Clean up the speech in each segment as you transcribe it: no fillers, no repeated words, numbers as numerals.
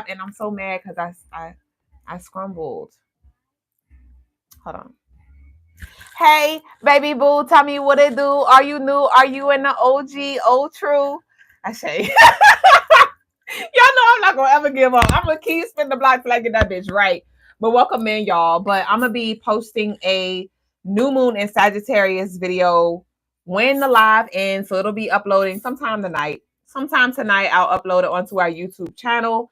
and I'm so mad because I scrambled. Hold on. Hey, baby boo, tell me what it do. Are you new? Are you in the OG, old true? I say, y'all know I'm not gonna ever give up. I'm gonna keep spinning the block till I get that bitch right. But welcome in, y'all. But I'm gonna be posting a new moon in Sagittarius video when the live ends, so it'll be uploading sometime tonight. Sometime tonight, I'll upload it onto our YouTube channel,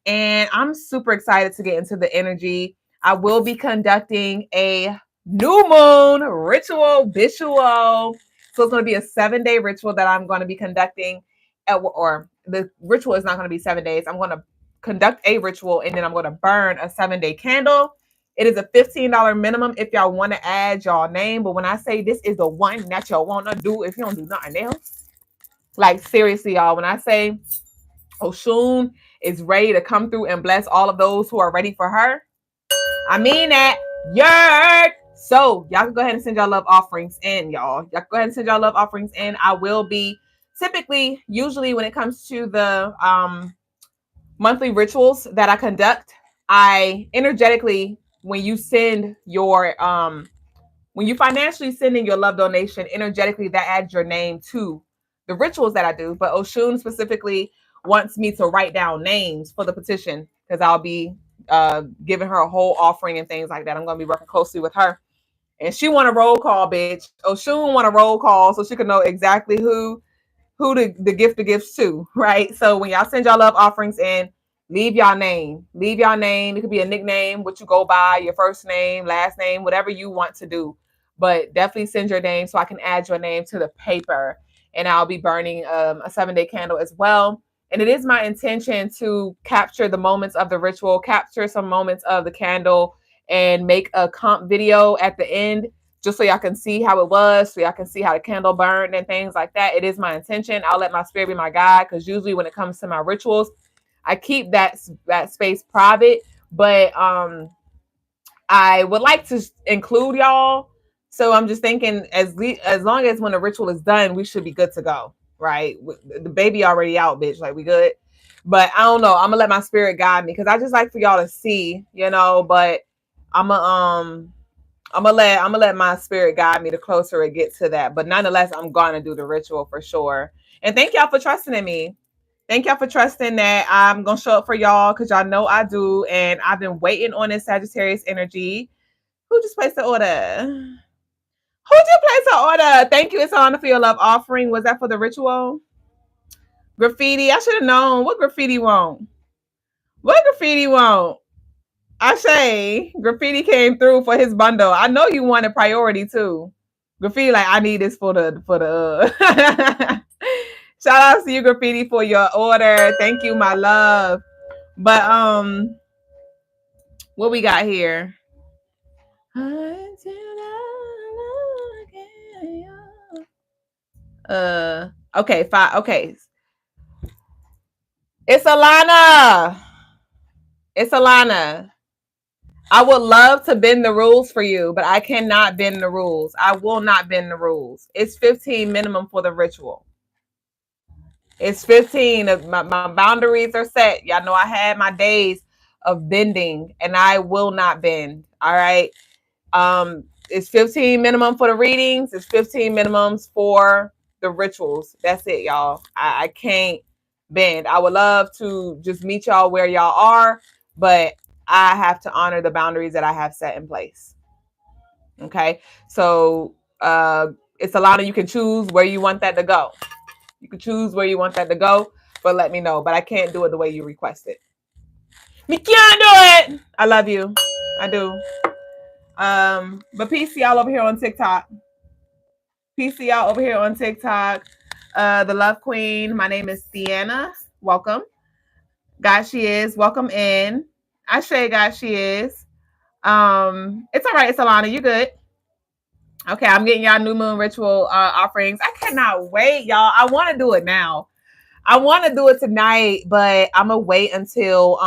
and I'm super excited to get into the energy. I will be conducting a new moon ritual visual. So it's going to be a 7-day ritual that I'm going to be conducting, or the ritual is not going to be 7 days. I'm going to conduct a ritual and then I'm going to burn a 7-day candle. It is a $15 minimum if y'all want to add y'all name. But when I say this is the one that y'all want to do, if you don't do nothing else, like seriously, y'all, when I say Oshun is ready to come through and bless all of those who are ready for her, I mean that. Yard. So y'all can go ahead and send y'all love offerings in, y'all. Y'all go ahead and send y'all love offerings in. I will be usually when it comes to the monthly rituals that I conduct, I energetically, when you send your when you financially send in your love donation, energetically that adds your name to the rituals that I do. But Oshun specifically wants me to write down names for the petition because I'll be giving her a whole offering and things like that. I'm going to be working closely with her. And she want a roll call, bitch. Oshun want a roll call so she can know exactly who the gifts to, right? So when y'all send y'all love offerings in, leave y'all name. Leave y'all name. It could be a nickname, what you go by, your first name, last name, whatever you want to do. But definitely send your name so I can add your name to the paper. And I'll be burning a 7-day candle as well. And it is my intention to capture the moments of the ritual, capture some moments of the candle, and make a comp video at the end just so y'all can see how it was, so y'all can see how the candle burned and things like that. It is my intention. I'll let my spirit be my guide, because usually when it comes to my rituals, I keep that space private. But I would like to include y'all. So I'm just thinking, as long as when the ritual is done, we should be good to go, right? The baby already out, bitch. Like, we good. But I don't know. I'm gonna let my spirit guide me, because I just like for y'all to see, But I'm gonna let my spirit guide me the closer it gets to that. But nonetheless, I'm gonna do the ritual for sure. And thank y'all for trusting in me. Thank y'all for trusting that I'm gonna show up for y'all, because y'all know I do. And I've been waiting on this Sagittarius energy. Who just placed the order? Who just placed the order? Thank you. It's on for your love offering. Was that for the ritual? Graffiti. I should have known. What graffiti want? What graffiti want? I say graffiti came through for his bundle. I know you wanted priority too. Graffiti, like, I need this for the shout out to you, Graffiti, for your order. Thank you, my love. But what we got here? Okay, fine. Okay. It's Alana. It's Alana. I would love to bend the rules for you, but I cannot bend the rules. I will not bend the rules. It's 15 minimum for the ritual. It's 15. My boundaries are set. Y'all know I had my days of bending, and I will not bend. All right. It's 15 minimum for the readings. It's 15 minimums for the rituals. That's it, y'all. I can't bend. I would love to just meet y'all where y'all are, but I have to honor the boundaries that I have set in place. Okay. So it's a lot of, you can choose where you want that to go. You can choose where you want that to go, but let me know. But I can't do it the way you request it. Me can't do it. I love you. I do. But peace to y'all over here on TikTok. Peace to y'all over here on TikTok. The Love Queen. My name is Deanna. Welcome. God, she is. Welcome in. I say God, she is. It's all right. It's Alana. You good? Okay, I'm getting y'all new moon ritual offerings. I cannot wait, y'all. I want to do it now. I want to do it tonight, but I'm gonna wait until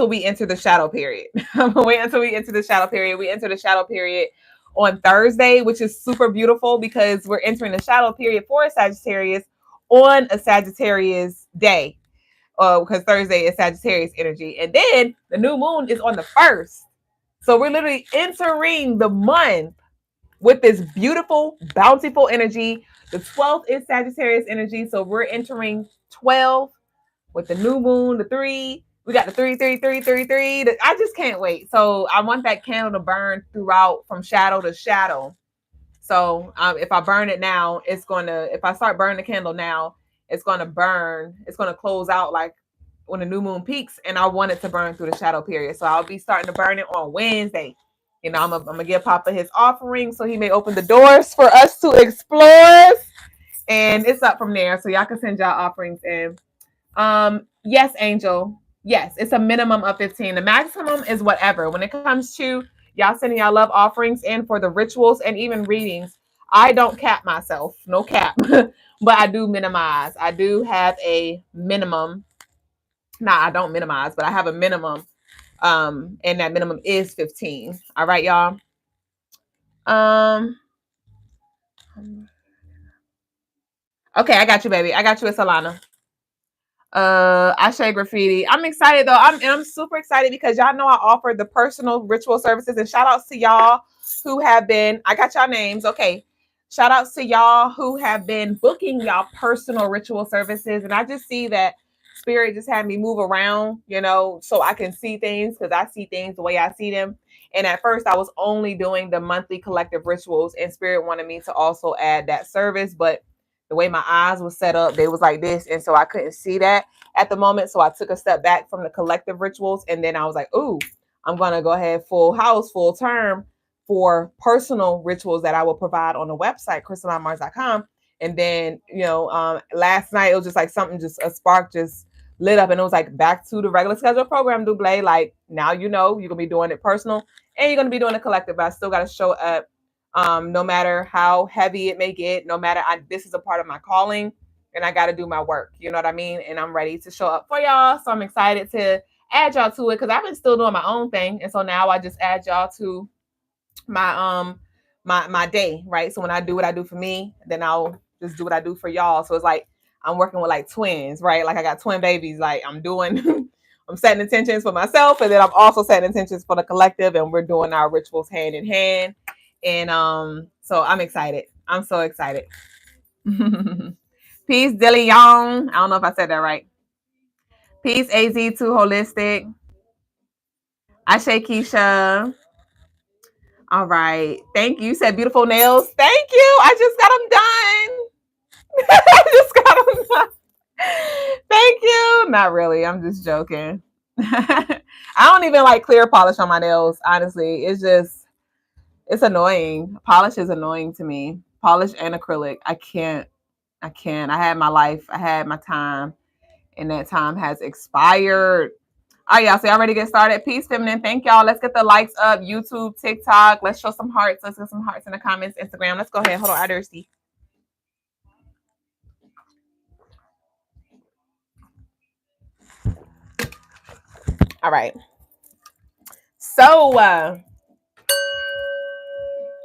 we enter the shadow period. I'm gonna wait until we enter the shadow period. We enter the shadow period on Thursday, which is super beautiful because we're entering the shadow period for a Sagittarius on a Sagittarius day. because Thursday is Sagittarius energy. And then the new moon is on the 1st. So we're literally entering the month with this beautiful, bountiful energy. The 12th is Sagittarius energy. So we're entering 12 with the new moon, the 3. We got the 3, 3, 3, 3, 3. I just can't wait. So I want that candle to burn throughout from shadow to shadow. So if I burn it now, it's going to, if I start burning the candle now, it's going to burn. It's going to close out like when the new moon peaks, and I want it to burn through the shadow period. So I'll be starting to burn it on Wednesday. You know, I'm gonna give Papa his offering so he may open the doors for us to explore. And it's up from there. So y'all can send y'all offerings in. Yes, Angel. Yes, it's a minimum of 15. The maximum is whatever. When it comes to y'all sending y'all love offerings in for the rituals and even readings, I don't cap myself. No cap. But I do minimize. I do have a minimum. Nah, I don't minimize, but I have a minimum. And that minimum is 15. All right, y'all. Okay, I got you, baby. I got you, Solana. Ashe Graffiti. I'm excited though. I'm super excited because y'all know I offer the personal ritual services, and shout outs to y'all who have been, I got y'all names. Okay. Shout outs to y'all who have been booking y'all personal ritual services. And I just see that Spirit just had me move around, you know, so I can see things because I see things the way I see them. And at first I was only doing the monthly collective rituals, and Spirit wanted me to also add that service, but the way my eyes was set up, they was like this. And so I couldn't see that at the moment. So I took a step back from the collective rituals. And then I was like, ooh, I'm going to go ahead full house, full term for personal rituals that I will provide on the website, crystalinemars.com. And then, you know, last night, it was just like something, just a spark just lit up. And it was like back to the regular schedule program, Duüblé. Like now, you know, you're going to be doing it personal and you're going to be doing it collective, but I still got to show up. No matter how heavy it may get, no matter, this is a part of my calling and I got to do my work. You know what I mean? And I'm ready to show up for y'all. So I'm excited to add y'all to it because I've been still doing my own thing. And so now I just add y'all to my, my day, right? So when I do what I do for me, then I'll just do what I do for y'all. So it's like, I'm working with like twins, right? Like I got twin babies, like I'm doing, I'm setting intentions for myself. And then I'm also setting intentions for the collective, and we're doing our rituals hand in hand. And so I'm excited. I'm so excited. Peace, Dilly Young. I don't know if I said that right. Peace, AZ2 Holistic. Ashe Keisha. All right. Thank you. You said beautiful nails. Thank you. I just got them done. I just got them done. Thank you. Not really. I'm just joking. I don't even like clear polish on my nails. Honestly, it's just, it's annoying. Polish is annoying to me. Polish and acrylic. I can't. I had my life. I had my time. And that time has expired. All right, y'all. So y'all ready to get started? Peace, feminine. Thank y'all. Let's get the likes up. YouTube, TikTok. Let's show some hearts. Let's get some hearts in the comments. Instagram. Let's go ahead. Hold on. I thirsty. All right. So,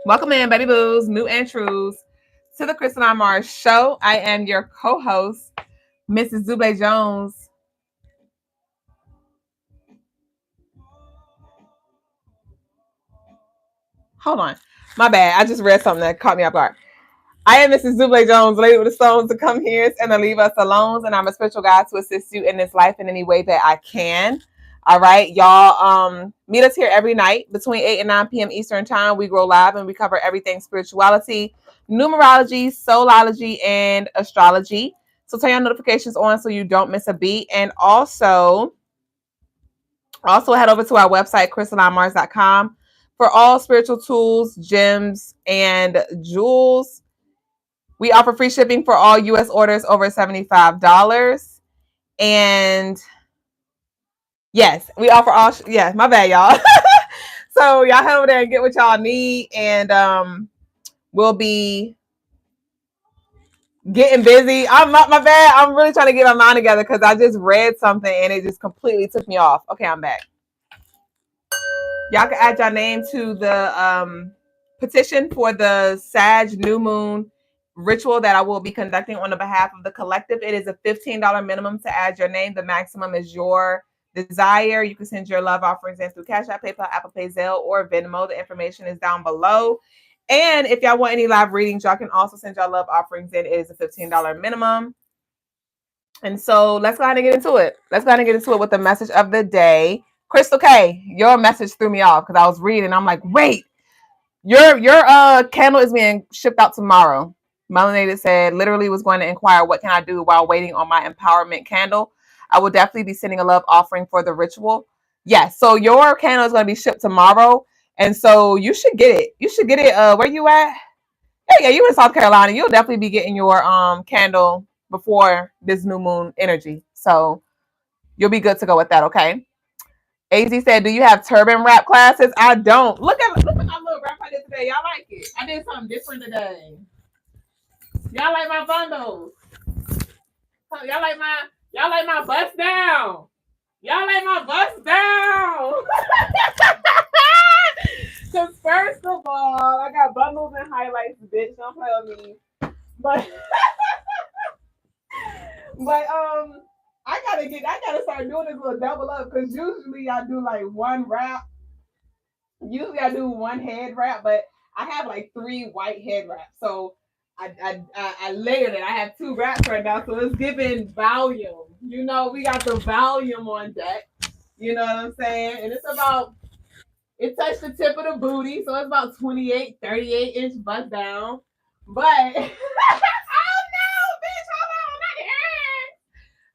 welcome in, baby boos, new and trues, to the Crystaline Mars show. I am your co-host, Mrs. Duüblé Jones. Hold on. My bad. I just read something that caught me off guard. I am Mrs. Duüblé Jones, lady with the stones to come here and to leave us alone. And I'm a spiritual guide to assist you in this life in any way that I can. All right, y'all. Meet us here every night between 8 and 9 p.m. Eastern time. We grow live and we cover everything spirituality, numerology, soulology, and astrology. So turn your notifications on so you don't miss a beat. And also head over to our website, crystalinemars.com, for all spiritual tools, gems, and jewels. We offer free shipping for all U.S. orders over $75. And yes, we offer all. Yes, my bad, y'all. So y'all head over there and get what y'all need. And we'll be getting busy. I'm not, my bad. I'm really trying to get my mind together because I just read something and it just completely took me off. Okay, I'm back. Y'all can add your name to the petition for the Sag new moon ritual that I will be conducting on the behalf of the collective. It is a $15 minimum to add your name. The maximum is your desire. You can send your love offerings in through Cash App, PayPal, Apple Pay, Zelle, or Venmo. The information is down below. And if y'all want any live readings, y'all can also send your love offerings in. It is a $15 minimum. And so let's go ahead and get into it. Let's go ahead and get into it with the message of the day. Crystal K, your message threw me off because I was reading. I'm like, wait, your candle is being shipped out tomorrow. Melanated said, literally was going to inquire, what can I do while waiting on my empowerment candle? I will definitely be sending a love offering for the ritual. Yes, so your candle is going to be shipped tomorrow. And so you should get it. You should get it. Where you at? Yeah, you in South Carolina. You'll definitely be getting your candle before this new moon energy. So you'll be good to go with that, okay? AZ said, do you have turban wrap classes? I don't. Look at my little wrap I did today. Y'all like it? I did something different today. Y'all like my bundles? Y'all like my bust down? Y'all like my bust down? Because first of all, I got bundles and highlights, bitch. Don't play with me. But I gotta start doing this little double up, because usually I do like one wrap. Usually I do one head wrap, but I have like 3 white head wraps. So I layered it. I have 2 wraps right now, so it's giving volume. You know, we got the volume on deck. You know what I'm saying? And it's about, it touched the tip of the booty, so it's about 28, 38 inch bust down. But oh no, bitch, hold on, not the eggs.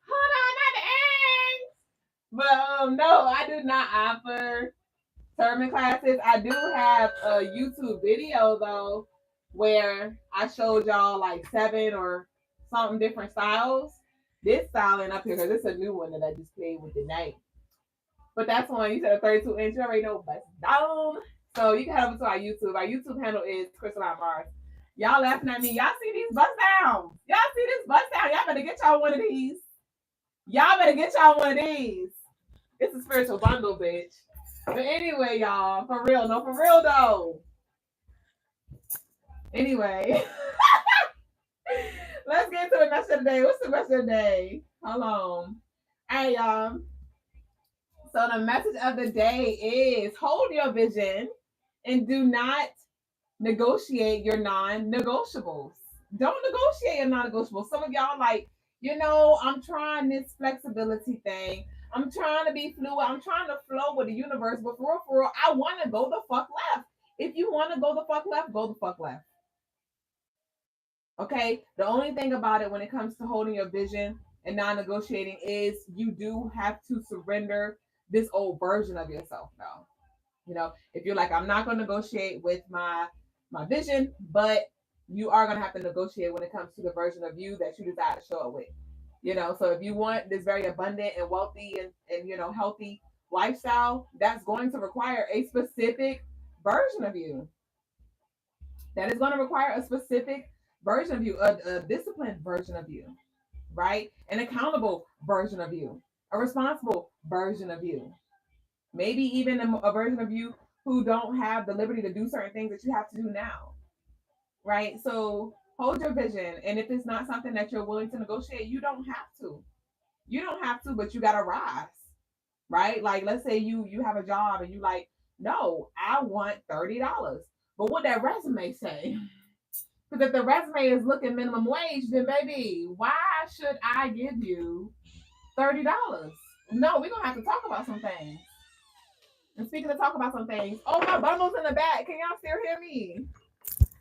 Hold on, not the eggs. But no, I do not offer turban classes. I do have a YouTube video though, where I showed y'all like 7 or something different styles. This style ain't up here because it's a new one that I just played with tonight. But that's one, you said a 32 inch, you already know bust down. So you can head over to our YouTube. Our YouTube handle is Crystaline Mars. Y'all laughing at me. Y'all see these bust downs? Y'all see this bust down? Y'all better get y'all one of these. Y'all better get y'all one of these. It's a spiritual bundle, bitch. But anyway, y'all, for real, no, for real though. Anyway, let's get to the message of the day. What's the message of the day? Hold on. Hey, y'all. So the message of the day is hold your vision and do not negotiate your non-negotiables. Don't negotiate your non-negotiables. Some of y'all like, I'm trying this flexibility thing. I'm trying to be fluid. I'm trying to flow with the universe. But for real, I want to go the fuck left. If you want to go the fuck left, go the fuck left. Okay? The only thing about it when it comes to holding your vision and non-negotiating is you do have to surrender this old version of yourself now. If you're like, I'm not going to negotiate with my vision, but you are going to have to negotiate when it comes to the version of you that you desire to show up with. So if you want this very abundant and wealthy and healthy lifestyle, that's going to require a specific version of you. That is going to require a specific version of you, a disciplined version of you, right? An accountable version of you, a responsible version of you. Maybe even a version of you who don't have the liberty to do certain things that you have to do now, right? So hold your vision. And if it's not something that you're willing to negotiate, you don't have to. You don't have to, but you got to rise, right? Like, let's say you have a job and you like, no, I want $30. But what that resume say? Because if the resume is looking minimum wage, then baby, why should I give you $30? No, we're going to have to talk about some things. And speaking of talk about some things, oh, my bundle's in the back. Can y'all still hear me?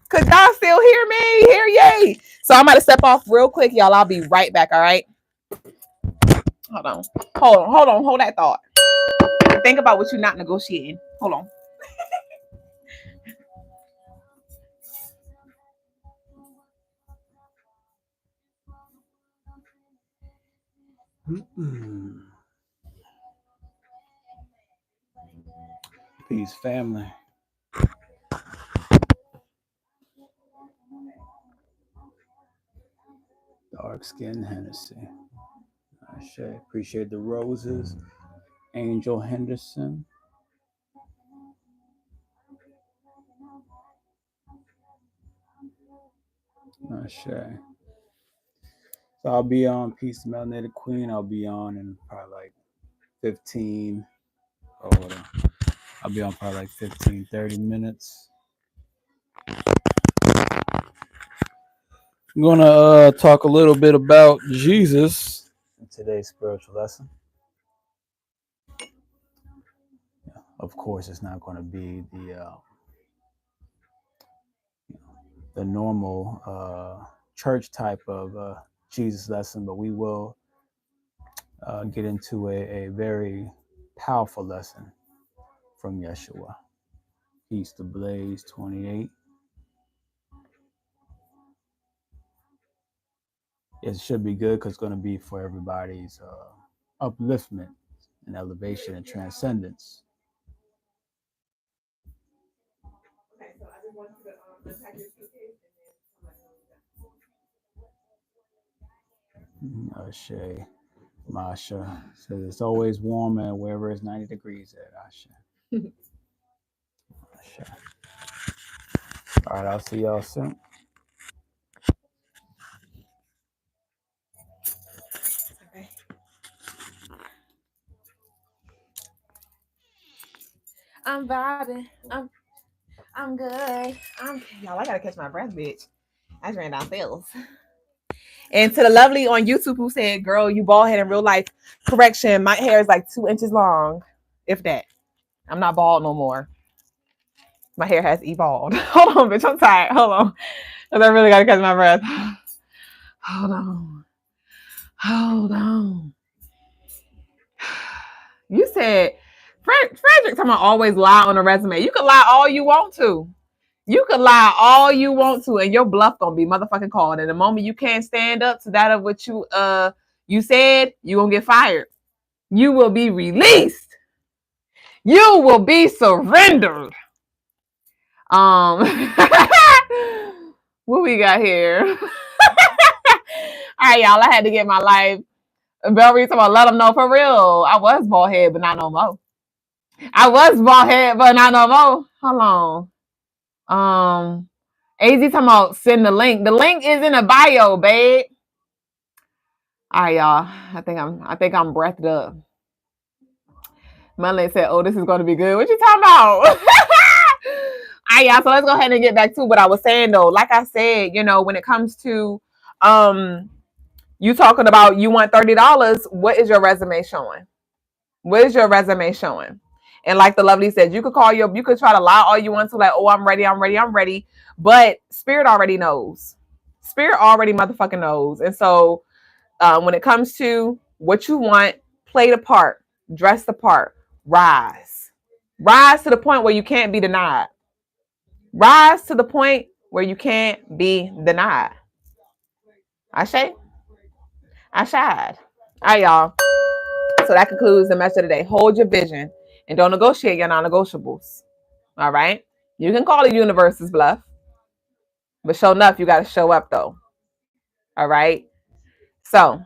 Could y'all still hear me? Hear yay. So I'm about to step off real quick, y'all. I'll be right back, all right? Hold on. Hold that thought. Think about what you're not negotiating. Hold on. Peace, family. Dark skin Hennessy. I appreciate the roses. Angel Henderson. Ashe. So I'll be on Peace to Melanated Queen. I'll be on in probably like 15. Oh, hold on. I'll be on probably like 15, 30 minutes. I'm going to talk a little bit about Jesus in today's spiritual lesson. Of course, it's not going to be the normal church type of Jesus lesson, but we will get into a very powerful lesson from Yeshua. Peace to Blaze 28. It should be good because it's going to be for everybody's upliftment and elevation and transcendence. Ashe. Masha says it's always warm and wherever it's 90 degrees at. Ashe. Ashe. All right, I'll see y'all soon. Okay. I'm vibing. I'm good. Y'all, I gotta catch my breath, bitch. I just ran downstairs. And to the lovely on YouTube who said, girl, you bald head in real life. Correction, my hair is like 2 inches long, if that. I'm not bald no more. My hair has evolved. Hold on, bitch. I'm tired. Hold on. Because I really got to catch my breath. Hold on. Hold on. You said, Frederick talking about always lie on a resume. You can lie all you want to. You can lie all you want to, and your bluff gonna be motherfucking called. And the moment you can't stand up to that of what you said, you gonna get fired. You will be released. You will be surrendered. What we got here? All right, y'all. I had to get my life. Bell Reed talking about let them know for real. I was bald head, but not no more. I was bald head, but not no more. Hold on. AZ talking about send the link. The link is in the bio, babe. All right, y'all. I think I'm breathed up. Melanie said, "Oh, this is going to be good." What you talking about? All right, y'all. So let's go ahead and get back to what I was saying, though. Like I said, when it comes to you talking about you want $30, what is your resume showing? What is your resume showing? And like the lovely said, you could try to lie all you want to, like, oh, I'm ready. But Spirit already knows. Spirit already motherfucking knows. And so when it comes to what you want, play the part, dress the part, rise. Rise to the point where you can't be denied. Rise to the point where you can't be denied. Ashe? Ashad. All right, y'all. So that concludes the message of the day. Hold your vision and don't negotiate your non-negotiables. All right? You can call the universe's bluff, but show enough, you got to show up, though. All right? So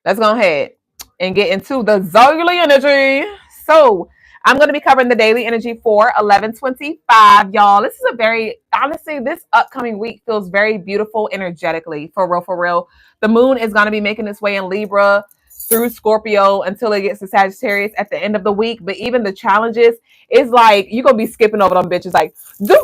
let's go ahead and get into the Zodiac energy. So I'm going to be covering the daily energy for 11/25, y'all. This is honestly, this upcoming week feels very beautiful energetically, for real, for real. The moon is going to be making its way in Libra through Scorpio until it gets to Sagittarius at the end of the week. But even the challenges, it's like you're going to be skipping over them bitches like, do.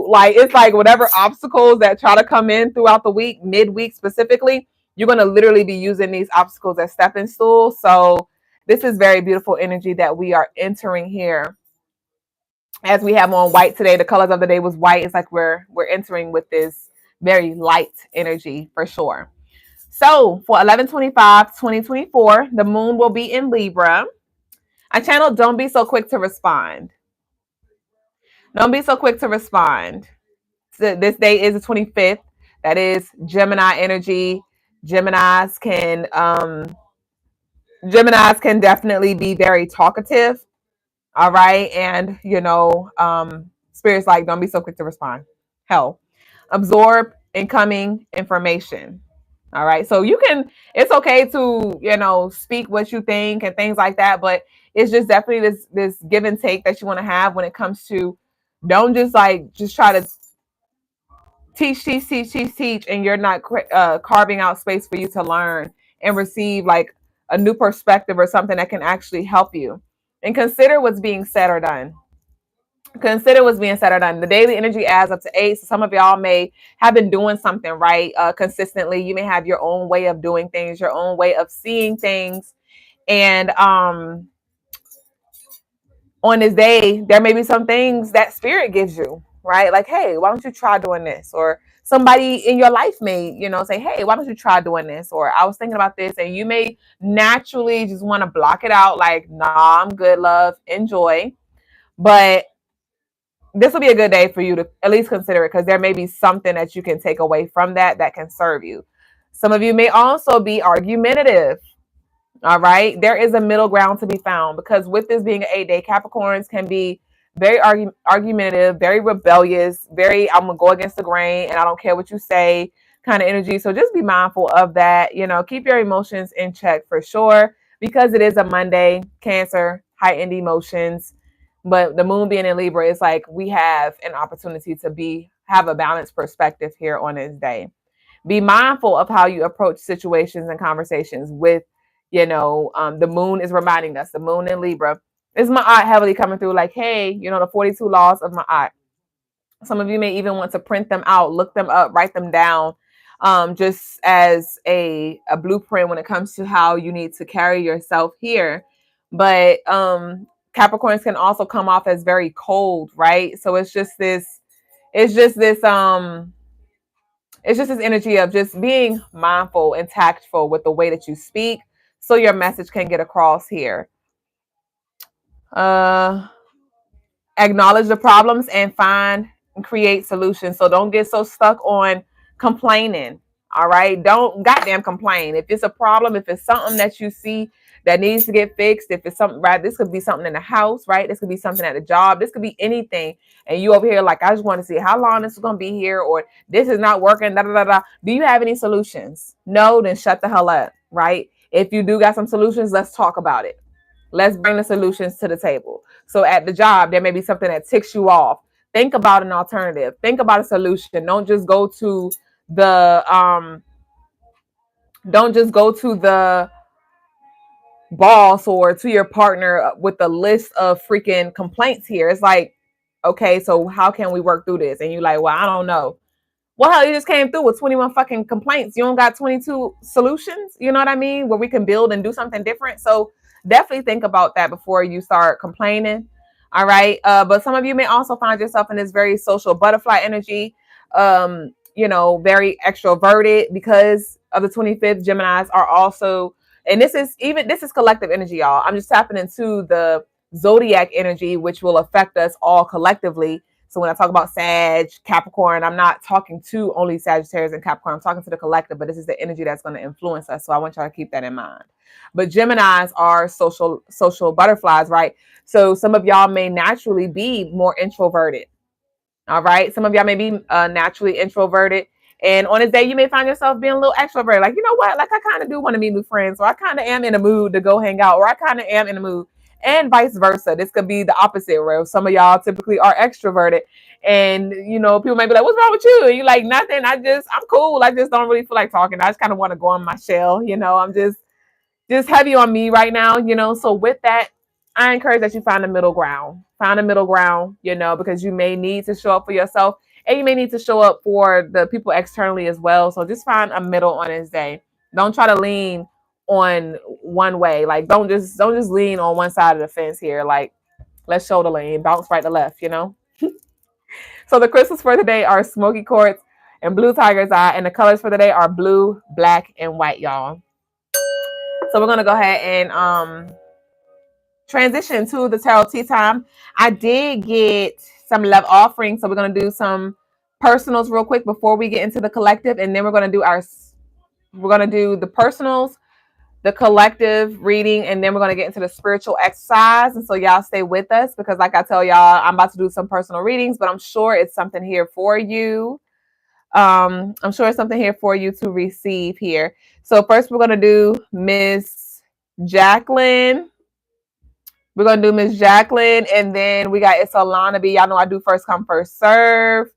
Like, it's like whatever obstacles that try to come in throughout the week, midweek specifically, you're going to literally be using these obstacles as stepping stools. So this is very beautiful energy that we are entering here. As we have on white today, the colors of the day was white. It's like we're entering with this very light energy for sure. So for 11/25/2024, the moon will be in Libra. I channel don't be so quick to respond. Don't be so quick to respond. So this day is the 25th. That is Gemini energy. Geminis can definitely be very talkative. All right. And, Spirit's like, don't be so quick to respond. Hell, absorb incoming information. All right. So it's okay to, speak what you think and things like that. But it's just definitely this give and take that you want to have when it comes to don't just try to teach, and you're not carving out space for you to learn and receive like a new perspective or something that can actually help you. And consider what's being said or done. Consider what's being said or done. The daily energy adds up to 8. So some of y'all may have been doing something right consistently. You may have your own way of doing things, your own way of seeing things. And on this day, there may be some things that spirit gives you, right? Like, hey, why don't you try doing this? Or somebody in your life may, say, hey, why don't you try doing this? Or I was thinking about this, and you may naturally just want to block it out, like, nah, I'm good, love, enjoy. But this will be a good day for you to at least consider it, because there may be something that you can take away from that can serve you. Some of you may also be argumentative. All right. There is a middle ground to be found, because with this being an 8-day, Capricorns can be very argumentative, very rebellious, very, I'm going to go against the grain and I don't care what you say kind of energy. So just be mindful of that. Keep your emotions in check for sure, because it is a Monday, Cancer, heightened emotions. But the moon being in Libra, it's like we have an opportunity to have a balanced perspective here on this day. Be mindful of how you approach situations and conversations with, the moon is reminding us, the moon in Libra is Ma'at heavily coming through, like, hey, the 42 laws of Ma'at. Some of you may even want to print them out, look them up, write them down, just as a blueprint when it comes to how you need to carry yourself here. But Capricorns can also come off as very cold, right? So it's just this energy of just being mindful and tactful with the way that you speak, so your message can get across here. Acknowledge the problems and find and create solutions. So don't get so stuck on complaining. All right. Don't goddamn complain. If it's a problem, if it's something that you see that needs to get fixed, if it's something, right? This could be something in the house, right? This could be something at the job. This could be anything. And you over here, like, I just want to see how long this is going to be here, or this is not working. Da, da, da, da. Do you have any solutions? No, then shut the hell up, right? If you do got some solutions, let's talk about it. Let's bring the solutions to the table. So at the job, there may be something that ticks you off. Think about an alternative. Think about a solution. Don't just go to the boss or to your partner with a list of freaking complaints here. It's like, okay, so how can we work through this? And you're like, well, I don't know. Well, hell, you just came through with 21 fucking complaints. You don't got 22 solutions, you know what I mean? Where we can build and do something different. So definitely think about that before you start complaining. All right. But some of you may also find yourself in this very social butterfly energy, very extroverted, because of the 25th. Geminis are also, and this is collective energy, y'all. I'm just tapping into the Zodiac energy, which will affect us all collectively. So when I talk about Sag, Capricorn, I'm not talking to only Sagittarius and Capricorn. I'm talking to the collective, but this is the energy that's going to influence us. So I want y'all to keep that in mind. But Geminis are social butterflies, right? So some of y'all may naturally be more introverted. All right. Some of y'all may be naturally introverted. And on this day, you may find yourself being a little extroverted. Like, you know what? Like, I kind of do want to meet new friends, or I kind of am in a mood to go hang out, or I kind of am in a mood. And vice versa. This could be the opposite, where some of y'all typically are extroverted. And, people might be like, what's wrong with you? And you're like, nothing. I'm cool. I just don't really feel like talking. I just kind of want to go in my shell. I'm just heavy on me right now, So with that, I encourage that you find a middle ground. Find a middle ground, because you may need to show up for yourself, and you may need to show up for the people externally as well. So just find a middle on this day. Don't try to lean on one way. Like, don't just lean on one side of the fence here. Like, let's shoulder lean, bounce right to left, So the crystals for today are smoky quartz and blue tiger's eye, and the colors for the day are blue, black, and white, y'all. So we're gonna go ahead and transition to the tarot tea time. I did get some love offerings, so we're gonna do some personals real quick before we get into the collective, and then we're gonna do the personals, the collective reading, and then we're gonna get into the spiritual exercise. And so y'all stay with us, because like I tell y'all, I'm about to do some personal readings, but I'm sure it's something here for you. I'm sure it's something here for you to receive here. So first we're gonna do Miss Jacqueline. We're gonna do Miss Jacqueline, and then we got It's Alana B. Y'all know I do first come, first serve.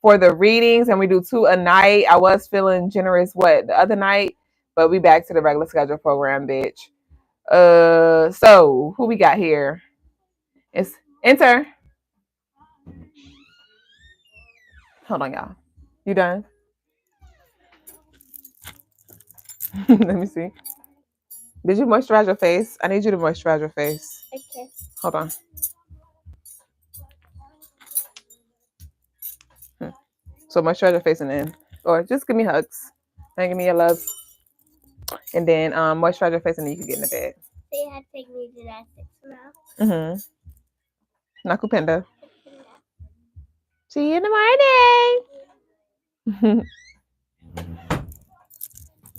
for the readings, and we do 2 a night. I was feeling generous the other night, but we back to the regular schedule program, bitch. So who we got here? It's enter. Hold on, y'all. You done? Let me see. Did you moisturize your face? I need you to moisturize your face. Okay. Hold on. So moisturize your face and then, or just give me hugs and give me your love, and then moisturize your face and then you can get in the bed. They had to take me to gymnastics tomorrow. Nakupenda. See you in the morning.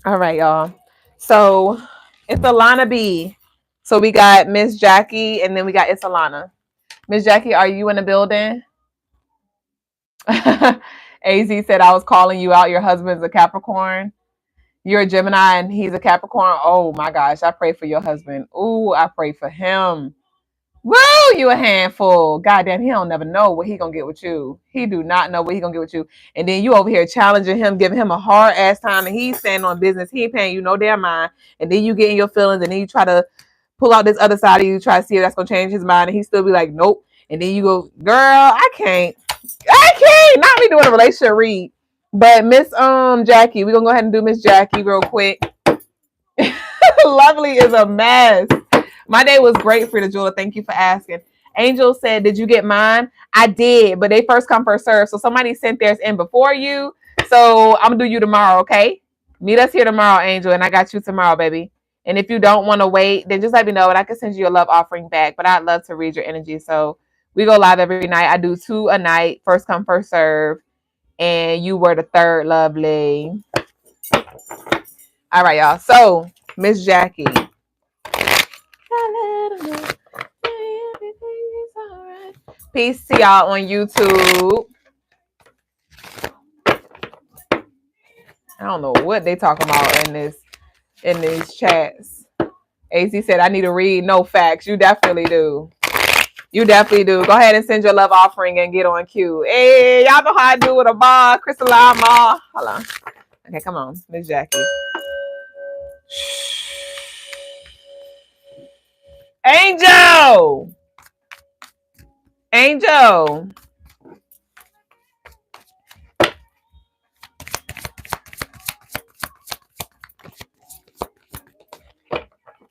All right, y'all. So it's Alana B. So we got Miss Jackie and then we got it's Alana. Miss Jackie, are you in the building? AZ said I was calling you out. Your husband's a Capricorn. You're a Gemini and he's a Capricorn. Oh my gosh, I pray for your husband. Ooh, I pray for him. Woo, you a handful. Goddamn, he don't never know what he gonna get with you. He do not know what he gonna get with you. And then you over here challenging him, giving him a hard ass time, and he's standing on business. He ain't paying you no damn mind. And then you get in your feelings, and then you try to pull out this other side of you, try to see if that's gonna change his mind, and he still be like, nope. And then you go, girl, I can't. Not me doing a relationship read. But Miss Jackie, we're gonna go ahead and do Miss Jackie real quick. Lovely is a mess. My day was great, Frida Jewel. Thank you for asking. Angel said, did you get mine? I did, but they first come, first serve. So somebody sent theirs in before you. So I'm going to do you tomorrow, okay? Meet us here tomorrow, Angel, and I got you tomorrow, baby. And if you don't want to wait, then just let me know, and I can send you a love offering back. But I'd love to read your energy. So we go live every night. I do 2 a night, first come, first serve. And you were the third, lovely. All right, y'all. So, Miss Jackie. Peace to y'all on YouTube. I don't know what they talking about in these chats. AZ said I need to read. No facts. You definitely do. You definitely do. Go ahead and send your love offering and get on cue. Hey, y'all know how I do with a bar, Crystaline ma. Hold on. Okay, come on, Miss Jackie. Angel.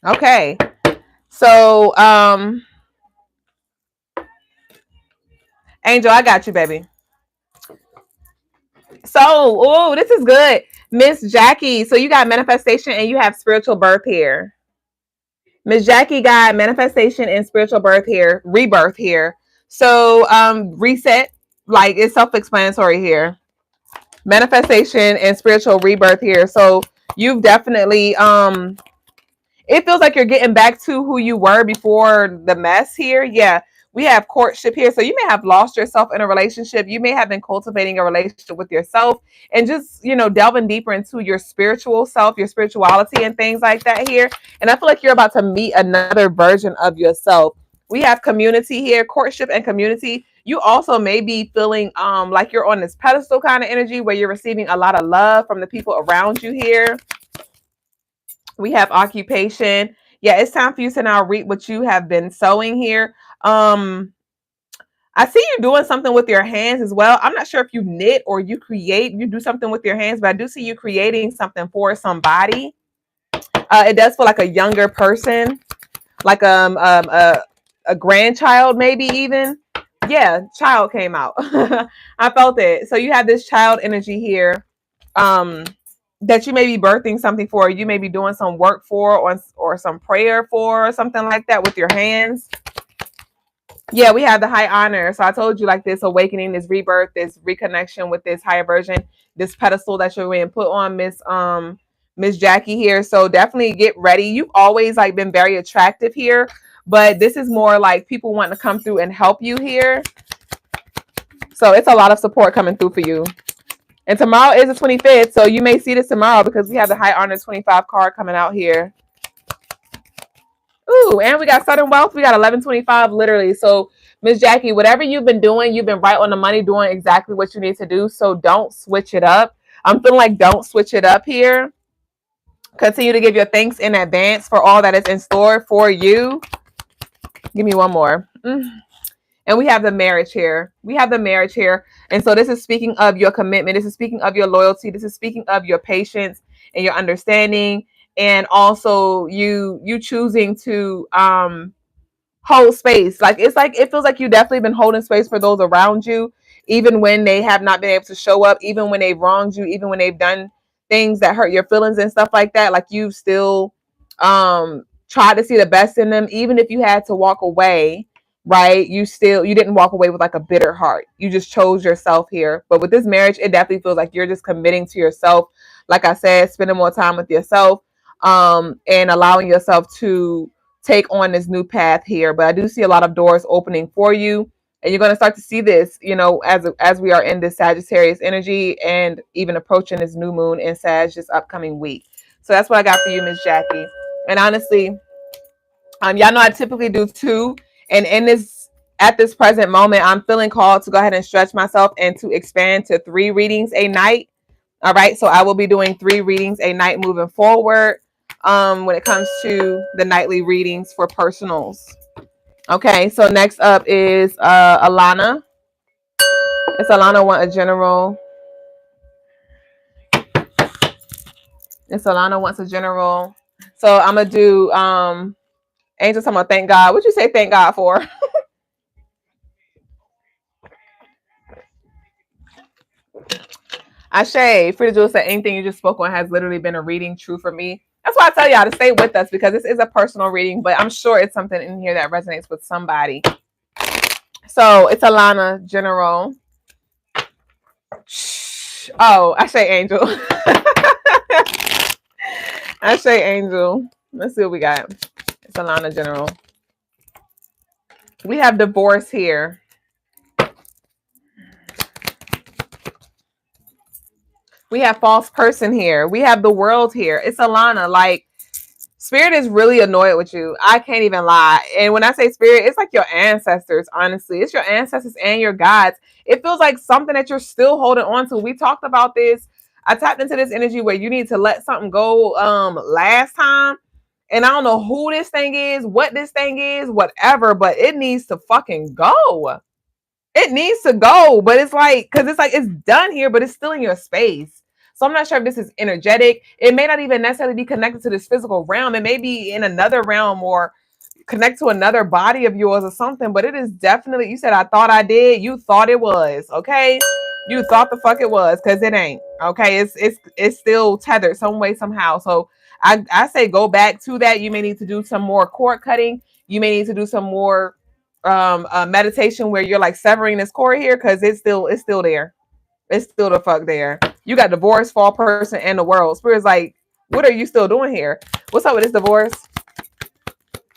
Okay. So, Angel, I got you, baby. So, oh, this is good. Miss Jackie, so you got manifestation and you have spiritual birth here. Miss Jackie got manifestation and spiritual birth here, rebirth here. So, reset, like it's self-explanatory here. Manifestation and spiritual rebirth here. So, you've definitely, it feels like you're getting back to who you were before the mess here. Yeah. We have courtship here. So you may have lost yourself in a relationship. You may have been cultivating a relationship with yourself and just, delving deeper into your spiritual self, your spirituality and things like that here. And I feel like you're about to meet another version of yourself. We have community here, courtship and community. You also may be feeling like you're on this pedestal kind of energy where you're receiving a lot of love from the people around you here. We have occupation. Yeah, it's time for you to now reap what you have been sowing here. I see you doing something with your hands as well. I'm not sure if you knit or you do something with your hands, but I do see you creating something for somebody. It does feel like a younger person, like a grandchild, maybe even. Yeah, child came out. I felt it. So you have this child energy here. That you may be birthing something for, you may be doing some work for, or some prayer for, or something like that with your hands. Yeah, we have the high honor. So I told you, like, this awakening, this rebirth, this reconnection with this higher version, this pedestal that you're being put on, Miss Jackie here. So definitely get ready. You've always like been very attractive here, but this is more like people wanting to come through and help you here. So it's a lot of support coming through for you. And tomorrow is the 25th, so you may see this tomorrow because we have the High Honor 25 card coming out here. Ooh, and we got Southern Wealth. We got 1125 literally. So, Miss Jackie, whatever you've been doing, you've been right on the money doing exactly what you need to do. So don't switch it up. I'm feeling like don't switch it up here. Continue to give your thanks in advance for all that is in store for you. Give me one more. And we have the marriage here. We have the marriage here. And so this is speaking of your commitment. This is speaking of your loyalty. This is speaking of your patience and your understanding. And also you choosing to hold space. Like it feels like you definitely been holding space for those around you, even when they have not been able to show up, even when they've wronged you, even when they've done things that hurt your feelings and stuff like that. Like you still try to see the best in them, even if you had to walk away, right? You didn't walk away with like a bitter heart. You just chose yourself here. But with this marriage, it definitely feels like you're just committing to yourself. Like I said, spending more time with yourself, and allowing yourself to take on this new path here. But I do see a lot of doors opening for you, and you're going to start to see this, as we are in this Sagittarius energy and even approaching this new moon in Sag this upcoming week. So that's what I got for you, Miss Jackie. And honestly, y'all know I typically do 2, and at this present moment, I'm feeling called to go ahead and stretch myself and to expand to 3 readings a night. All right, so I will be doing 3 readings a night moving forward. When it comes to the nightly readings for personals. Okay, so next up is Alana. It's Alana want a general. It's Alana wants a general. So I'm gonna do Angel talking about thank God. What'd you say thank God for? Ashay, Frida Jewel said anything you just spoke on has literally been a reading true for me. That's why I tell y'all to stay with us, because this is a personal reading, but I'm sure it's something in here that resonates with somebody. So it's Alana, general. Oh, I say Angel. I say Angel. Let's see what we got. It's Alana, general. We have divorce here. We have false person here. We have the world here. It's Alana. Like, Spirit is really annoyed with you. I can't even lie. And when I say Spirit, it's like your ancestors, honestly. It's your ancestors and your gods. It feels like something that you're still holding on to. We talked about this. I tapped into this energy where you need to let something go last time. And I don't know who this thing is, what this thing is, whatever, but it needs to fucking go. It needs to go. But it's like, because it's like it's done here, but it's still in your space. So I'm not sure if this is energetic. It may not even necessarily be connected to this physical realm. It may be in another realm or connect to another body of yours or something. But it is definitely, you said, I thought I did. You thought it was. Okay. You thought the fuck it was, because it ain't. Okay. It's still tethered some way, somehow. So I say go back to that. You may need to do some more cord cutting. You may need to do some more meditation where you're like severing this cord here, because it's still there. It's still the fuck there. You got divorce, fall person, and the world. Spirit's like, what are you still doing here? What's up with this divorce?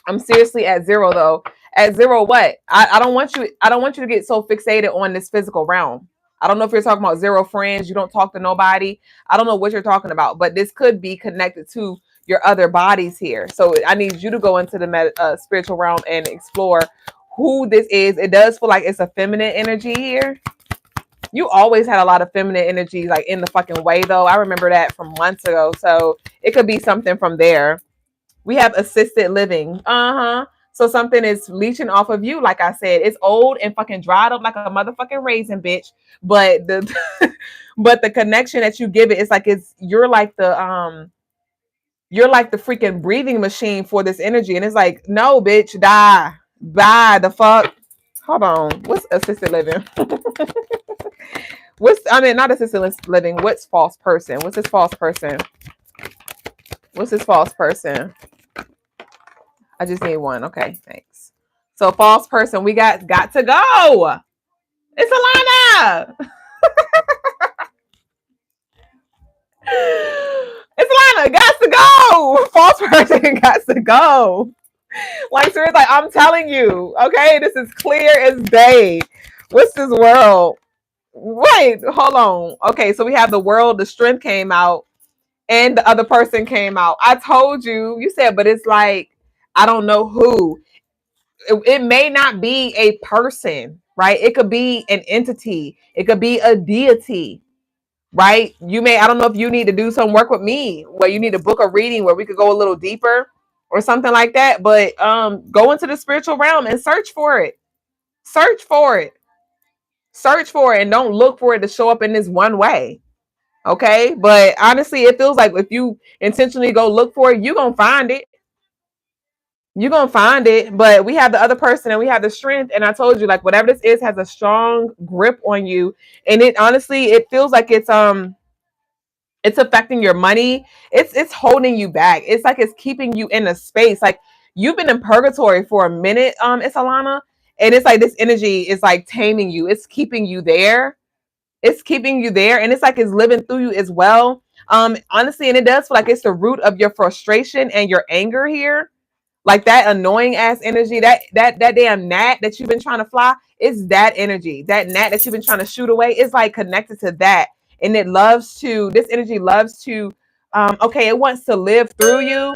I'm seriously at 0 though. At 0, what? I don't want you to get so fixated on this physical realm. I don't know if you're talking about 0 friends. You don't talk to nobody. I don't know what you're talking about, but this could be connected to your other bodies here. So I need you to go into the spiritual realm and explore who this is. It does feel like it's a feminine energy here. You always had a lot of feminine energy, like in the fucking way, though. I remember that from months ago. So it could be something from there. We have assisted living. So something is leeching off of you. Like I said, it's old and fucking dried up like a motherfucking raisin, bitch. But the connection that you give it, it's like you're like the freaking breathing machine for this energy. And it's like, no, bitch, die. Bye the fuck. Hold on. What's assisted living? Not assisted living. What's false person? What's this false person? What's this false person? I just need one. Okay, thanks. So false person, we got to go. It's Alana. It's Alana. Got to go. False person got to go. Like, seriously, like, I'm telling you. Okay, this is clear as day. What's this world? Wait, hold on. Okay, so we have the world, the strength came out, and the other person came out. I told you, you said, but it's like, I don't know who. It may not be a person, right? It could be an entity. It could be a deity, right? I don't know if you need to do some work with me where you need to book a reading where we could go a little deeper or something like that. But go into the spiritual realm and search for it. Search for it. Search for it, and don't look for it to show up in this one way. Okay. But honestly, it feels like if you intentionally go look for it, you're going to find it. You're going to find it. But we have the other person and we have the strength. And I told you, like, whatever this is has a strong grip on you. And it honestly, it feels like it's affecting your money. It's holding you back. It's like it's keeping you in a space. Like you've been in purgatory for a minute, it's Alana. And it's like this energy is like taming you. It's keeping you there. It's keeping you there. And it's like it's living through you as well. Honestly, and it does feel like it's the root of your frustration and your anger here. Like that annoying ass energy, that damn gnat that you've been trying to fly, is that energy. That gnat that you've been trying to shoot away is like connected to that. And this energy loves to, okay, it wants to live through you.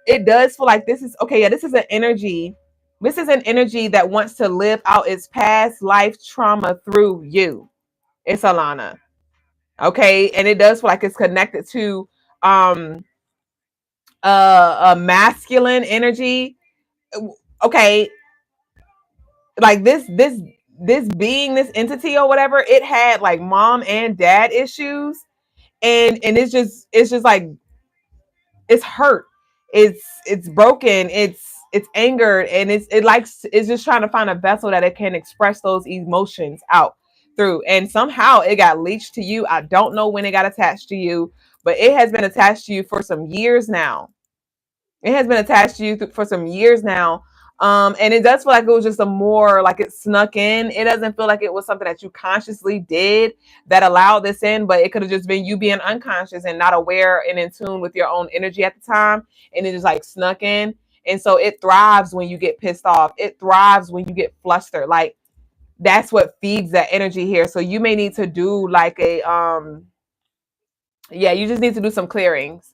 It does feel like this is, okay, yeah, this is an energy. This is an energy that wants to live out its past life trauma through you. It's Alana. Okay. And it does feel like it's connected to, a masculine energy. Okay, like this being, this entity or whatever, it had like mom and dad issues, and it's just like it's hurt, it's broken, it's angered, and it's just trying to find a vessel that it can express those emotions out through, and somehow it got leached to you. I don't know when it got attached to you, but it has been attached to you for some years now. It has been attached to you for some years now. And it does feel like it was just a more like it snuck in. It doesn't feel like it was something that you consciously did that allowed this in, but it could have just been you being unconscious and not aware and in tune with your own energy at the time. And it just like snuck in. And so it thrives when you get pissed off. It thrives when you get flustered. Like that's what feeds that energy here. So you may need to do like yeah, you just need to do some clearings.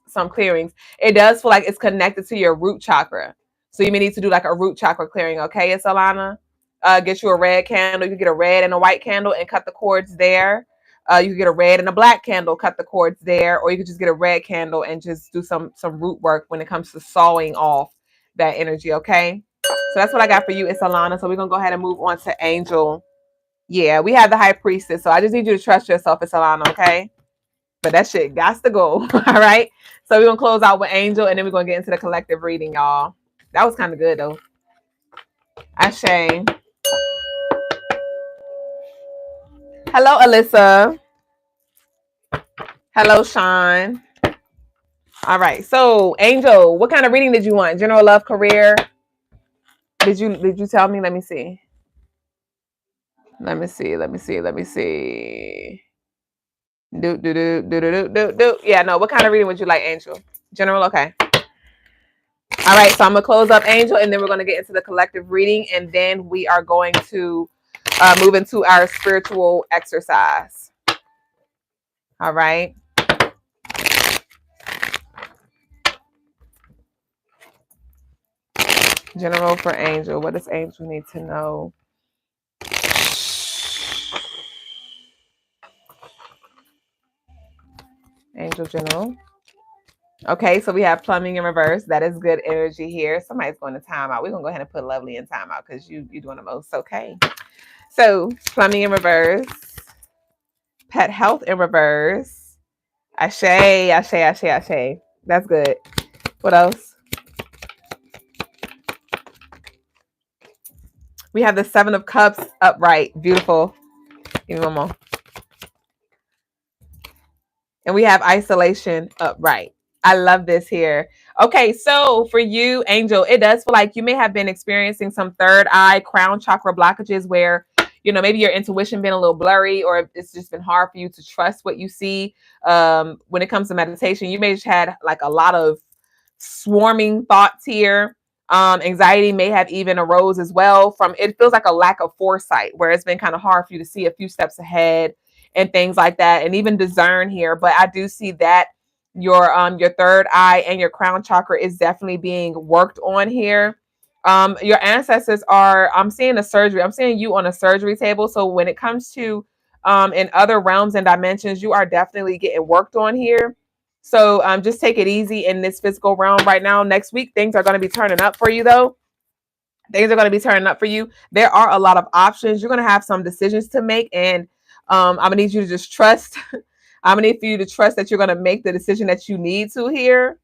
It does feel like it's connected to your root chakra. So you may need to do like a root chakra clearing. Okay, it's Alana. Get you a red candle. You can get a red and a white candle and cut the cords there. You can get a red and a black candle, cut the cords there, or you could just get a red candle and just do some root work when it comes to sawing off that energy. Okay, so that's what I got for you. It's Alana. So we're gonna go ahead and move on to Angel. Yeah, we have the High Priestess. So I just need you to trust yourself. It's Alana. Okay. But that shit got to go. All right. So we're going to close out with Angel, and then we're going to get into the collective reading, y'all. That was kind of good, though. Ashe. Hello, Alyssa. Hello, Sean. All right. So, Angel, what kind of reading did you want? General love, career? Did you tell me? Let me see. Let me see. Do. Yeah, no. What kind of reading would you like, Angel? General, okay. All right, so I'm gonna close up Angel, and then we're gonna get into the collective reading, and then we are going to move into our spiritual exercise. All right. General for Angel. What does Angel need to know? Angel General. Okay, so we have plumbing in reverse. That is good energy here. Somebody's going to timeout. We're going to go ahead and put Lovely in timeout because you're doing the most. Okay. So plumbing in reverse. Pet health in reverse. Ashe. That's good. What else? We have the 7 of Cups upright. Beautiful. Give me one more. And we have isolation upright. I love this here. Okay, so for you, Angel, it does feel like you may have been experiencing some third eye crown chakra blockages where, maybe your intuition been a little blurry, or it's just been hard for you to trust what you see. When it comes to meditation, you may have had like a lot of swarming thoughts here. Anxiety may have even arose as well from, it feels like a lack of foresight where it's been kind of hard for you to see a few steps ahead and things like that, and even discern here. But I do see that your third eye and your crown chakra is definitely being worked on here. Your ancestors are, I'm seeing a surgery. I'm seeing you on a surgery table. So when it comes to in other realms and dimensions, you are definitely getting worked on here. So just take it easy in this physical realm right now. Next week, things are going to be turning up for you, though. Things are going to be turning up for you. There are a lot of options. You're going to have some decisions to make, and I'm going to need you to just trust. I'm going to need you to trust that you're going to make the decision that you need to here,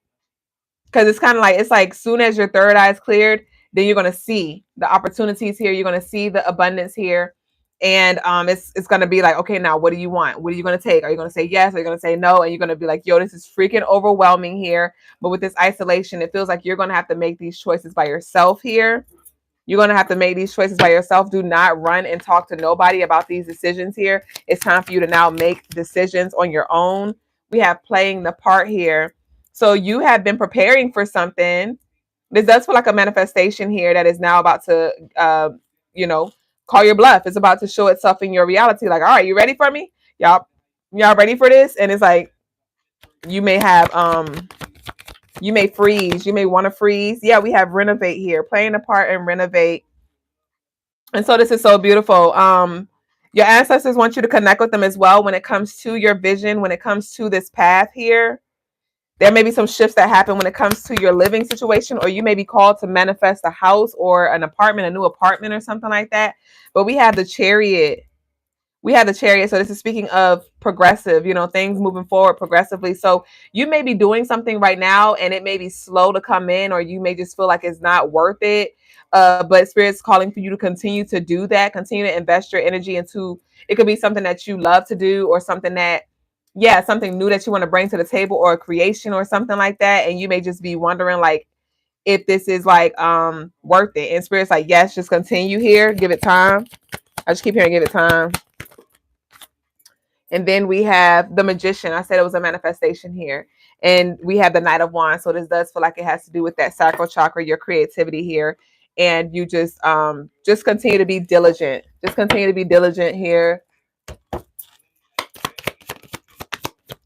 because it's kind of like, it's like soon as your third eye is cleared, then you're going to see the opportunities here. You're going to see the abundance here. And it's going to be like, okay, now what do you want? What are you going to take? Are you going to say yes? Are you going to say no? And you're going to be like, yo, this is freaking overwhelming here. But with this isolation, it feels like you're going to have to make these choices by yourself here. You're going to have to make these choices by yourself. Do not run and talk to nobody about these decisions here. It's time for you to now make decisions on your own. We have playing the part here. So you have been preparing for something. This does feel like a manifestation here that is now about to, call your bluff. It's about to show itself in your reality. Like, all right, you ready for me? Y'all ready for this? And it's like, you may have, you may freeze. You may want to freeze. Yeah, we have renovate here, playing a part and renovate. And so this is so beautiful. Your ancestors want you to connect with them as well when it comes to your vision, when it comes to this path here. There may be some shifts that happen when it comes to your living situation, or you may be called to manifest a house or an apartment, a new apartment or something like that. But we have the Chariot. We have the Chariot. So this is speaking of progressive, things moving forward progressively. So you may be doing something right now and it may be slow to come in, or you may just feel like it's not worth it. But Spirit's calling for you to continue to do that, continue to invest your energy into, it could be something that you love to do, or something that, yeah, something new that you want to bring to the table, or a creation or something like that. And you may just be wondering like if this is like worth it. And Spirit's like, yes, just continue here, give it time. I just keep hearing give it time. And then we have the Magician. I said it was a manifestation here. And we have the Knight of Wands. So this does feel like it has to do with that sacral chakra, your creativity here. And you just continue to be diligent. Just continue to be diligent here.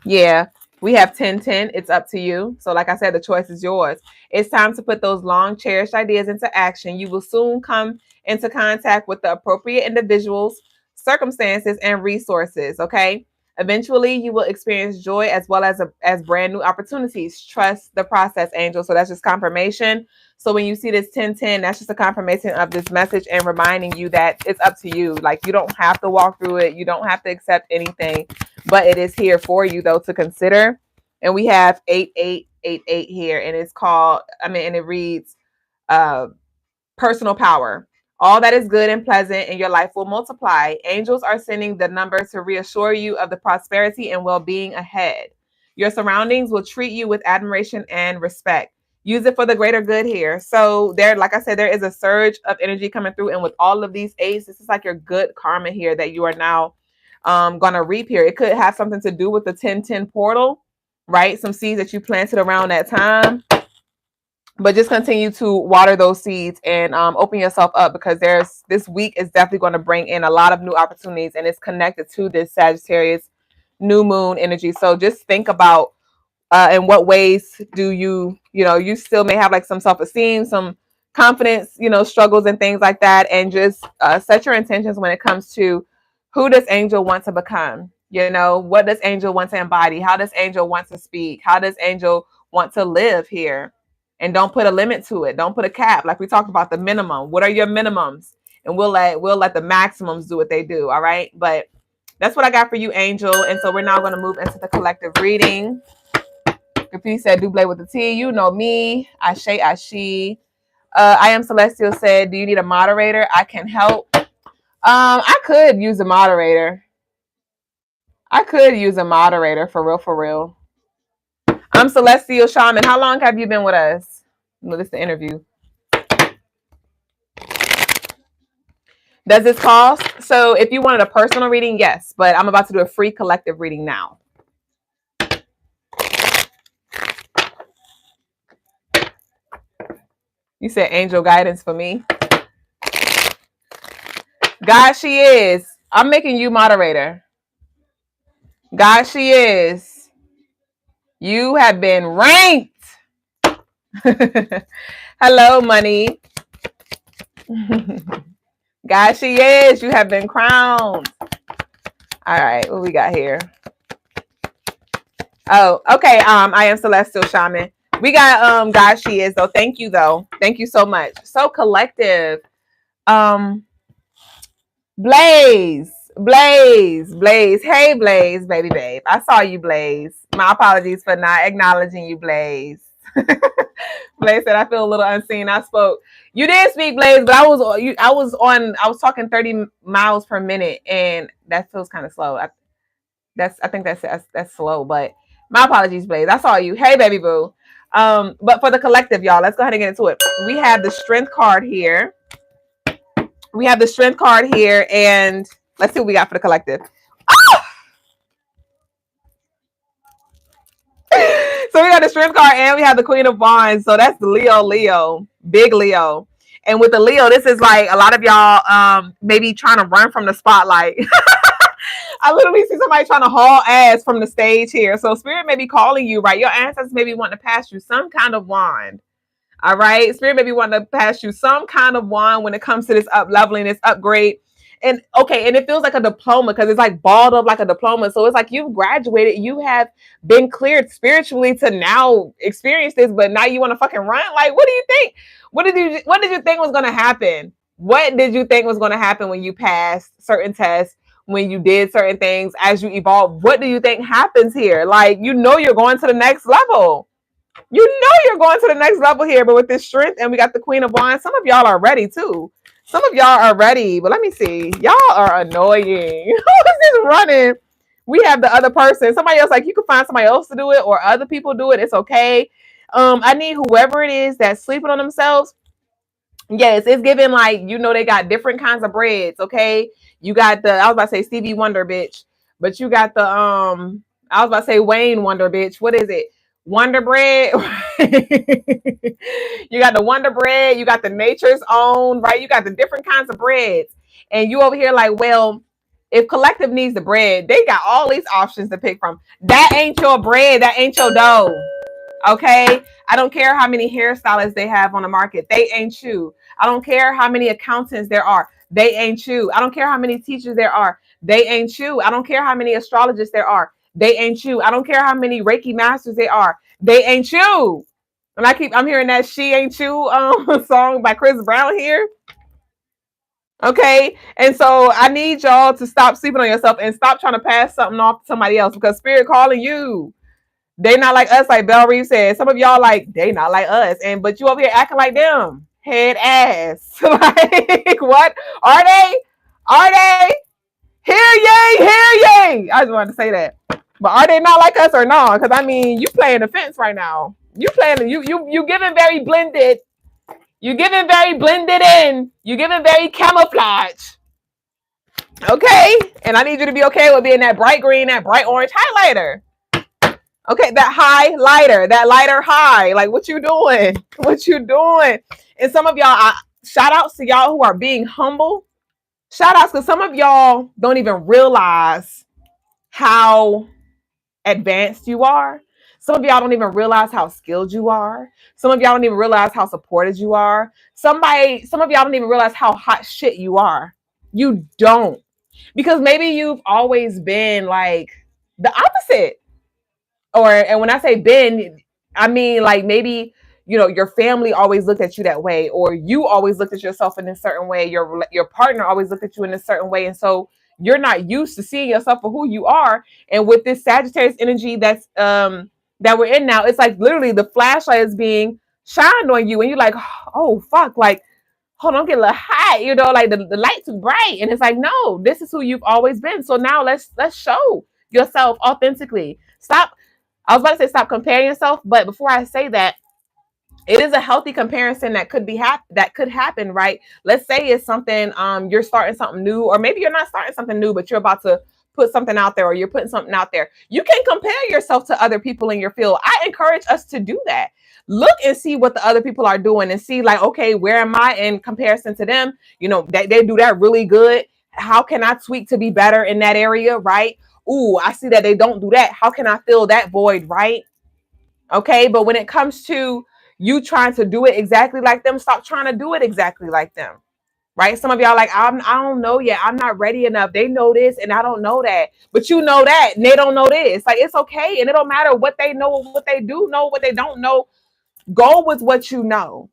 Yeah, we have 10-10. It's up to you. So like I said, the choice is yours. It's time to put those long cherished ideas into action. You will soon come into contact with the appropriate individuals, circumstances, and resources. Okay. Eventually, you will experience joy as well as brand new opportunities. Trust the process, angel. So that's just confirmation. So when you see this 10-10, that's just a confirmation of this message and reminding you that it's up to you. Like, you don't have to walk through it. You don't have to accept anything, but it is here for you though to consider. And we have 8888 here, and it's called, and it reads, personal power. All that is good and pleasant in your life will multiply. Angels are sending the number to reassure you of the prosperity and well-being ahead. Your surroundings will treat you with admiration and respect. Use it for the greater good here. So there, like I said, there is a surge of energy coming through. And with all of these eights, this is like your good karma here that you are now going to reap here. It could have something to do with the 10-10 portal, right? Some seeds that you planted around that time. But just continue to water those seeds and open yourself up, because this week is definitely going to bring in a lot of new opportunities, and it's connected to this Sagittarius new moon energy. So just think about in what ways do you still may have like some self-esteem, some confidence, struggles and things like that. And just set your intentions when it comes to who does angel want to become? What does angel want to embody? How does angel want to speak? How does angel want to live here? And don't put a limit to it. Don't put a cap. Like we talked about, the minimum. What are your minimums? And we'll let the maximums do what they do. All right. But that's what I got for you, Angel. And so we're now going to move into the collective reading. If you said Duüblé with the T, you know me. Ashe, Ashe. I am Celestial said, do you need a moderator? I can help. I could use a moderator. For real, for real. I'm Celestial Shaman. How long have you been with us? Well, this is the interview. Does this cost? So if you wanted a personal reading, yes. But I'm about to do a free collective reading now. You said angel guidance for me. God, she is. I'm making you moderator. God, she is. You have been ranked. Hello, money. God, she is. You have been crowned. All right, what we got here? Oh, okay. I am Celestial Shaman. We got God, she is though. Thank you though. Thank you so much. So collective. Blaze. Hey, Blaze, baby babe. I saw you, Blaze. My apologies for not acknowledging you, Blaze. Blaze said, I feel a little unseen. I spoke. You did speak, Blaze, but I was talking 30 miles per minute, and that feels kind of slow. I think that's slow, but my apologies, Blaze. I saw you. Hey, baby boo. But for the collective, y'all, let's go ahead and get into it. We have the strength card here. And let's see what we got for the collective. So we got the strength card and we have the Queen of Wands. So that's the Leo, big Leo. And with the Leo, this is like a lot of y'all maybe trying to run from the spotlight. I literally see somebody trying to haul ass from the stage here. So Spirit may be calling you, right? Your ancestors may be wanting to pass you some kind of wand. All right. Spirit may be wanting to pass you some kind of wand when it comes to this up leveling, this upgrade. And okay, and it feels like a diploma because it's like balled up like a diploma. So it's like you've graduated, you have been cleared spiritually to now experience this, but now you want to fucking run. Like, what do you think? What did you think was gonna happen? What did you think was gonna happen when you passed certain tests, when you did certain things as you evolve? What do you think happens here? Like, you know you're going to the next level. You know you're going to the next level here, but with this strength, and we got the Queen of Wands. Some of y'all are ready too. Some of y'all are ready, but let me see. Y'all are annoying. Who is this running? We have the other person. Somebody else, like you can find somebody else to do it, or other people do it. It's okay. I need whoever it is that's sleeping on themselves. Yes, it's given like, you know, they got different kinds of breads. Okay, you got the, I was about to say Stevie Wonder, bitch, but you got the I was about to say Wayne Wonder, bitch. What is it? Wonder bread. You got the Wonder bread. You got the Nature's Own, right? You got the different kinds of breads, and you over here like, well, if collective needs the bread, they got all these options to pick from. That ain't your bread. That ain't your dough. Okay, I don't care how many hairstylists they have on the market. They ain't you. I don't care how many accountants there are. They ain't you. I don't care how many teachers there are. They ain't you. I don't care how many astrologists there are. They ain't you. I don't care how many Reiki masters there are. They ain't you. And I'm hearing that She Ain't You song by Chris Brown here. Okay, and so I need y'all to stop sleeping on yourself and stop trying to pass something off to somebody else, because Spirit calling you. They not like us, like Belle Reeve said. Some of y'all like, they not like us. But you over here acting like them. Head ass. Like, what? Are they? Are they? Hear ye, hear ye. I just wanted to say that. But are they not like us or not? Because I mean, you playing the fence right now. You playing, you giving very blended. You giving very blended in. You giving very camouflage. Okay? And I need you to be okay with being that bright green, that bright orange highlighter. Okay, that highlighter, that lighter high. Like, what you doing? What you doing? And some of y'all, shout outs to y'all who are being humble. Shout outs because some of y'all don't even realize how advanced you are. Some of y'all don't even realize how skilled you are. Some of y'all don't even realize how supported you are. Some of y'all don't even realize how hot shit you are. You don't. Because maybe you've always been like the opposite. And when I say been, I mean like maybe, you know, your family always looked at you that way, or you always looked at yourself in a certain way. Your partner always looked at you in a certain way, and so you're not used to seeing yourself for who you are. And with this Sagittarius energy that's that we're in now, it's like literally the flashlight is being shined on you, and you're like, oh fuck, like hold on, get a little hot, you know, like the light too bright, and it's like, no, this is who you've always been. So now let's show yourself authentically. Stop. I was about to say stop comparing yourself, but before I say that, it is a healthy comparison that could be that could happen, right? Let's say it's something you're starting something new, or maybe you're not starting something new, but you're about to put something out there, or you're putting something out there. You can compare yourself to other people in your field. I encourage us to do that. Look and see what the other people are doing and see like, okay, where am I in comparison to them? You know, they do that really good. How can I tweak to be better in that area, right? Ooh, I see that they don't do that. How can I fill that void, right? Okay. But when it comes to you trying to do it exactly like them, stop trying to do it exactly like them. Right? Some of y'all like, I don't know yet. I'm not ready enough. They know this and I don't know that. But you know that and they don't know this. Like, it's okay. And it don't matter what they know, what they do know, what they don't know. Go with what you know.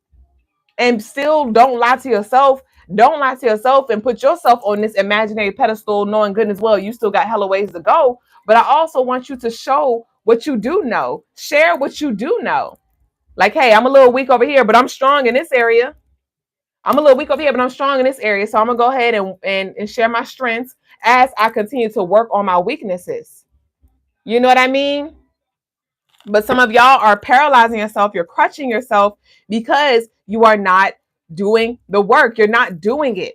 And still don't lie to yourself. Don't lie to yourself and put yourself on this imaginary pedestal, knowing goodness well you still got hella ways to go. But I also want you to show what you do know. Share what you do know. Like, hey, I'm a little weak over here, but I'm strong in this area. I'm a little weak over here, but I'm strong in this area. So I'm gonna go ahead and share my strengths as I continue to work on my weaknesses. You know what I mean? But some of y'all are paralyzing yourself. You're crutching yourself because you are not doing the work. You're not doing it.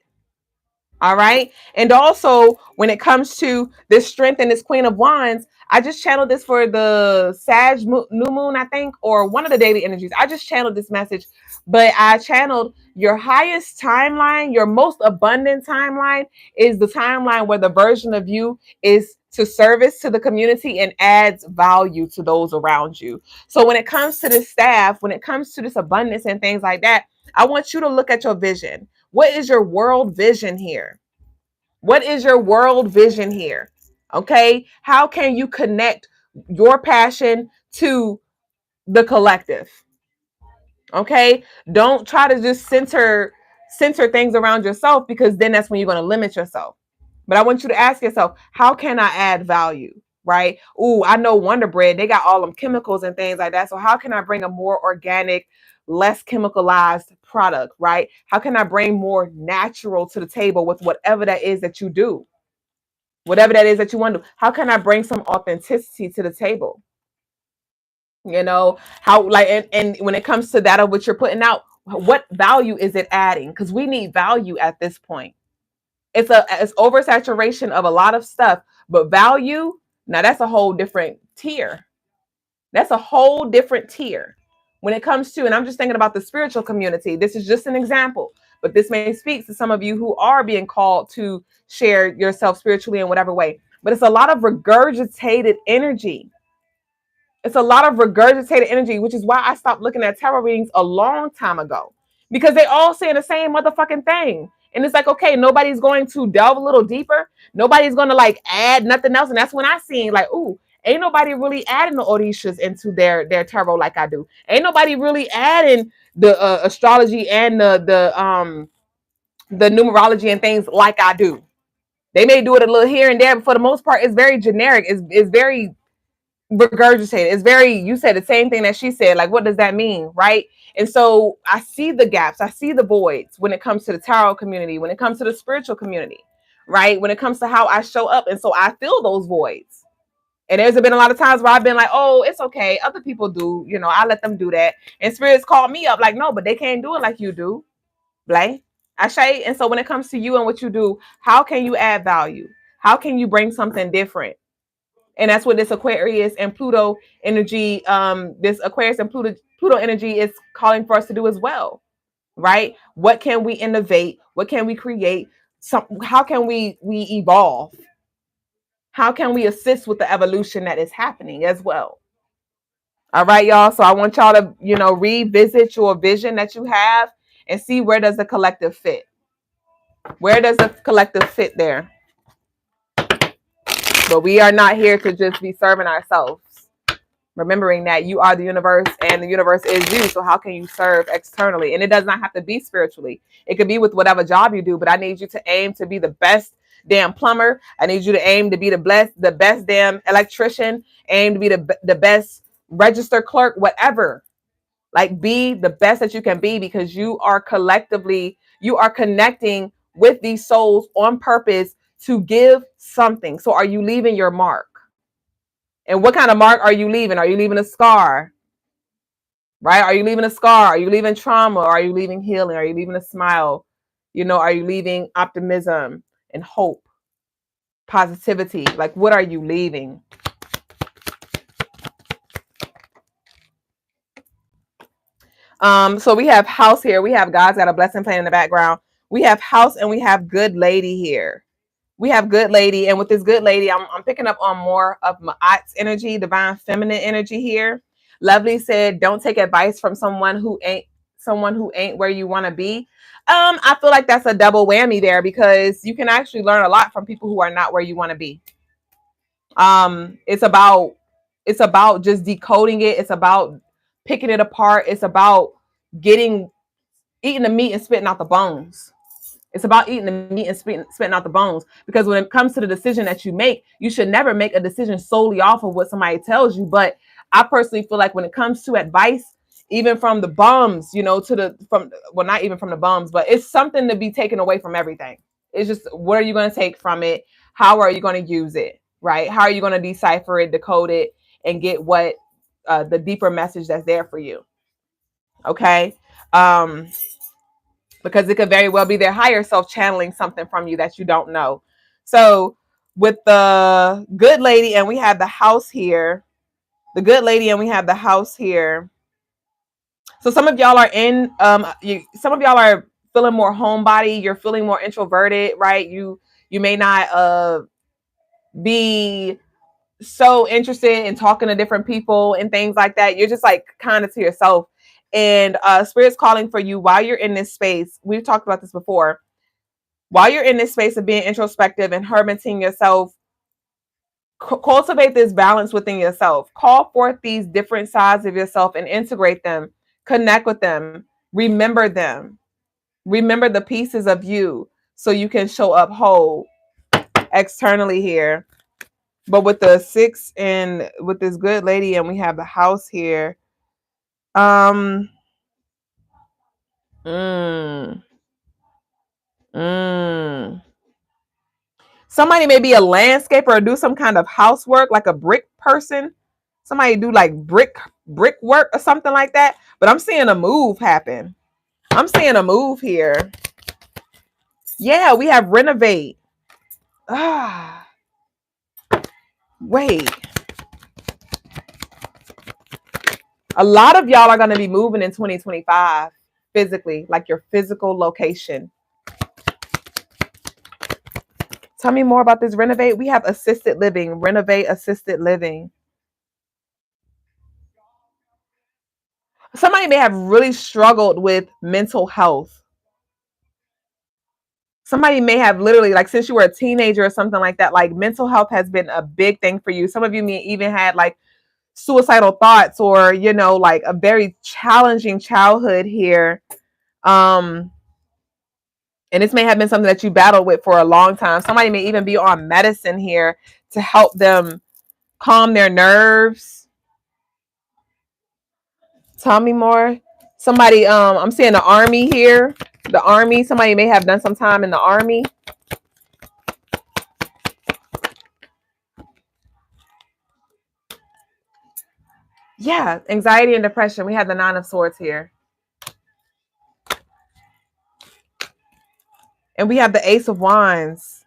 All right. And also, when it comes to this strength and this Queen of Wands, I just channeled this for the new moon, I think, or one of the daily energies. I just channeled this message, but I channeled your highest timeline, your most abundant timeline is the timeline where the version of you is to service to the community and adds value to those around you. So when it comes to this staff, when it comes to this abundance and things like that, I want you to look at your vision. What is your world vision here? What is your world vision here? Okay. How can you connect your passion to the collective? Okay. Don't try to just center things around yourself, because then that's when you're going to limit yourself. But I want you to ask yourself, how can I add value? Right? Ooh, I know Wonder Bread, they got all them chemicals and things like that. So how can I bring a more organic, less chemicalized product? Right? How can I bring more natural to the table with whatever that is that you do? Whatever that is that you want to do. How can I bring some authenticity to the table? You know, how, like, and when it comes to that of what you're putting out, what value is it adding? Because we need value at this point. It's oversaturation of a lot of stuff, but value, now that's a whole different tier. That's a whole different tier. When it comes to, and I'm just thinking about the spiritual community, this is just an example, but this may speak to some of you who are being called to share yourself spiritually in whatever way. But it's a lot of regurgitated energy. It's a lot of regurgitated energy, which is why I stopped looking at tarot readings a long time ago, because they all saying the same motherfucking thing. And it's like, okay, nobody's going to delve a little deeper. Nobody's going to like add nothing else. And that's when I seen like, ooh, ain't nobody really adding the Orishas into their tarot like I do. Ain't nobody really adding the astrology and the numerology and things like I do. They may do it a little here and there, but for the most part, it's very generic. It's very regurgitated. It's very, you said the same thing that she said. Like, what does that mean? Right. And so I see the gaps. I see the voids when it comes to the tarot community, when it comes to the spiritual community, right? When it comes to how I show up. And so I fill those voids. And there's been a lot of times where I've been like, oh, it's okay. Other people do, you know, I let them do that. And spirits call me up like, no, but they can't do it like you do. Blay. Ashay. And so when it comes to you and what you do, how can you add value? How can you bring something different? And that's what this Aquarius and Pluto energy, this Aquarius and Pluto energy is calling for us to do as well, right? What can we innovate? What can we create? How can we evolve? How can we assist with the evolution that is happening as well? All right, y'all. So I want y'all to, you know, revisit your vision that you have and see, where does the collective fit? Where does the collective fit there? But we are not here to just be serving ourselves. Remembering that you are the universe and the universe is you. So how can you serve externally? And it does not have to be spiritually. It could be with whatever job you do, but I need you to aim to be the best damn plumber. I need you to aim to be the best damn electrician, aim to be the best register clerk, whatever. Like, be the best that you can be, because you are collectively, you are connecting with these souls on purpose to give something. So are you leaving your mark? And what kind of mark are you leaving? Are you leaving a scar? Right? Are you leaving a scar? Are you leaving trauma? Are you leaving healing? Are you leaving a smile? You know, are you leaving optimism and hope, positivity? Like, what are you leaving? So we have house here. We have God's got a blessing playing in the background. We have house and we have good lady here. We have good lady. And with this good lady, I'm picking up on more of Ma'at's energy, divine feminine energy here. Lovely said, don't take advice from someone who ain't where you want to be. I feel like that's a double whammy there, because you can actually learn a lot from people who are not where you want to be. It's about just decoding it. It's about picking it apart. It's about eating the meat and spitting out the bones. It's about eating the meat and spitting out the bones. Because when it comes to the decision that you make, you should never make a decision solely off of what somebody tells you. But I personally feel like when it comes to advice, even from the bums, not even from the bums, but it's something to be taken away from everything. It's just, what are you going to take from it? How are you going to use it? Right? How are you going to decipher it, decode it, and get what the deeper message that's there for you? Okay. Because it could very well be their higher self channeling something from you that you don't know. So with the good lady, and we have the house here, So some of y'all are some of y'all are feeling more homebody. You're feeling more introverted, right? You may not be so interested in talking to different people and things like that. You're just like kind of to yourself. And Spirit's calling for you while you're in this space. We've talked about this before. While you're in this space of being introspective and hermiting yourself, cultivate this balance within yourself. Call forth these different sides of yourself and integrate them. Connect with them. Remember them. Remember the pieces of you so you can show up whole externally here. But with the 6 and with this good lady, and we have the house here. Somebody may be a landscaper or do some kind of housework, like a brick person. Somebody do like brick work or something like that. But I'm seeing a move happen. I'm seeing a move here. Yeah, we have renovate. Wait. A lot of y'all are going to be moving in 2025 physically, like your physical location. Tell me more about this renovate. We have assisted living, renovate, assisted living. Somebody may have really struggled with mental health. Somebody may have literally, like, since you were a teenager or something like that, like mental health has been a big thing for you. Some of you may even had like suicidal thoughts, or, like a very challenging childhood here. And this may have been something that you battled with for a long time. Somebody may even be on medicine here to help them calm their nerves. Tell me more. Somebody, I'm seeing the army here. The army, somebody may have done some time in the army. Yeah, anxiety and depression. We have the 9 of Swords here. And we have the Ace of Wands.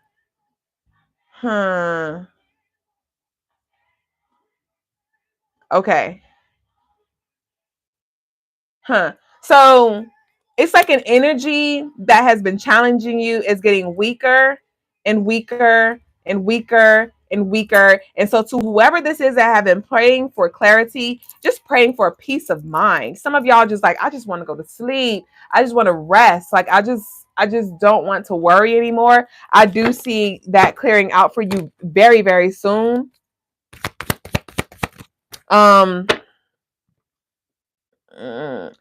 Okay. So it's like an energy that has been challenging you is getting weaker and weaker and weaker and weaker. And so to whoever this is that have been praying for clarity, just praying for peace of mind. Some of y'all just like, I just want to go to sleep. I just want to rest. Like, I just don't want to worry anymore. I do see that clearing out for you very, very soon.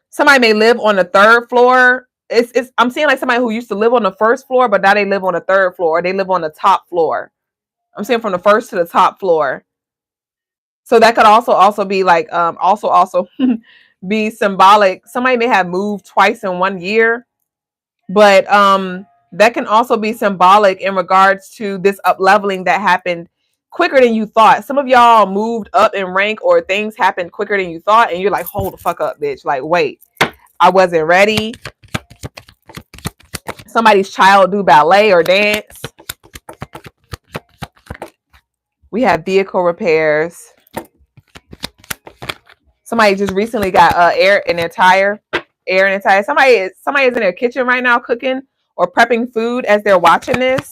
Somebody may live on the 3rd floor. I'm seeing like somebody who used to live on the 1st floor, but now they live on the 3rd floor. Or they live on the top floor. I'm seeing from the 1st to the top floor. So that could also be like also be symbolic. Somebody may have moved twice in 1 year, but that can also be symbolic in regards to this up leveling that happened quicker than you thought. Some of y'all moved up in rank, or things happened quicker than you thought, and you're like, hold the fuck up, bitch. Like, wait, I wasn't ready. Somebody's child do ballet or dance. We have vehicle repairs. Somebody just recently got air in their tire. Somebody is in their kitchen right now cooking or prepping food as they're watching this.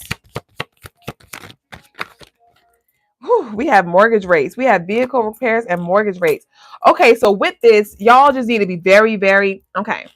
Whew, we have mortgage rates. We have vehicle repairs and mortgage rates. Okay, so with this, y'all just need to be very, very okay.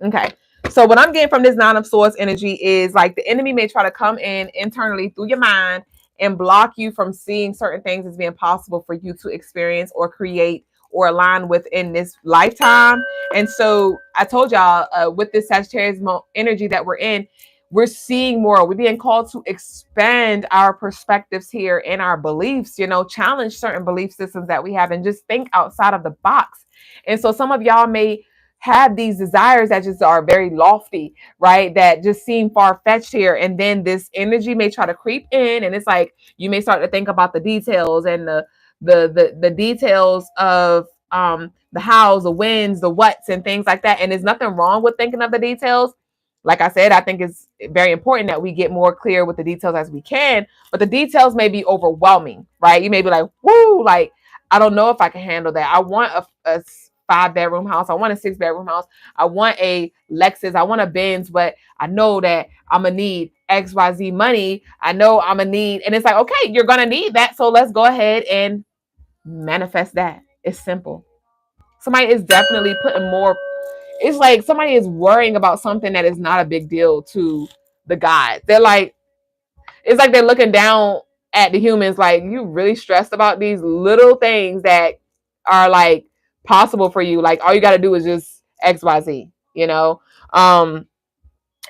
Okay. So what I'm getting from this Nine of Swords energy is like the enemy may try to come in internally through your mind and block you from seeing certain things as being possible for you to experience or create or align with in this lifetime. And so I told y'all with this Sagittarius energy that we're in, we're seeing more. We're being called to expand our perspectives here and our beliefs, you know, challenge certain belief systems that we have and just think outside of the box. And so some of y'all may have these desires that just are very lofty, right? That just seem far-fetched here. And then this energy may try to creep in, and it's like you may start to think about the details and the details of the hows, the whens, the whats, and things like that. And there's nothing wrong with thinking of the details. Like I said, I think it's very important that we get more clear with the details as we can, but the details may be overwhelming, right? You may be like, whoo, like, I don't know if I can handle that. I want a 5-bedroom house. I want a 6-bedroom house. I want a Lexus. I want a Benz, but I know that I'm going to need XYZ money. I know I'm going to need, and it's like, okay, you're going to need that. So let's go ahead and manifest that. It's simple. Somebody is definitely putting more, it's like somebody is worrying about something that is not a big deal to the gods. They're like, it's like they're looking down at the humans like, you really stressed about these little things that are like possible for you. Like all you got to do is just XYZ, you know? And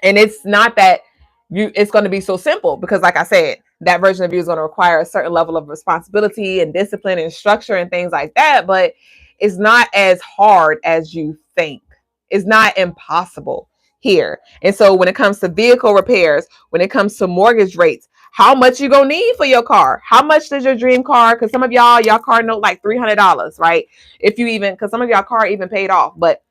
it's not that it's going to be so simple because like I said, that version of you is going to require a certain level of responsibility and discipline and structure and things like that. But it's not as hard as you think. It's not impossible here. And so when it comes to vehicle repairs, when it comes to mortgage rates, how much you gonna need for your car? How much does your dream car? Because some of y'all car note like $300, right? If you even, because some of y'all car even paid off, but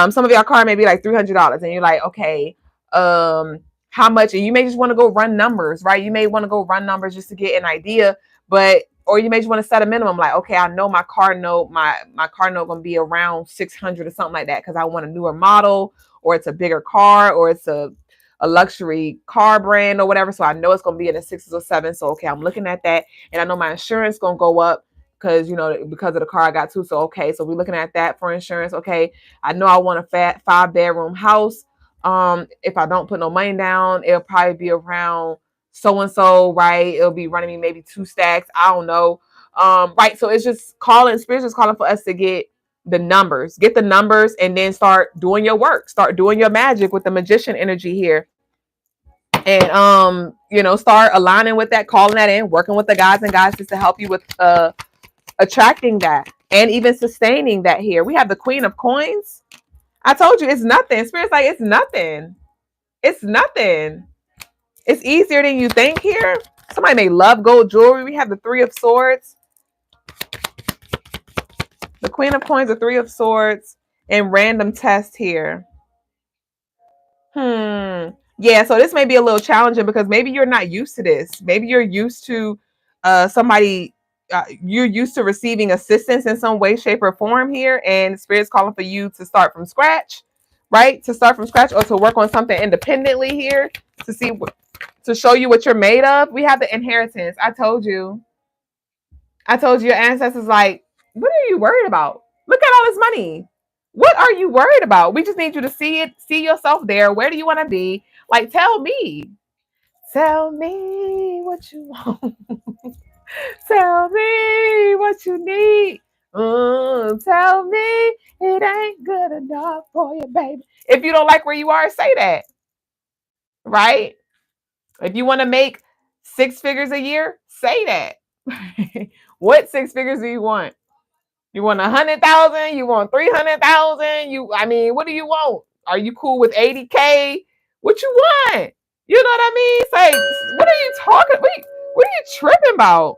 some of y'all car may be like $300, and you're like, okay, how much? And you may just want to go run numbers, right? You may want to go run numbers just to get an idea, but or you may just want to set a minimum, like, okay, I know my car note gonna be around 600 or something like that because I want a newer model, or it's a bigger car, or it's a luxury car brand or whatever. So I know it's gonna be in the 6s or 7s. So okay, I'm looking at that, and I know my insurance gonna go up because because of the car I got too. So okay, so we're looking at that for insurance. Okay, I know I want a 5-bedroom house. If I don't put no money down, it'll probably be around so and so, right? It'll be running me maybe 2 stacks. I don't know. Right. So it's just spirit's just calling for us to get the numbers, and then start doing your work, start doing your magic with the magician energy here. And start aligning with that, calling that in, working with the guys and goddesses to help you with attracting that and even sustaining that here. We have the Queen of Coins. I told you it's nothing. Spirit's like, it's nothing. It's nothing. It's easier than you think here. Somebody may love gold jewelry. We have the Three of Swords. The Queen of Coins, the Three of Swords, and random test here. Yeah, so this may be a little challenging because maybe you're not used to this. Maybe you're used to you're used to receiving assistance in some way, shape, or form here, and Spirit's calling for you to start from scratch, right? To start from scratch or to work on something independently here to show you what you're made of. We have the inheritance. I told you your ancestors like, what are you worried about? Look at all this money. What are you worried about? We just need you to see it, see yourself there. Where do you want to be? Like, tell me what you want. Tell me what you need. Tell me it ain't good enough for you, baby. If you don't like where you are, say that. Right? If you want to make 6 figures a year, say that. What 6 figures do you want? You want 100,000? You want 300,000? What do you want? Are you cool with 80K? What you want? You know what I mean? It's like, what are you talking? What are you tripping about?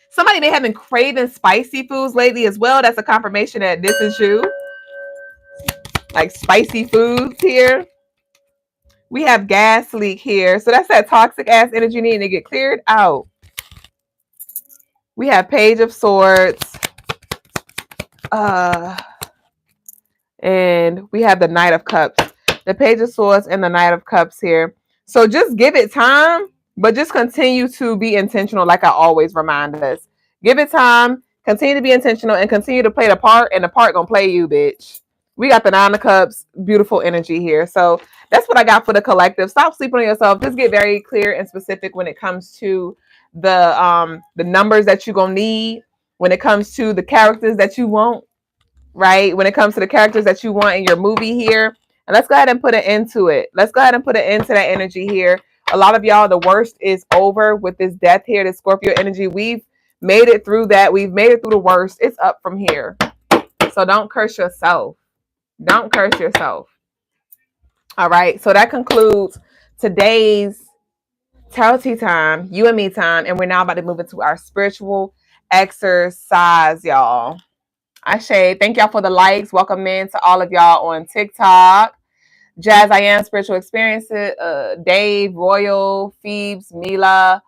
Somebody may have been craving spicy foods lately as well. That's a confirmation that this is you. Like spicy foods here. We have gas leak here. So that's that toxic ass energy needing to get cleared out. We have Page of Swords. And we have the Knight of Cups. The Page of Swords and the Knight of Cups here. So just give it time, but just continue to be intentional like I always remind us. Give it time, Continue to be intentional and continue to play the part, and the part gonna play you, bitch. We got the 9 of Cups, beautiful energy here. So that's what I got for the collective. Stop sleeping on yourself. Just get very clear and specific when it comes to the numbers that you're gonna need, when it comes to the characters that you want, right? When it comes to the characters that you want in your movie here. And let's go ahead and put an end to it. Let's go ahead and put an end to that energy here. A lot of y'all, the worst is over with this death here, this Scorpio energy. We've made it through that. We've made it through the worst. It's up from here. So don't curse yourself. Don't curse yourself. All right. So that concludes today's Tarot Tea Time, you and me time. And we're now about to move into our spiritual exercise, y'all. Ashe, thank y'all for the likes. Welcome in to all of y'all on TikTok. Jazz I Am Spiritual Experiences, Dave, Royal, Phoebes, Mila.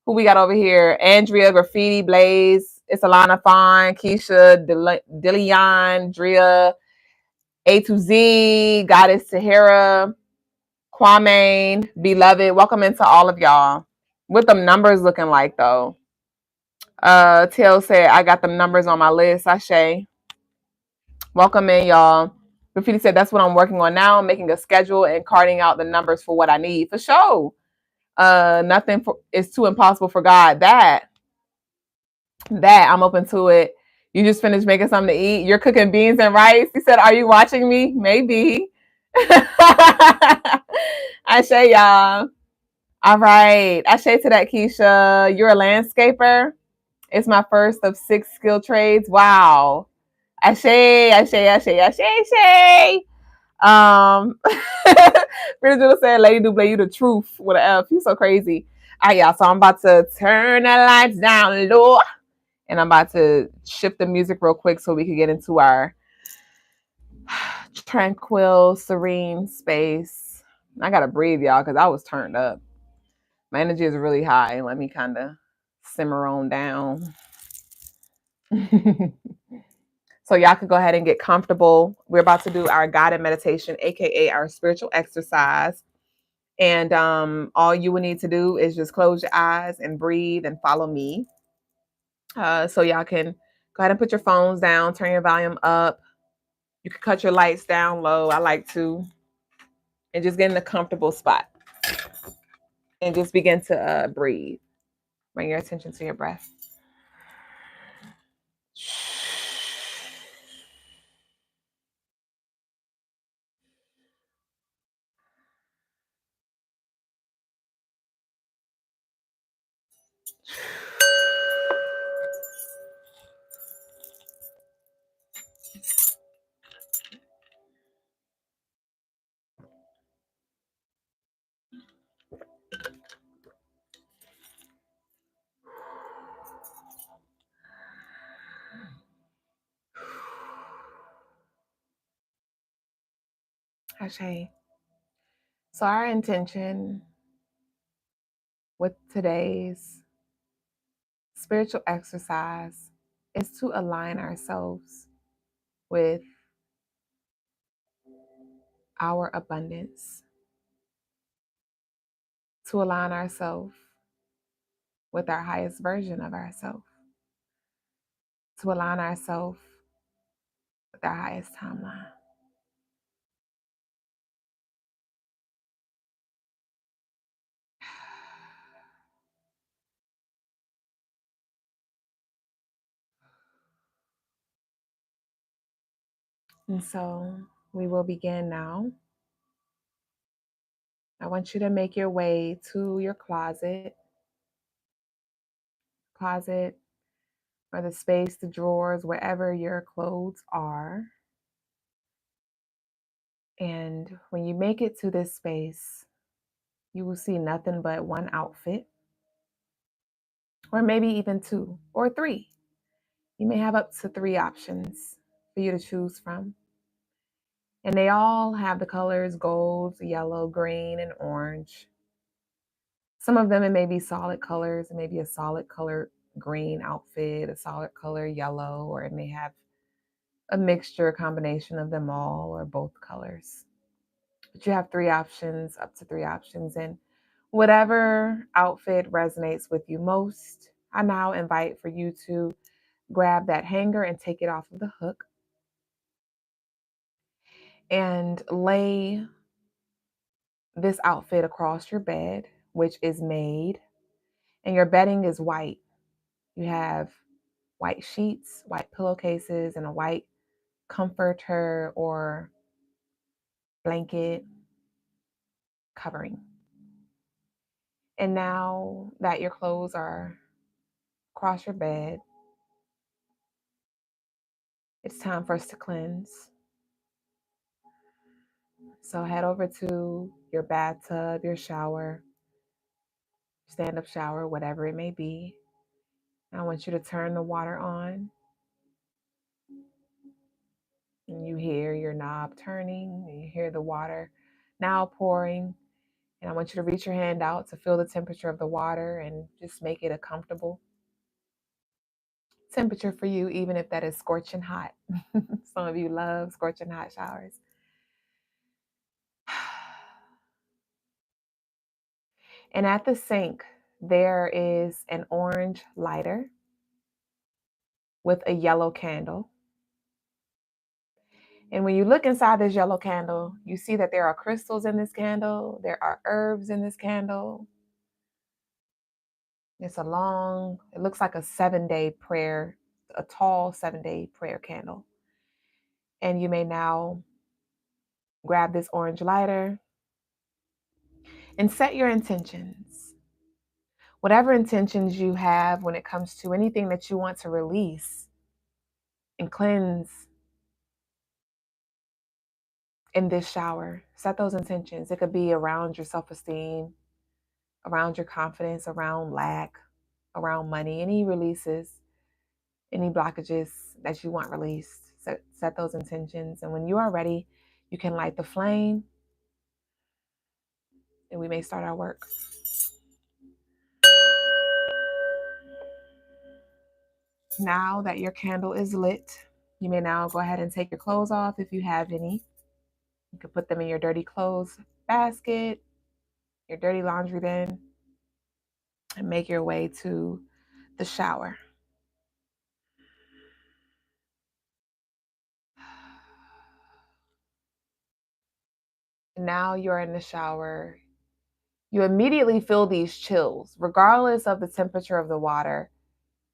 Who we got over here? Andrea, Graffiti, Blaze, it's Alana Fine, Keisha, Dillian, Drea, A to Z, Goddess Sahara, Kwame, Beloved. Welcome into all of y'all. What them numbers looking like though? Tail said, I got them numbers on my list. Ashe. Welcome in, y'all. Graffiti said, that's what I'm working on now, making a schedule and carting out the numbers for what I need. For sure. Nothing is too impossible for God. That I'm open to it. You just finished making something to eat. You're cooking beans and rice. He said, are you watching me? Maybe. I say, y'all. All right. I say to that, Keisha, you're a landscaper. It's my first of 6 skill trades. Wow. Ashe. Bridget said, Lady Duüblé, you the truth with an F. You so crazy. All right, y'all. So I'm about to turn the lights down low. And I'm about to shift the music real quick so we can get into our tranquil, serene space. I got to breathe, y'all, because I was turned up. My energy is really high. Let me kind of simmer on down. So y'all can go ahead and get comfortable. We're about to do our guided meditation, aka our spiritual exercise. And all you will need to do is just close your eyes and breathe and follow me. So y'all can go ahead and put your phones down, turn your volume up. You can cut your lights down low. I like to. And just get in a comfortable spot. And just begin to breathe. Bring your attention to your breath. Ashe. So our intention with today's spiritual exercise is to align ourselves with our abundance, to align ourselves with our highest version of ourselves, to align ourselves with our highest timeline. And so we will begin now. I want you to make your way to your closet or the space, the drawers, wherever your clothes are. And when you make it to this space, you will see nothing but one outfit, or maybe even 2 or 3. You may have up to 3 options for you to choose from. And they all have the colors gold, yellow, green, and orange. Some of them, it may be solid colors. It may be a solid color green outfit, a solid color yellow, or it may have a mixture, combination of them all, or both colors. But you have 3 options, up to 3 options. And whatever outfit resonates with you most, I now invite for you to grab that hanger and take it off of the hook and lay this outfit across your bed, which is made, and your bedding is white. You have white sheets, white pillowcases, and a white comforter or blanket covering. And now that your clothes are across your bed, it's time for us to cleanse. So head over to your bathtub, your shower, stand-up shower, whatever it may be. I want you to turn the water on. And you hear your knob turning, and you hear the water now pouring. And I want you to reach your hand out to feel the temperature of the water and just make it a comfortable temperature for you, even if that is scorching hot. Some of you love scorching hot showers. And at the sink, there is an orange lighter with a yellow candle. And when you look inside this yellow candle, you see that there are crystals in this candle. There are herbs in this candle. It looks like a 7-day prayer, a tall 7-day prayer candle. And you may now grab this orange lighter and set your intentions. Whatever intentions you have when it comes to anything that you want to release and cleanse in this shower, set those intentions. It could be around your self-esteem, around your confidence, around lack, around money, any releases, any blockages that you want released. Set those intentions. And when you are ready, you can light the flame and we may start our work. Now that your candle is lit, you may now go ahead and take your clothes off if you have any. You can put them in your dirty clothes basket, your dirty laundry bin, and make your way to the shower. Now you're in the shower. You immediately feel these chills, regardless of the temperature of the water.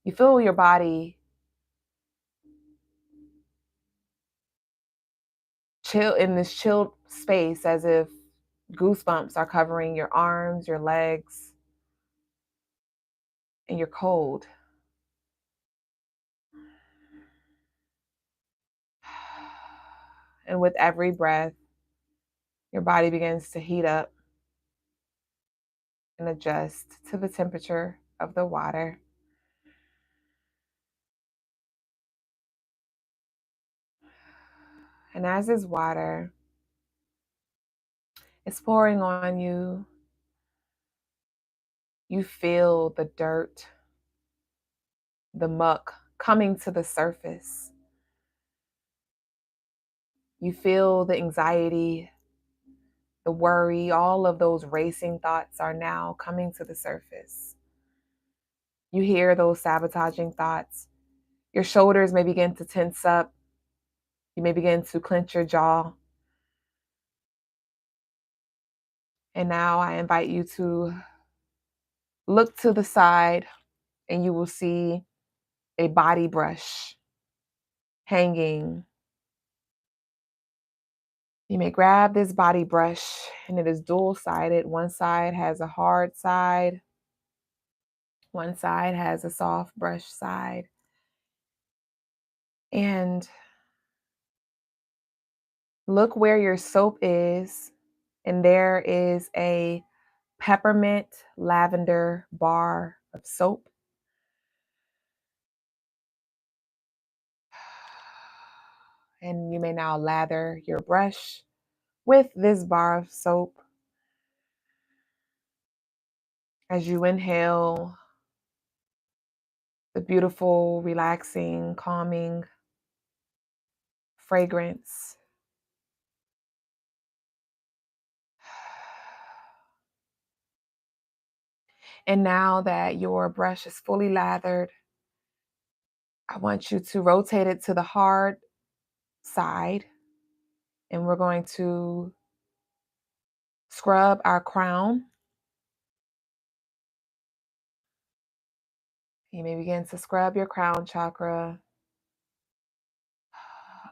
You feel your body chill in this chilled space, as if goosebumps are covering your arms, your legs, and you're cold. And with every breath, your body begins to heat up and adjust to the temperature of the water. And as this water is pouring on you, you feel the dirt, the muck coming to the surface. You feel the anxiety, the worry, all of those racing thoughts are now coming to the surface. You hear those sabotaging thoughts. Your shoulders may begin to tense up. You may begin to clench your jaw. And now I invite you to look to the side and you will see a body brush hanging. You may grab this body brush, and it is dual-sided. One side has a hard side. One side has a soft brush side. And look where your soap is, and there is a peppermint lavender bar of soap. And you may now lather your brush with this bar of soap. As you inhale the beautiful, relaxing, calming fragrance. And now that your brush is fully lathered, I want you to rotate it to the hard side, and we're going to scrub our crown. You may begin to scrub your crown chakra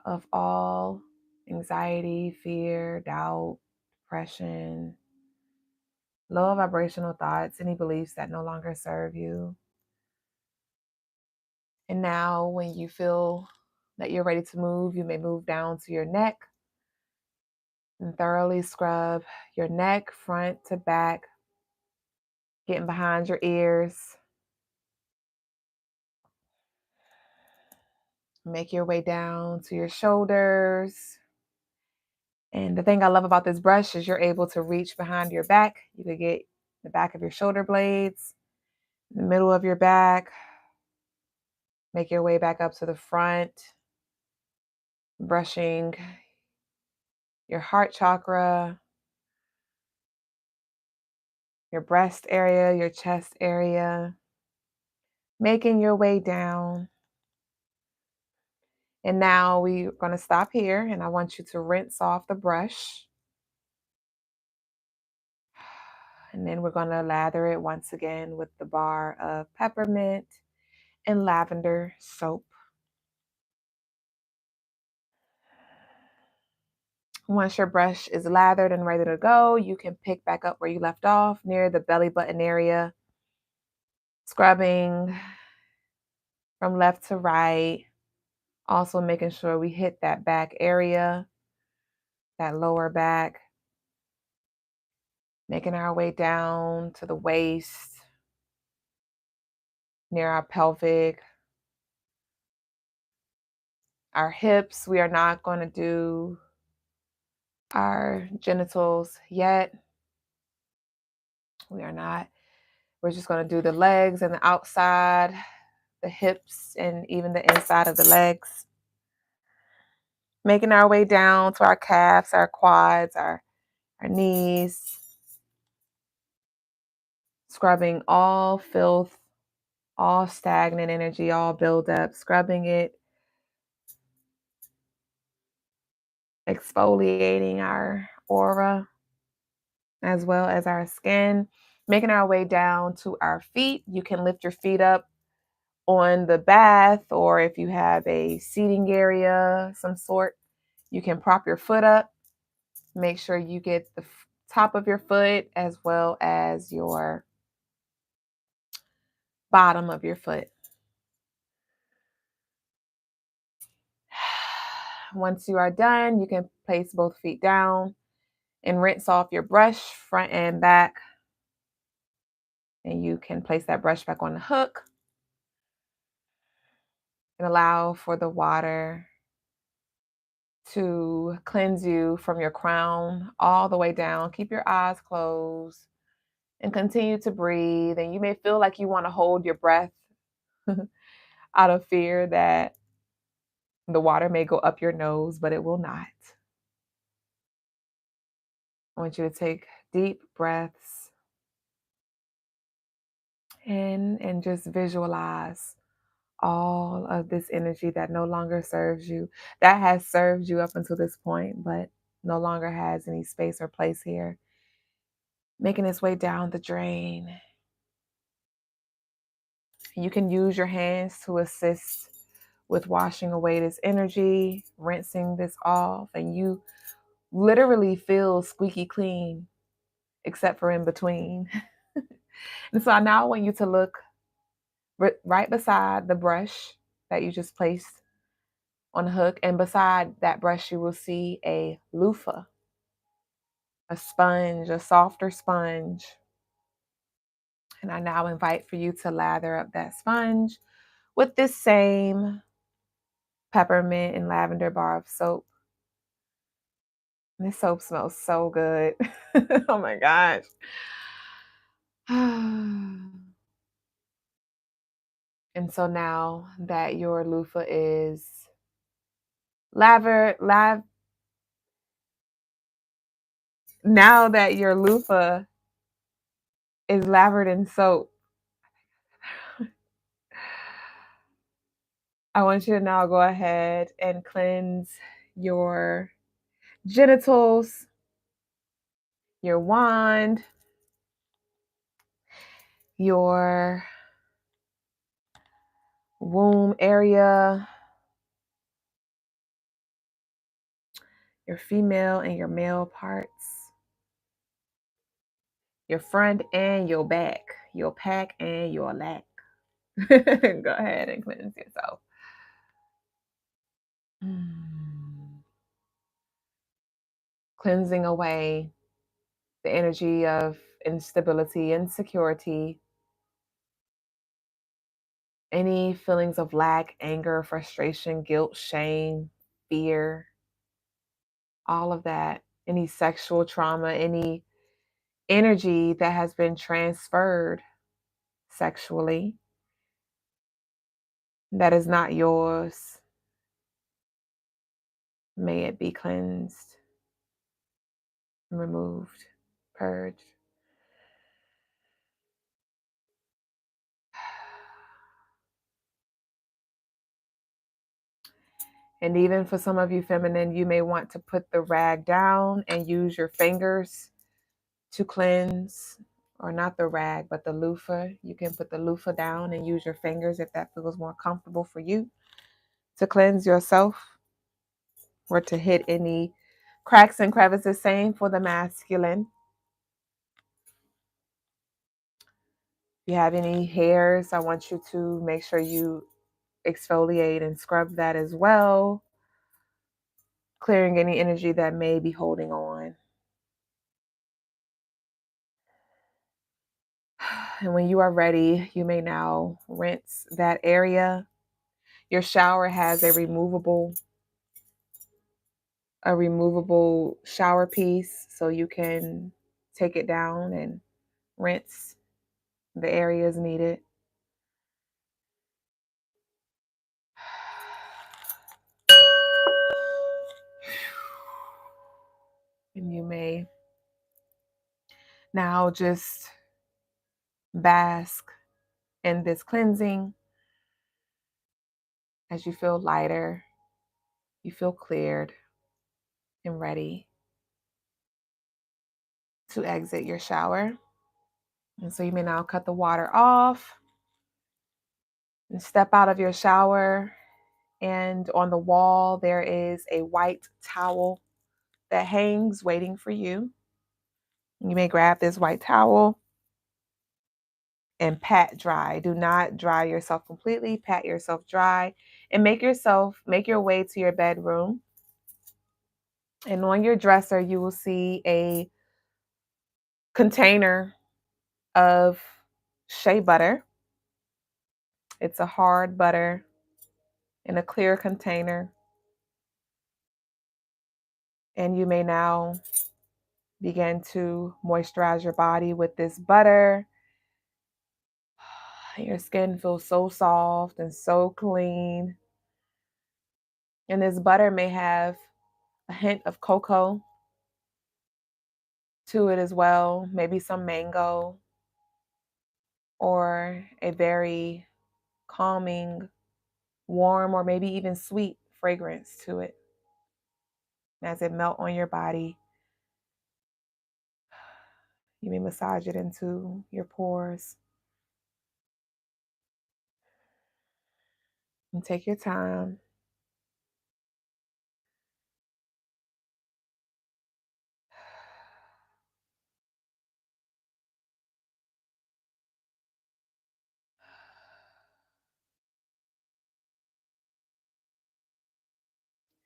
of all anxiety, fear, doubt, depression, low vibrational thoughts, any beliefs that no longer serve you. And now when you feel that you're ready to move, you may move down to your neck and thoroughly scrub your neck front to back, getting behind your ears. Make your way down to your shoulders. And the thing I love about this brush is you're able to reach behind your back. You could get the back of your shoulder blades, the middle of your back. Make your way back up to the front, brushing your heart chakra, your breast area, your chest area. Making your way down. And now we're going to stop here, and I want you to rinse off the brush. And then we're going to lather it once again with the bar of peppermint and lavender soap. Once your brush is lathered and ready to go, you can pick back up where you left off near the belly button area, scrubbing from left to right, also making sure we hit that back area, that lower back, making our way down to the waist, near our pelvic, our hips. We are not going to do our genitals yet. We are not. We're just going to do the legs and the outside, the hips, and even the inside of the legs. Making our way down to our calves, our quads, our knees. Scrubbing all filth, all stagnant energy, all buildup. Scrubbing it. Exfoliating our aura as well as our skin. Making our way down to our feet. You can lift your feet up on the bath, or if you have a seating area, some sort, you can prop your foot up. Make sure you get the top of your foot as well as your bottom of your foot. Once you are done, you can place both feet down and rinse off your brush front and back. And you can place that brush back on the hook and allow for the water to cleanse you from your crown all the way down. Keep your eyes closed and continue to breathe. And you may feel like you want to hold your breath out of fear that the water may go up your nose, but it will not. I want you to take deep breaths in and just visualize all of this energy that no longer serves you, that has served you up until this point, but no longer has any space or place here, making its way down the drain. You can use your hands to assist with washing away this energy, rinsing this off, and you literally feel squeaky clean, except for in between. And so now I want you to look right beside the brush that you just placed on the hook, and beside that brush you will see a loofah, a sponge, a softer sponge. And I now invite for you to lather up that sponge with this same peppermint and lavender bar of soap. And this soap smells so good. Oh my gosh. And so now that your loofah is now that your loofah is lathered in soap, I want you to now go ahead and cleanse your genitals, your wand, your womb area, your female and your male parts, your front and your back, your pack and your lack. Go ahead and cleanse yourself. Cleansing away the energy of instability, insecurity, any feelings of lack, anger, frustration, guilt, shame, fear, all of that, any sexual trauma, any energy that has been transferred sexually that is not yours, may it be cleansed, removed, purged. And even for some of you feminine, you may want to put the rag down and use your fingers to cleanse, or not the rag, but the loofah. You can put the loofah down and use your fingers if that feels more comfortable for you to cleanse yourself or to hit any cracks and crevices. Same for the masculine. If you have any hairs, I want you to make sure you exfoliate and scrub that as well, clearing any energy that may be holding on. And when you are ready, you may now rinse that area. Your shower has a removable shower piece, so you can take it down and rinse the areas needed. And you may now just bask in this cleansing as you feel lighter, you feel cleared and ready to exit your shower. And so you may now cut the water off and step out of your shower. And on the wall, there is a white towel that hangs waiting for you. You may grab this white towel and pat dry. Do not dry yourself completely. Pat yourself dry and make your way to your bedroom. And on your dresser, you will see a container of shea butter. It's a hard butter in a clear container. And you may now begin to moisturize your body with this butter. Your skin feels so soft and so clean. And this butter may have a hint of cocoa to it as well, maybe some mango, or a very calming, warm, or maybe even sweet fragrance to it. As it melts on your body, you may massage it into your pores. And take your time.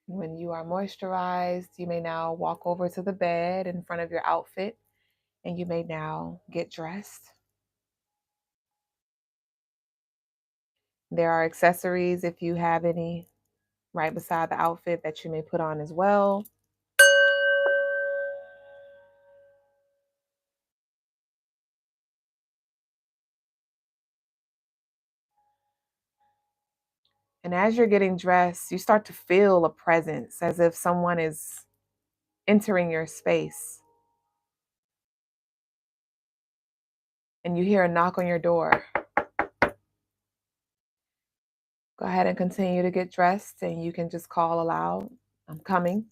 When you are moisturized, you may now walk over to the bed in front of your outfit, and you may now get dressed. There are accessories, if you have any, right beside the outfit that you may put on as well. And as you're getting dressed, you start to feel a presence, as if someone is entering your space. And you hear a knock on your door. Go ahead and continue to get dressed, and you can just call aloud, I'm coming.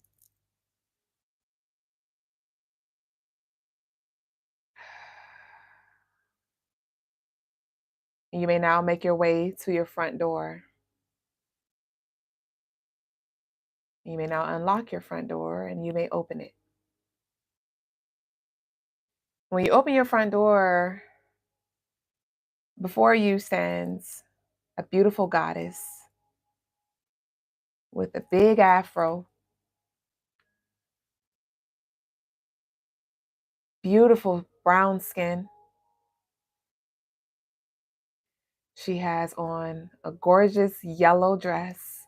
You may now make your way to your front door. You may now unlock your front door and you may open it. When you open your front door, before you stands a beautiful goddess with a big afro, beautiful brown skin. She has on a gorgeous yellow dress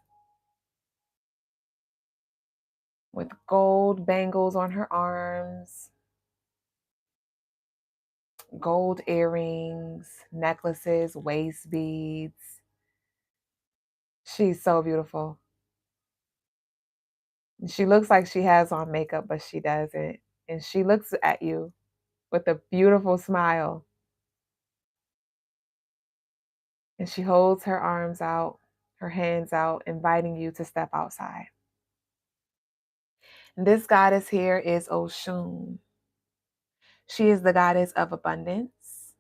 with gold bangles on her arms, gold earrings, necklaces, waist beads. She's so beautiful. She looks like she has on makeup, but she doesn't. And she looks at you with a beautiful smile. And she holds her arms out, her hands out, inviting you to step outside. And this goddess here is Oshun. She is the goddess of abundance,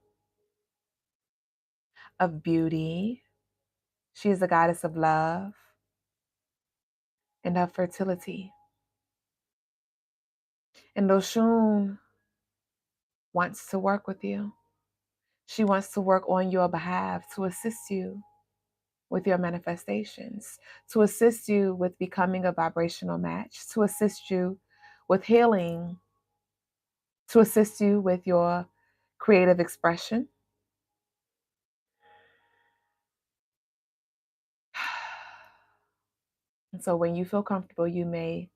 of beauty. She is the goddess of love and of fertility. And Oshun wants to work with you. She wants to work on your behalf to assist you with your manifestations, to assist you with becoming a vibrational match, to assist you with healing, to assist you with your creative expression. And so when you feel comfortable, you may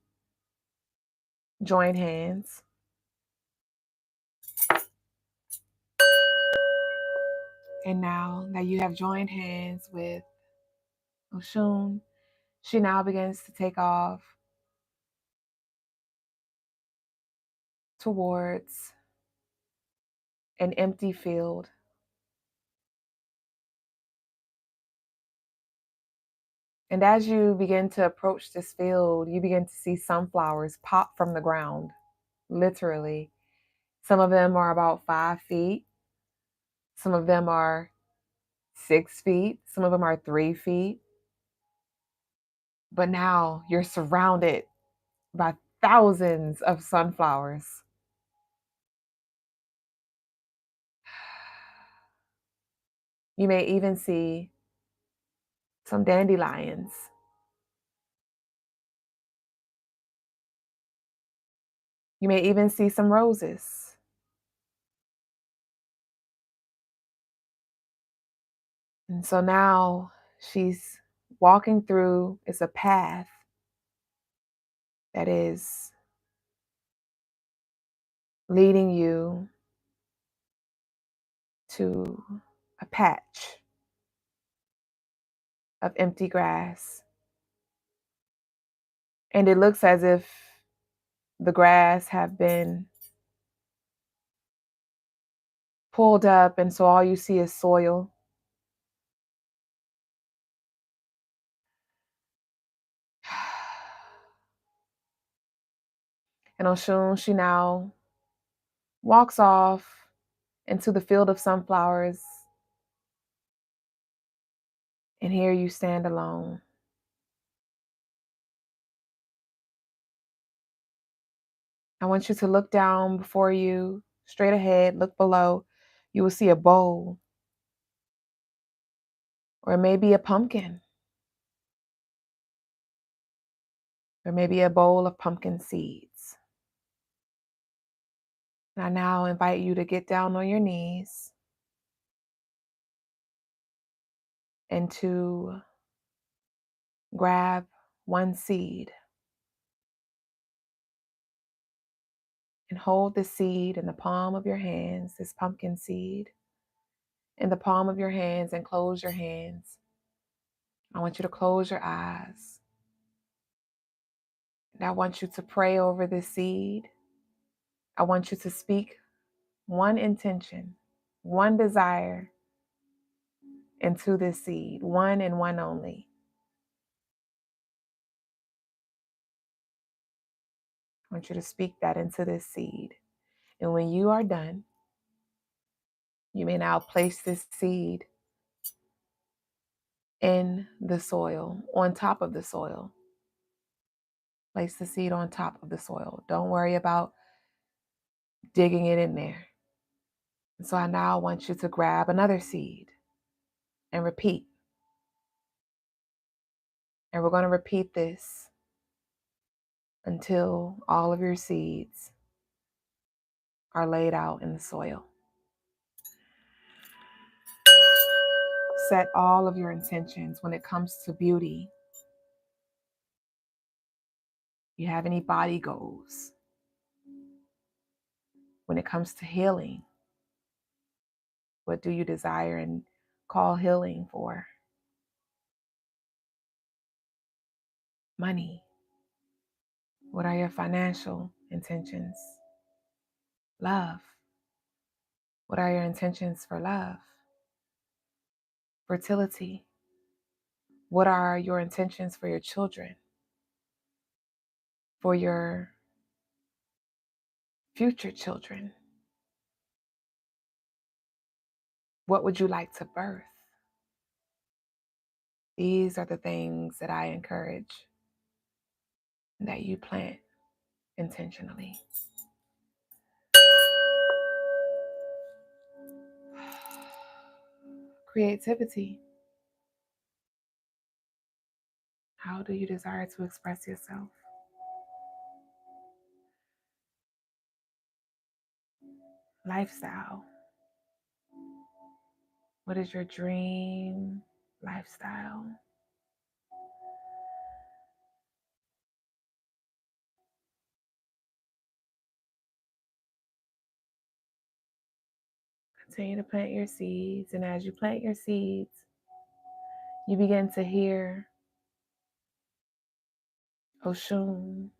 join hands. And now that you have joined hands with Oshun, she now begins to take off towards an empty field. And as you begin to approach this field, you begin to see sunflowers pop from the ground, literally. Some of them are about 5 feet. Some of them are 6 feet. Some of them are 3 feet. But now you're surrounded by thousands of sunflowers. You may even see some dandelions. You may even see some roses. And so now she's walking through, it's a path that is leading you to a patch of empty grass. And it looks as if the grass have been pulled up, and so all you see is soil. And Oshun, she now walks off into the field of sunflowers. And here you stand alone. I want you to look down before you, straight ahead, look below. You will see a bowl, or maybe a pumpkin, or maybe a bowl of pumpkin seeds. And I now invite you to get down on your knees and to grab one seed and hold the seed in the palm of your hands, this pumpkin seed, in the palm of your hands, and close your hands. I want you to close your eyes. And I want you to pray over this seed. I want you to speak one intention, one desire into this seed, one and one only. I want you to speak that into this seed. And when you are done, you may now place this seed in the soil, on top of the soil. Place the seed on top of the soil. Don't worry about digging it in there. And so I now want you to grab another seed and repeat. And we're going to repeat this until all of your seeds are laid out in the soil. Set all of your intentions when it comes to beauty. You have any body goals? When it comes to healing, what do you desire and call healing for? Money. What are your financial intentions? Love. What are your intentions for love? Fertility. What are your intentions for your children? For your future children? What would you like to birth? These are the things that I encourage that you plant intentionally. Creativity. How do you desire to express yourself? Lifestyle. What is your dream lifestyle? Continue to plant your seeds, and as you plant your seeds, you begin to hear Oshun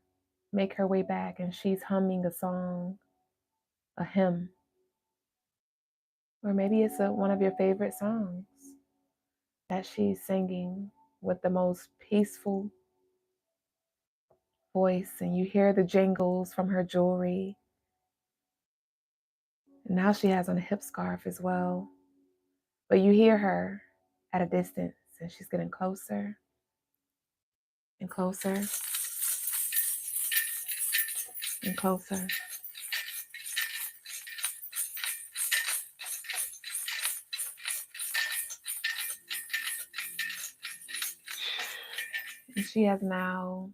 make her way back, and she's humming a song, a hymn, or maybe it's one of your favorite songs that she's singing with the most peaceful voice, and you hear the jingles from her jewelry. And now she has on a hip scarf as well, but you hear her at a distance, and she's getting closer and closer and closer. And she has now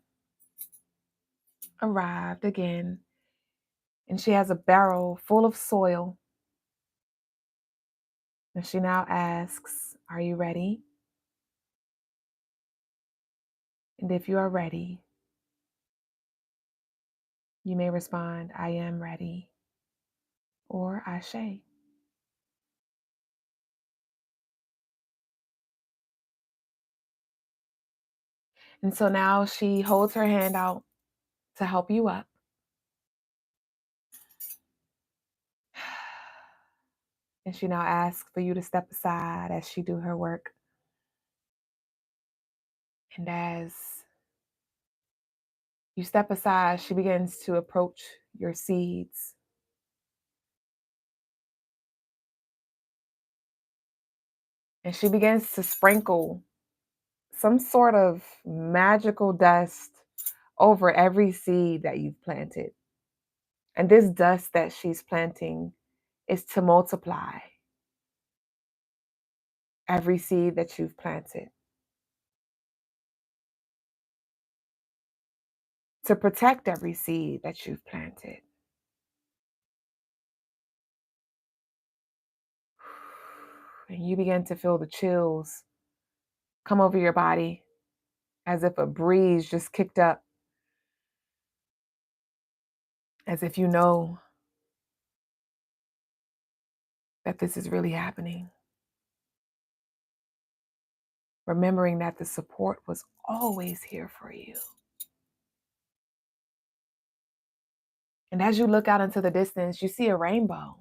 arrived again, and she has a barrel full of soil. And she now asks, "Are you ready?" And if you are ready, you may respond, "I am ready," or "Ashe." And so now she holds her hand out to help you up. And she now asks for you to step aside as she do her work. And as you step aside, she begins to approach your seeds. And she begins to sprinkle some sort of magical dust over every seed that you've planted. And this dust that she's planting is to multiply every seed that you've planted, to protect every seed that you've planted. And you begin to feel the chills come over your body as if a breeze just kicked up, as if you know that this is really happening. Remembering that the support was always here for you. And as you look out into the distance, you see a rainbow,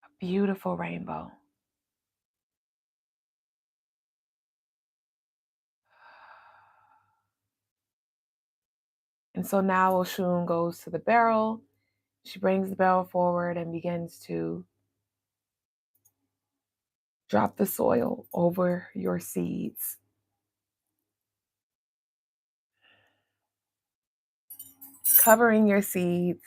a beautiful rainbow. And so now Oshun goes to the barrel. She brings the barrel forward and begins to drop the soil over your seeds. Covering your seeds.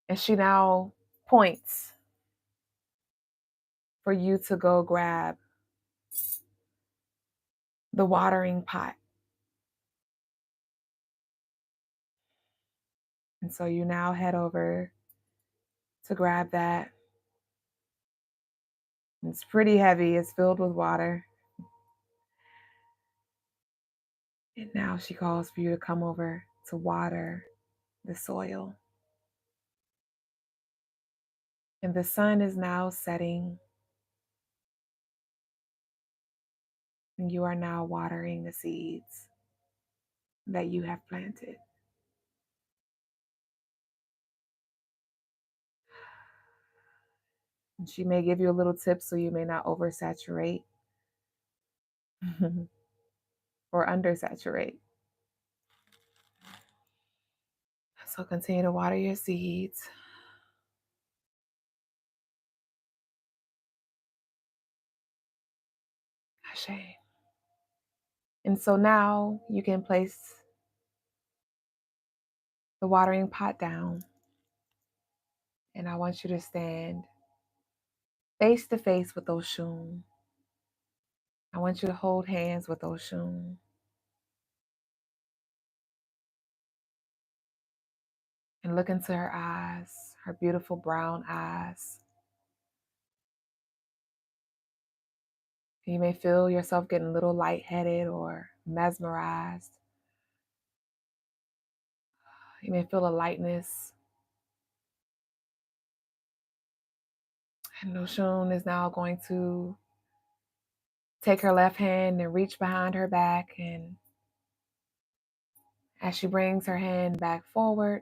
And she now points for you to go grab the watering pot. And so you now head over to grab that. It's pretty heavy. It's filled with water. And now she calls for you to come over to water the soil. And the sun is now setting. And you are now watering the seeds that you have planted. And she may give you a little tip so you may not oversaturate or undersaturate. So continue to water your seeds. Ashe. And so now you can place the watering pot down. And I want you to stand face to face with Oshun. I want you to hold hands with Oshun. And look into her eyes, her beautiful brown eyes. You may feel yourself getting a little lightheaded or mesmerized. You may feel a lightness. And Oshun is now going to take her left hand and reach behind her back. And as she brings her hand back forward,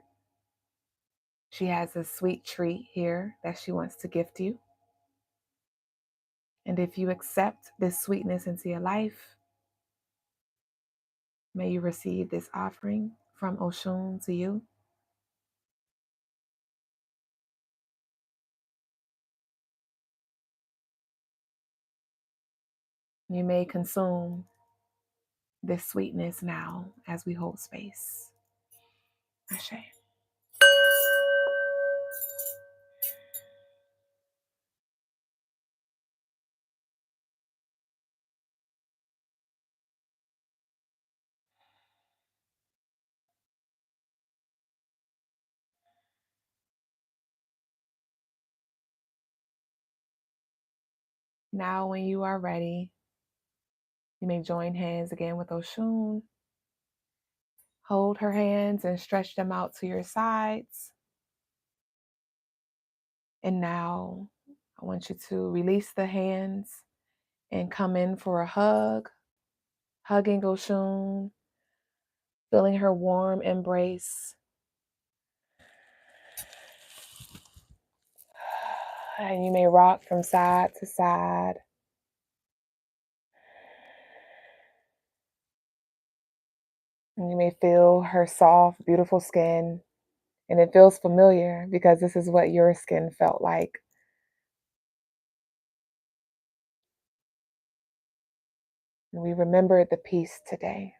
she has a sweet treat here that she wants to gift you. And if you accept this sweetness into your life, may you receive this offering from Oshun to you. You may consume this sweetness now as we hold space. Ashe. Now, when you are ready, you may join hands again with Oshun. Hold her hands and stretch them out to your sides. And now I want you to release the hands and come in for a hug. Hugging Oshun, feeling her warm embrace. And you may rock from side to side. And you may feel her soft, beautiful skin. And it feels familiar because this is what your skin felt like. And we remembered the peace today.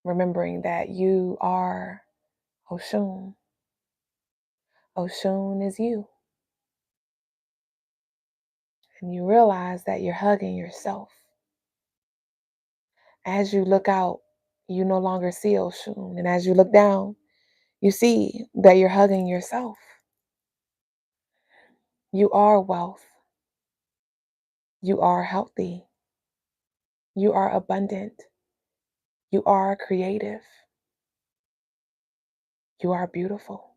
Remembering that you are Oshun. Oshun is you. And you realize that you're hugging yourself. As you look out, you no longer see Oshun. And as you look down, you see that you're hugging yourself. You are wealth. You are healthy. You are abundant. You are creative. You are beautiful.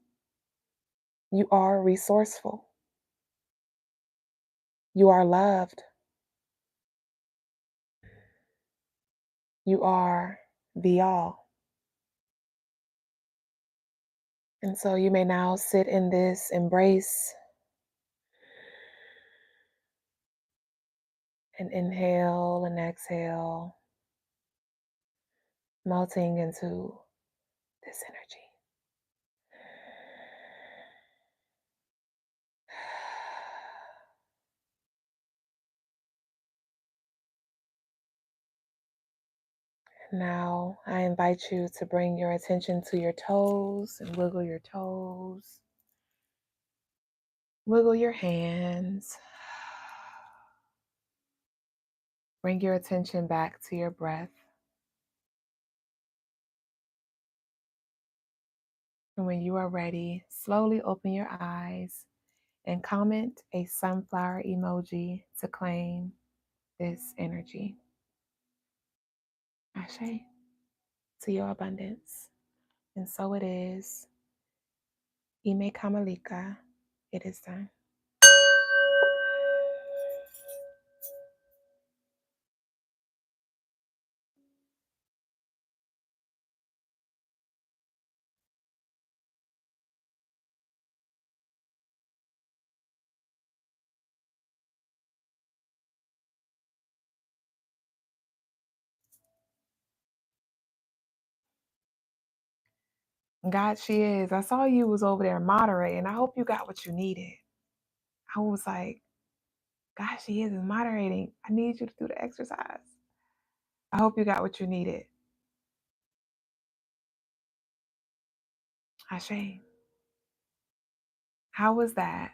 You are resourceful. You are loved. You are the all. And so you may now sit in this embrace And inhale and exhale, melting into this energy. Now, I invite you to bring your attention to your toes and wiggle your toes. Wiggle your hands. Bring your attention back to your breath. And when you are ready, slowly open your eyes and comment a sunflower emoji to claim this energy. Ashe, to your abundance. And so it is. Ime Kamalika, it is done. God, she is. I saw you was over there moderating. I hope you got what you needed. I was like, God, she is moderating. I need you to do the exercise. I hope you got what you needed. Ashe. How was that?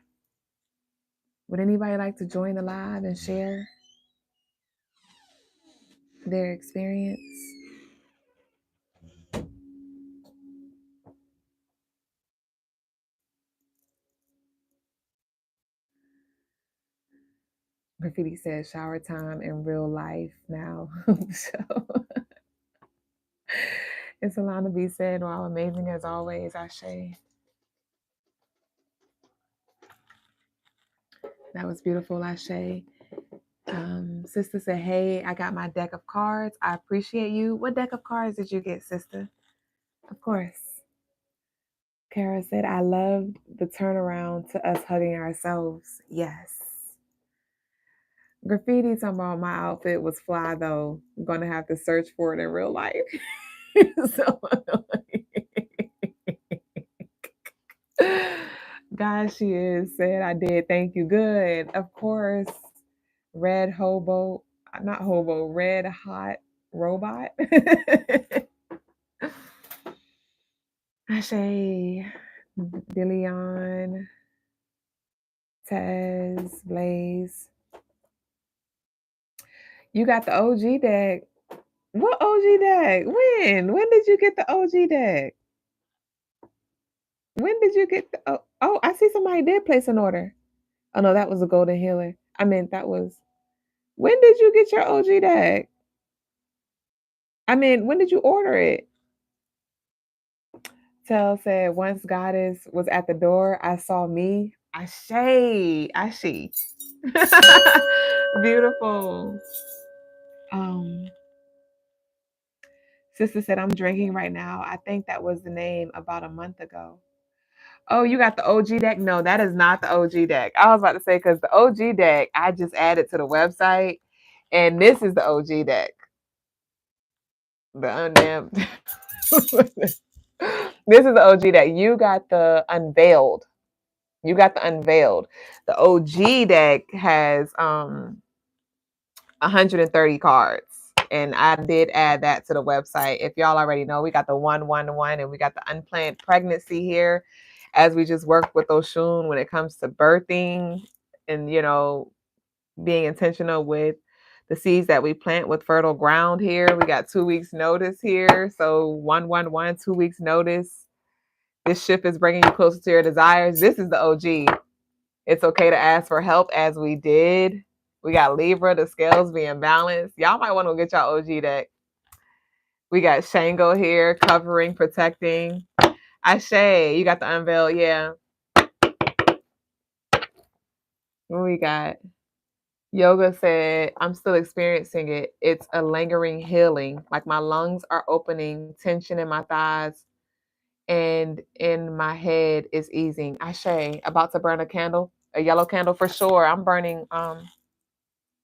Would anybody like to join the live and share their experience? Graffiti says shower time in real life now. So it's a lot to be said. Wow, amazing as always, Ashe. That was beautiful, Ashe. Sister said, hey, I got my deck of cards. I appreciate you. What deck of cards did you get, sister? Of course. Kara said, I loved the turnaround to us hugging ourselves. Yes. Graffiti talking about my outfit was fly, though. I'm going to have to search for it in real life. So God, she is said, I did. Thank you. Good. Of course. Red hobo, not hobo, red hot robot. Ashe, Dillion, Tez, Blaze. You got the OG deck. What OG deck? When? When did you get the OG deck? When did you get the oh, I see somebody did place an order. Oh no, that was a golden healer. I meant that was when did you get your OG deck? I mean, when did you order it? Tell said once Goddess was at the door, I saw me. I see. Beautiful. Sister said, I'm drinking right now. I think that was the name about a month ago. Oh, you got the OG deck? No, that is not the OG deck. I was about to say, because the OG deck, I just added to the website, and this is the OG deck. The undammed. This is the OG deck. You got the unveiled. You got the unveiled. The OG deck has 130 cards. And I did add that to the website. If y'all already know, we got the 111 and we got the unplanned pregnancy here as we just work with Oshun when it comes to birthing and, you know, being intentional with the seeds that we plant with fertile ground here. We got 2 weeks notice here. So 111, 2 weeks notice. This shift is bringing you closer to your desires. This is the OG. It's okay to ask for help as we did. We got Libra, the scales being balanced. Y'all might want to get y'all OG deck. We got Shango here, covering, protecting. Ashe, you got the unveil, yeah. What we got? Yoga said, I'm still experiencing it. It's a lingering healing. Like my lungs are opening, tension in my thighs, and in my head is easing. Ashe, about to burn a candle, a yellow candle for sure. I'm burning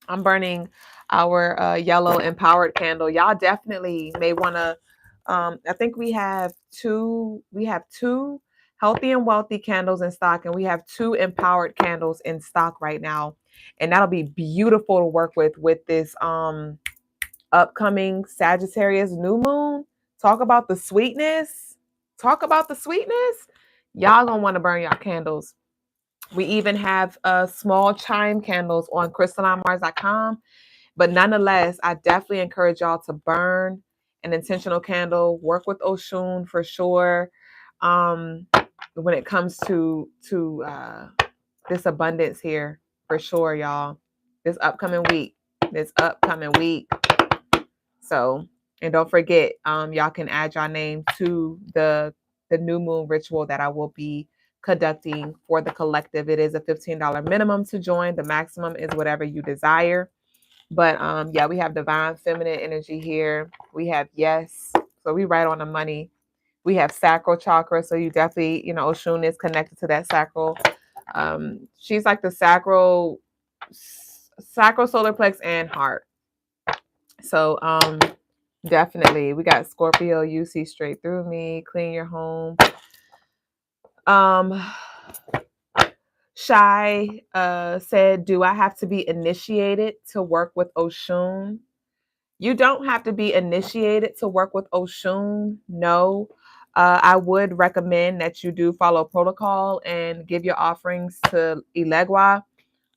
I'm burning our yellow empowered candle. Y'all definitely may want to. I think we have two. We have two healthy and wealthy candles in stock, and we have two empowered candles in stock right now, and that'll be beautiful to work with this upcoming Sagittarius new moon. Talk about the sweetness. Talk about the sweetness. Y'all gonna want to burn y'all candles. We even have small chime candles on crystallinemars.com. But nonetheless, I definitely encourage y'all to burn an intentional candle. Work with Oshun for sure. When it comes to this abundance here, for sure, y'all. This upcoming week. This upcoming week. So, and don't forget, y'all can add your name to the new moon ritual that I will be conducting for the collective. It is a $15 minimum to join. The maximum is whatever you desire. But yeah, we have divine feminine energy here. We have yes. So we right on the money. We have sacral chakra. So you definitely, Oshun is connected to that sacral. She's like the sacral solar plex and heart. So definitely we got Scorpio. You see straight through me. Clean your home. Shy said, do I have to be initiated to work with Oshun? You don't have to be initiated to work with Oshun. No. I would recommend that you do follow protocol and give your offerings to Ilegwa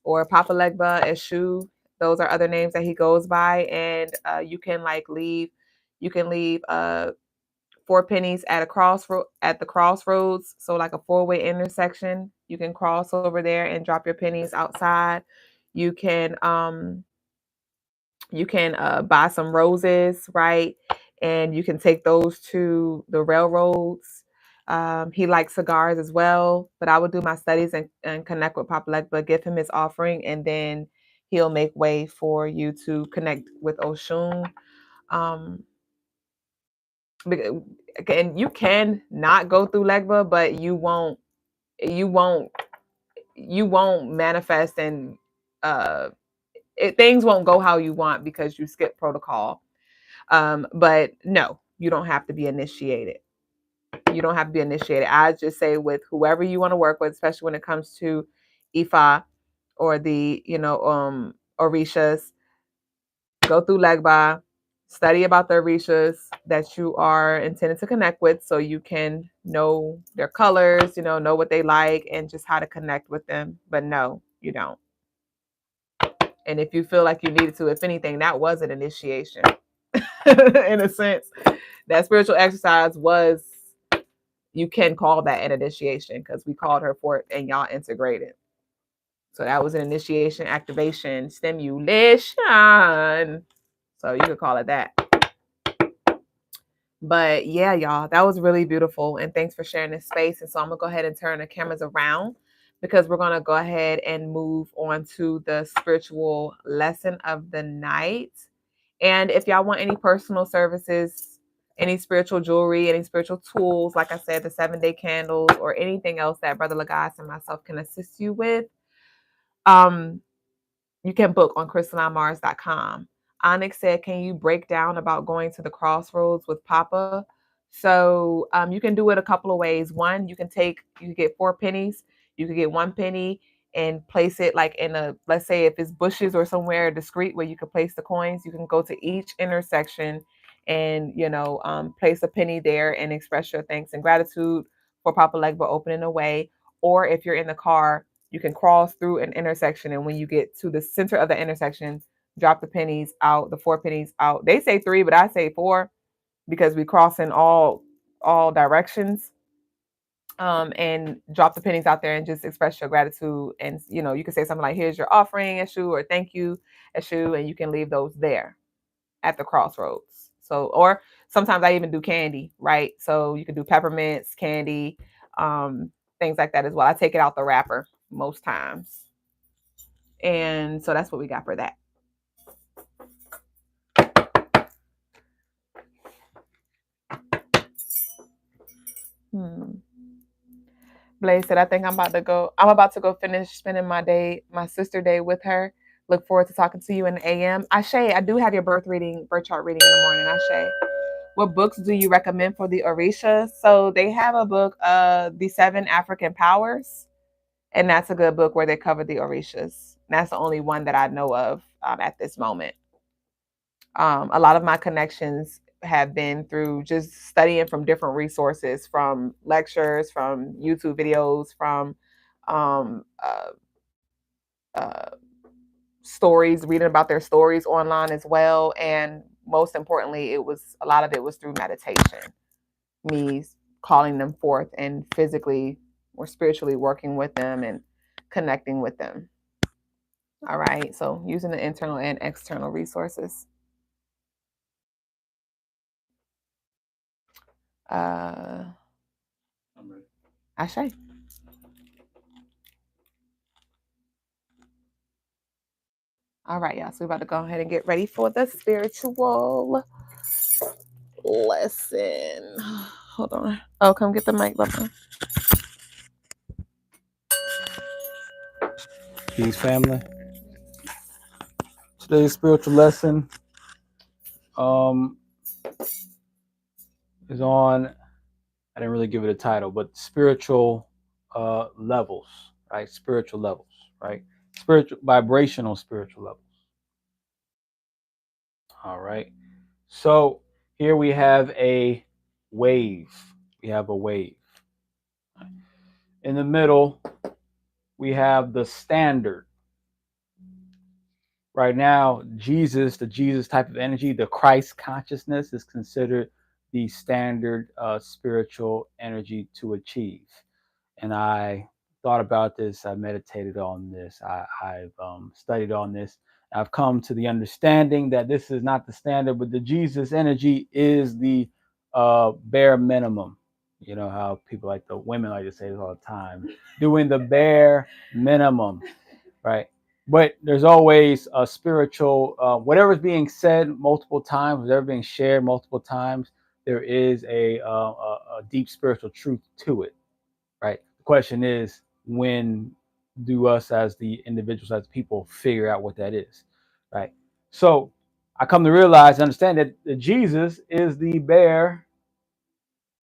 or Papa Legba, Eshu. Those are other names that he goes by. And you can leave 4 pennies at the crossroads. So like a 4-way intersection. You can cross over there and drop your pennies outside. You can buy some roses, right? And you can take those to the railroads. He likes cigars as well, but I would do my studies and connect with Papa Legba, give him his offering, and then he'll make way for you to connect with Oshun. And you can not go through Legba, but you won't manifest, and things won't go how you want because you skip protocol. But no, you don't have to be initiated. You don't have to be initiated. I just say with whoever you want to work with, especially when it comes to Ifa or the, Orishas, go through Legba, study about the Orishas that you are intended to connect with so you can know their colors, know what they like and just how to connect with them. But no, you don't. And if you feel like you needed to, if anything, that was an initiation in a sense. That spiritual exercise was, you can call that an initiation because we called her for it and y'all integrated. So that was an initiation, activation, stimulation. So you could call it that. But yeah, y'all, that was really beautiful. And thanks for sharing this space. And so I'm going to go ahead and turn the cameras around because we're going to go ahead and move on to the spiritual lesson of the night. And if y'all want any personal services, any spiritual jewelry, any spiritual tools, like I said, the 7-day candles or anything else that Brother Logas and myself can assist you with, you can book on crystallinemars.com. Onyx said, can you break down about going to the crossroads with Papa? So you can do it a couple of ways. One, you can get 4 pennies. You could get 1 penny and place it like in let's say if it's bushes or somewhere discreet where you can place the coins, you can go to each intersection and, place a penny there and express your thanks and gratitude for Papa Legba opening the way. Or if you're in the car, you can cross through an intersection, and when you get to the center of the intersection, drop the pennies out, the 4 pennies out. They say 3, but I say 4 because we cross in all directions. And drop the pennies out there and just express your gratitude. And you can say something like, "Here's your offering, Eshu," or "Thank you, Eshu," and you can leave those there at the crossroads. So, or sometimes I even do candy, right? So you can do peppermints, candy, things like that as well. I take it out the wrapper most times. And so that's what we got for that. Blaze said, I think I'm about to go finish spending my sister day with her. Look forward to talking to you in the AM. Ashe, I do have your birth chart reading in the morning. Ashe. What books do you recommend for the Orisha? So they have a book, The 7 African Powers, and that's a good book where they cover the Orishas. And that's the only one that I know of at this moment. A lot of my connections have been through just studying from different resources, from lectures, from YouTube videos, from um, stories, reading about their stories online as well. And most importantly, a lot of it was through meditation, me calling them forth and physically or spiritually working with them and connecting with them. All right. So using the internal and external resources. I'm ready. Ashe. All right, y'all. So we're about to go ahead and get ready for the spiritual lesson. Hold on. Oh, come get the mic button. Peace, family. Today's spiritual lesson is on, I didn't really give it a title, but spiritual levels, right? Spiritual levels, right? Spiritual, vibrational spiritual levels. All right. So here we have a wave. We have a wave. In the middle, we have the standard. Right now, Jesus, the Jesus type of energy, the Christ consciousness is considered the standard spiritual energy to achieve. And I thought about this. I meditated on this. I've studied on this. I've come to the understanding that this is not the standard, but the Jesus energy is the bare minimum. You know how people like the women like to say this all the time, doing the bare minimum, right? But there's always a spiritual, whatever's being said multiple times, whatever being shared multiple times, there is a deep spiritual truth to it, right? The question is, when do us as the individuals, as people, figure out what that is, right? So I come to realize and understand that Jesus is the bare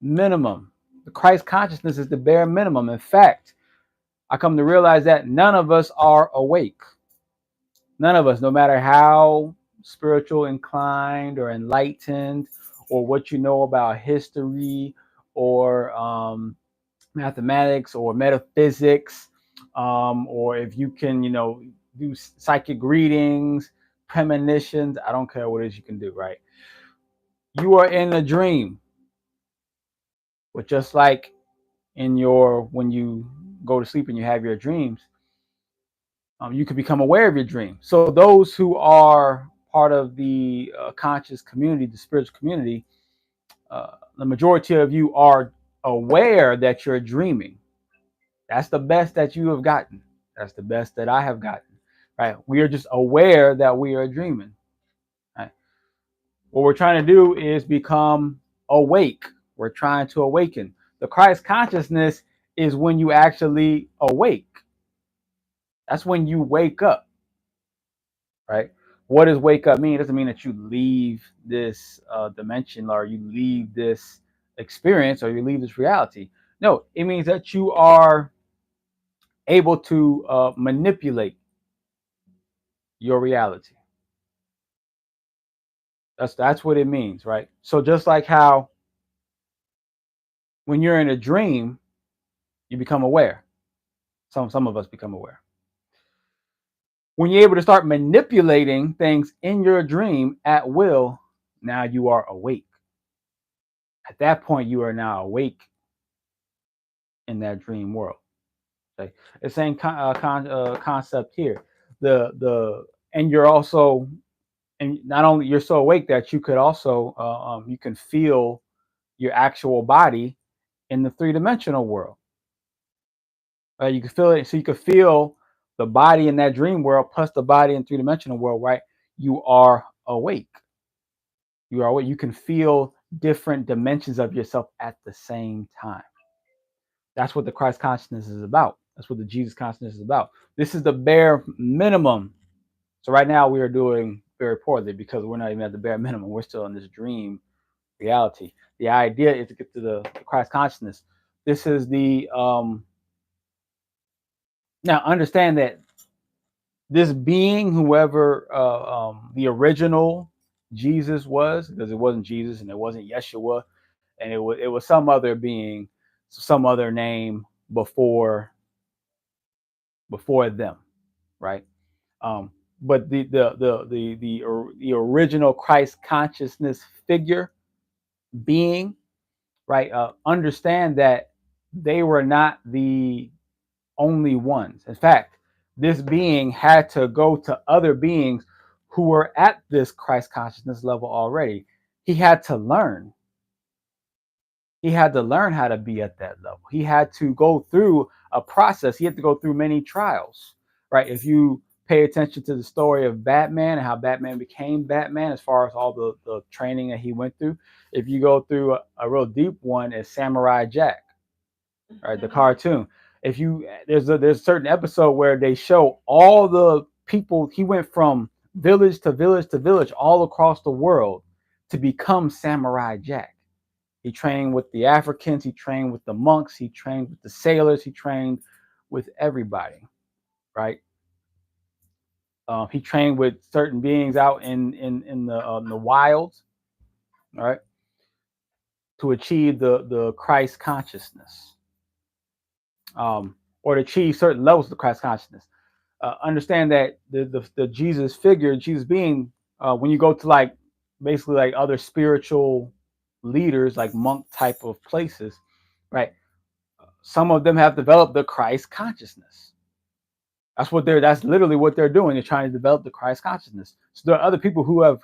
minimum. The Christ consciousness is the bare minimum. In fact, I come to realize that none of us are awake. None of us, no matter how spiritual inclined or enlightened, or what you know about history or mathematics or metaphysics, or if you can, do psychic readings, premonitions. I don't care what it is you can do, right? You are in a dream. But just like when you go to sleep and you have your dreams, you can become aware of your dream. So those who are part of the conscious community, the spiritual community, the majority of you are aware that you're dreaming. That's the best that you have gotten. That's the best that I have gotten, right? We are just aware that we are dreaming, right? What we're trying to do is become awake. We're trying to awaken. The Christ consciousness is when you actually awake. That's when you wake up, right? What does wake up mean? It doesn't mean that you leave this dimension, or you leave this experience, or you leave this reality. No, it means that you are able to manipulate your reality. That's what it means, right? So just like how when you're in a dream, you become aware. Some of us become aware. When you're able to start manipulating things in your dream at will, now you are awake. At that point, you are now awake in that dream world. Okay, the same concept here. And you're also, and not only you're so awake that you could also you can feel your actual body in the three-dimensional world. You can feel it, so you can feel the body in that dream world plus the body in three-dimensional world, right? You are awake. You are awake. You can feel different dimensions of yourself at the same time. That's what the Christ consciousness is about. That's what the Jesus consciousness is about. This is the bare minimum So right now we are doing very poorly because we're not even at the bare minimum. We're still in this dream reality. The idea is to get to the Christ consciousness. This is the now understand that this being, whoever the original Jesus was, because it wasn't Jesus and it wasn't Yeshua, and it was some other being, some other name before them, right? But the original Christ consciousness figure being, right? Understand that they were not the only ones. In fact, this being had to go to other beings who were at this Christ consciousness level already. He had to learn. He had to learn how to be at that level. He had to go through a process. He had to go through many trials, right? If you pay attention to the story of Batman and how Batman became Batman, as far as all the training that he went through, if you go through a real deep one, is Samurai Jack, right? The cartoon. If you there's a certain episode where they show all the people he went from village to village to village all across the world to become Samurai Jack. He trained with the Africans, he trained with the monks, he trained with the sailors, he trained with everybody, right? He trained with certain beings out in the wilds, right, to achieve the Christ consciousness, or to achieve certain levels of the Christ consciousness. Understand that the Jesus figure, Jesus being, when you go to like basically like other spiritual leaders, like monk type of places, right? Some of them have developed the Christ consciousness. That's literally what they're doing. They're trying to develop the Christ consciousness. So there are other people who have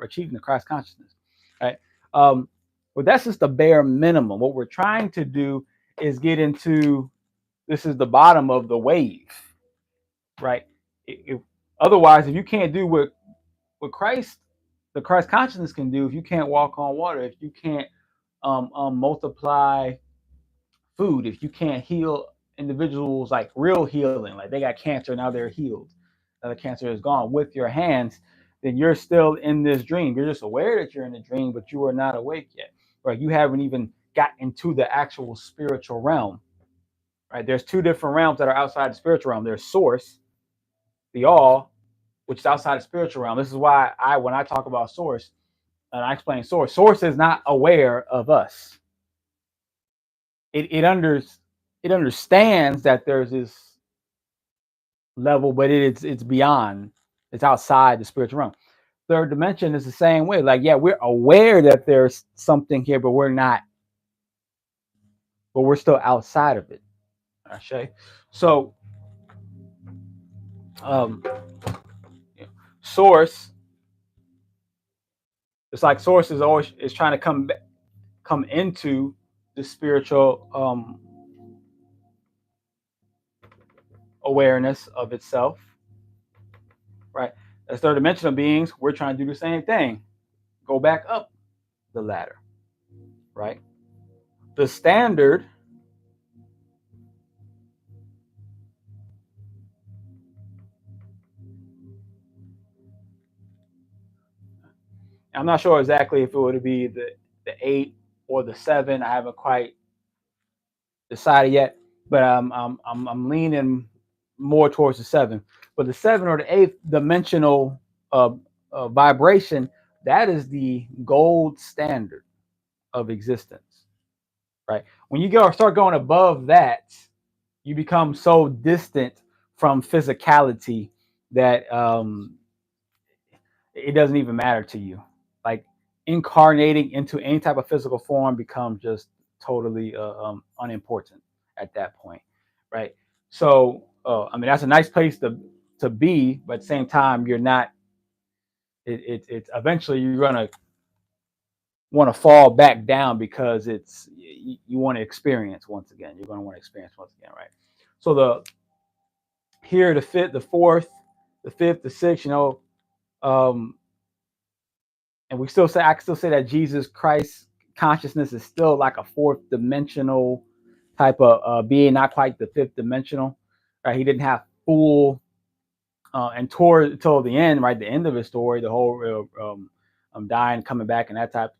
achieved the Christ consciousness, right? But that's just the bare minimum. What we're trying to do is get into, this is the bottom of the wave, right? Otherwise, if you can't do what Christ, the Christ consciousness can do, if you can't walk on water, if you can't multiply food, if you can't heal individuals, like real healing, like they got cancer, now they're healed, now the cancer is gone with your hands, then you're still in this dream. You're just aware that you're in a dream, but you are not awake yet, right? You haven't even got into the actual spiritual realm, right? There's two different realms that are outside the spiritual realm. There's source, the all, which is outside the spiritual realm. This is why when I talk about source and I explain source is not aware of us. It understands that there's this level, but it's beyond, it's outside the spiritual realm. Third dimension is the same way. Like, yeah, we're aware that there's something here, but we're still outside of it. Okay. So source, it's like source is always is trying to come into the spiritual awareness of itself, right? As third dimensional beings, we're trying to do the same thing, go back up the ladder, right? The standard I'm not sure exactly if it would be the 8 or the 7. I haven't quite decided yet, but I'm leaning more towards the 7. But the 7 or the 8th dimensional vibration, that is the gold standard of existence, right? When you start going above that, you become so distant from physicality that it doesn't even matter to you. Like, incarnating into any type of physical form becomes just totally unimportant at that point, right? So I mean, that's a nice place to be, but at the same time, you're not. It's eventually you're gonna want to fall back down because you want to experience once again. You're going to want to experience once again, right? So the fifth, the fourth, the fifth, the sixth, and I can still say that Jesus Christ consciousness is still like a fourth dimensional type of being, not quite the fifth dimensional, right? He didn't have full and till the end, right? The end of his story, the whole dying, coming back, and that type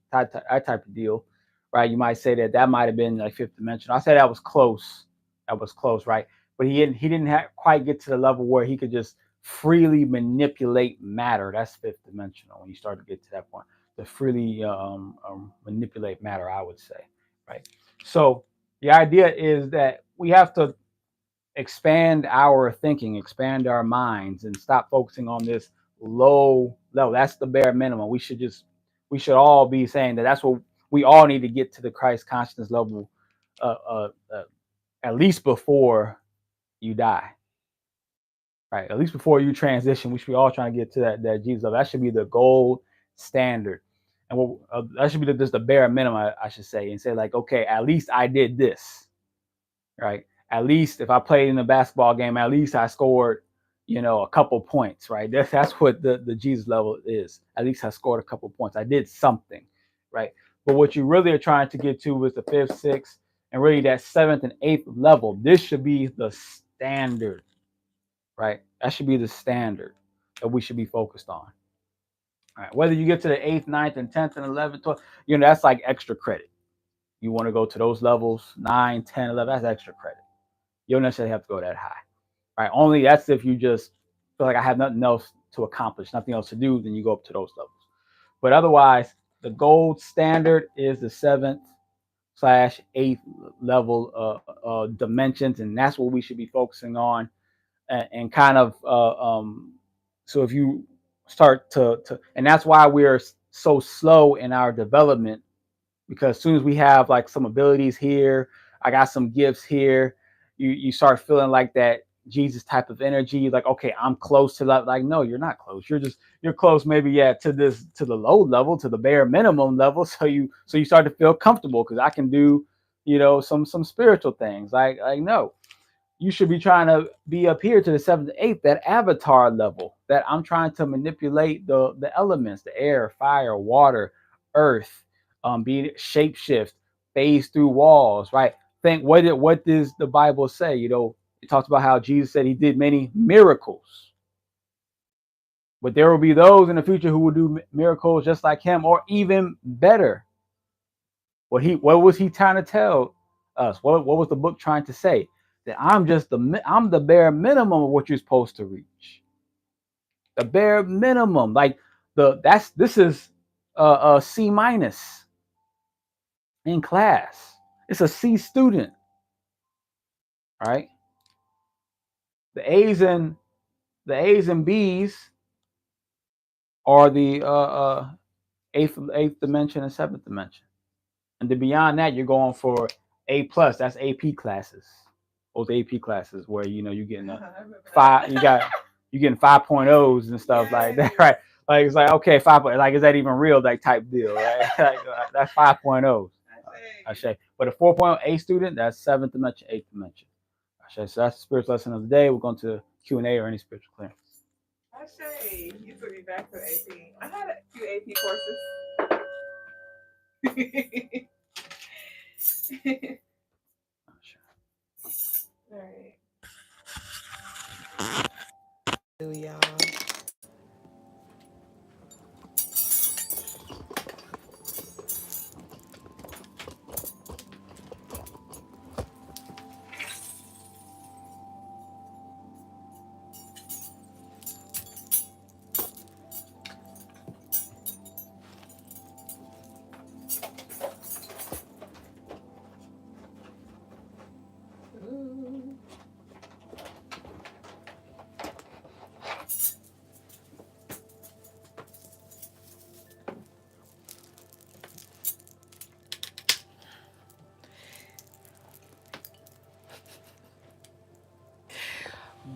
of deal, right? You might say that might have been like fifth dimension. I say that was close. That was close, right? But he didn't quite get to the level where he could just freely manipulate matter. That's fifth dimensional. When you start to get to that point, to freely manipulate matter, I would say, right? So the idea is that we have to expand our thinking, expand our minds, and stop focusing on this low level. That's the bare minimum. We should all be saying that's what we all need to get to, the Christ consciousness level, uh, uh, uh, at least before you die, right? At least before you transition, we should be all trying to get to that Jesus level. That should be the gold standard, and that should be just the bare minimum, I should say, and say like, okay, at least I did this, right? At least if I played in a basketball game, at least I scored, a couple points, right? That's what the Jesus level is. At least I scored a couple points. I did something, right? But what you really are trying to get to is the fifth, sixth, and really that seventh and eighth level. This should be the standard, right? That should be the standard that we should be focused on. All right. Whether you get to the 8th, 9th, and 10th, and 11th, 12th, that's like extra credit. You want to go to those levels, 9, 10, 11, that's extra credit. You don't necessarily have to go that high, right? Only that's if you just feel like I have nothing else to accomplish, nothing else to do, then you go up to those levels. But otherwise, the gold standard is the 7th/8th level dimensions, and that's what we should be focusing on. And kind of, so if you start to, and that's why we're so slow in our development, because as soon as we have like some abilities here, I got some gifts here, you start feeling like that Jesus type of energy, like, okay, I'm close to that. Like, no, you're not close. You're close maybe, to the low level, to the bare minimum level. So you start to feel comfortable because I can do, some spiritual things. Like no, you should be trying to be up here to the 7th, 8th, that avatar level, that I'm trying to manipulate the elements, the air, fire, water, earth, be shapeshift, phase through walls, right? Think what does the Bible say? It talks about how Jesus said he did many miracles, but there will be those in the future who will do miracles just like him, or even better. What was he trying to tell us? What was the book trying to say? That I'm the bare minimum of what you're supposed to reach. The bare minimum, like this is a C- in class. It's a C student, right? The A's and B's are the eighth dimension and 7th dimension, and then beyond that, you're going for A plus. That's AP classes. Those AP classes where you're getting a 5. You're getting 5.0s and stuff like that, right? Like it's like, okay, 5. Like, is that even real? Like type deal, right? That's 5.0s. I say, but a 4.0 student, that's 7th dimension, 8th dimension. I say, so that's the spiritual lesson of the day. We're going to Q&A or any spiritual clearance. I say you took me back to AP. I had a few AP courses. All right. Y'all.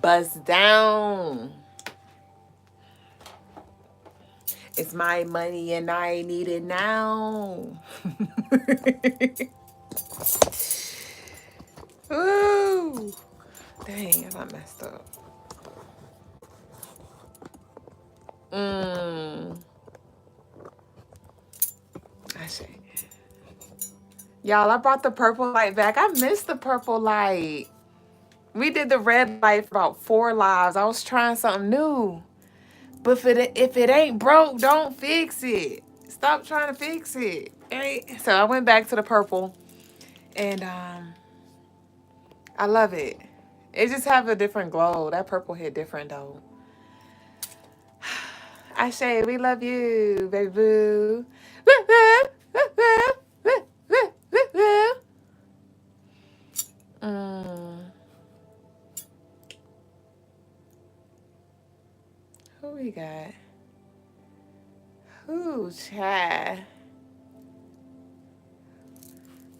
Bust down. It's my money and I need it now. Ooh. Dang, I got messed up. I see. Y'all, I brought the purple light back. I missed the purple light. We did the red light for about 4 lives. I was trying something new. But if it ain't broke, don't fix it. Stop trying to fix it. Right? So I went back to the purple, and I love it. It just have a different glow. That purple hit different though. Ashe, we love you, baby boo. Woo, woo, woo, woo, woo, woo, woo, woo. Who we got? Who, Chad?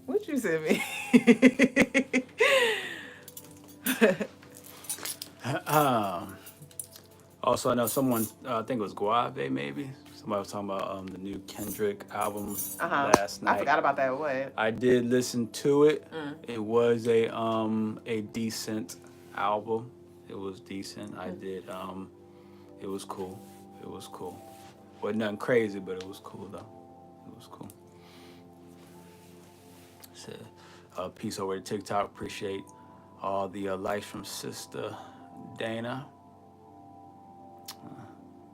What you send me? Also, I know someone, I think it was Guave, maybe. Somebody was talking about the new Kendrick album last night. I forgot about that. What? I did listen to it. It was a decent album. It was decent. I did. It was cool. It was cool. Wasn't nothing crazy, but it was cool though. It was cool. So, peace over to TikTok. Appreciate all the likes from Sister Dana.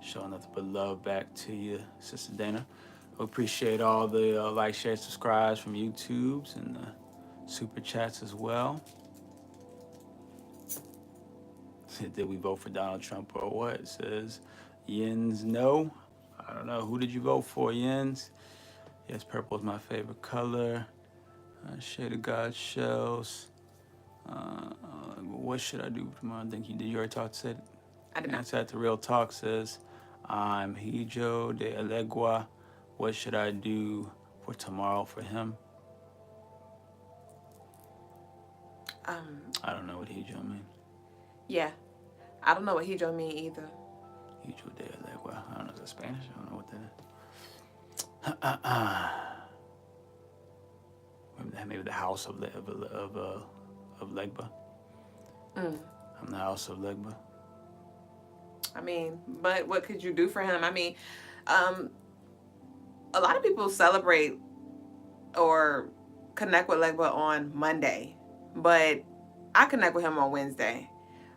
Showing nothing but love back to you, Sister Dana. We appreciate all the likes, shares, subscribes from YouTubes and the super chats as well. Did we vote for Donald Trump or what? It says Yins no. I don't know. Who did you vote for, Yins? Yes, purple is my favorite color. Shade of God shells. What should I do tomorrow? I think did you already talk to it? I did not. Answer at the Real Talk says, I'm Hijo de Elegua. What should I do for tomorrow for him? I don't know what Hijo means. Yeah. I don't know what Hijo mean either. Hijo de Elegua. I don't know. Is that Spanish? I don't know what that is. Maybe the house of Legba. I'm the house of Legba. I mean, but what could you do for him? I mean, a lot of people celebrate or connect with Legba on Monday, but I connect with him on Wednesday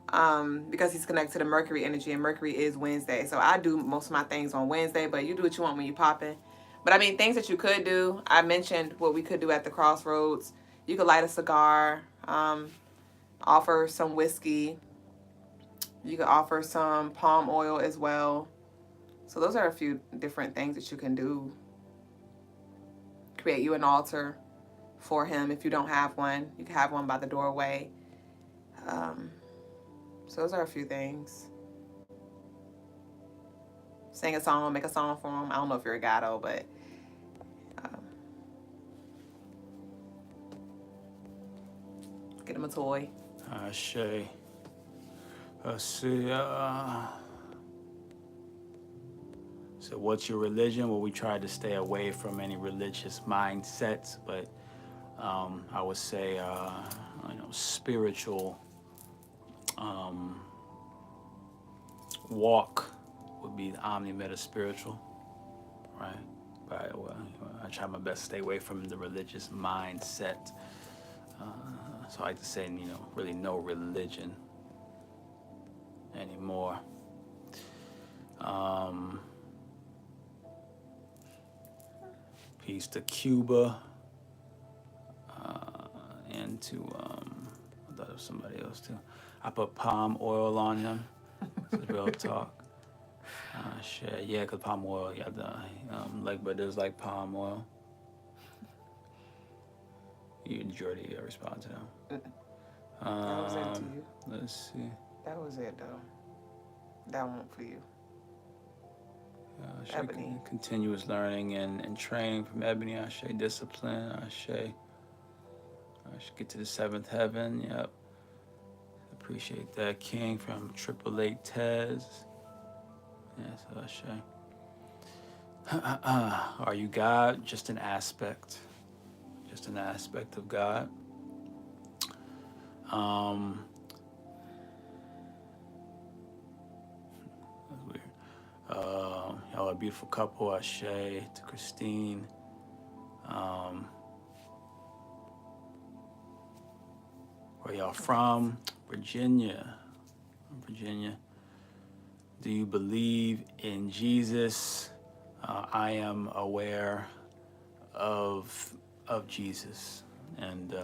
because he's connected to the Mercury energy, and Mercury is Wednesday. So I do most of my things on Wednesday, but you do what you want when you popping. But I mean, things that you could do, I mentioned what we could do at the crossroads. You could light a cigar, offer some whiskey. You could offer some palm oil as well. So those are a few different things that you can do. Create you an altar for him if you don't have one. You can have one by the doorway. So those are a few things. Sing a song, make a song for him. I don't know if you're a gato, but get him a toy. Shay. Let's see. So what's your religion? Well, we try to stay away from any religious mindsets, but I would say, spiritual walk would be the omni-meta spiritual, right? But I try my best to stay away from the religious mindset. So I like to say, really no religion anymore. Peace to Cuba, and to I thought it was somebody else too. I put palm oil on him. This is real talk. Shit, yeah, cause palm oil, yeah, but there's like palm oil. You already respond to them. That was it to you. Let's see. That was it though. That one for you. Ebony. Continuous learning and training from Ebony. I say discipline. I should get to the 7th heaven. Yep. Appreciate that. King from 888 Tez. Yes, I say. Are you God? Just an aspect. Just an aspect of God. That's weird. Y'all are a beautiful couple. Ashe to Christine. Where y'all from? Virginia. Do you believe in Jesus? I am aware of Jesus, and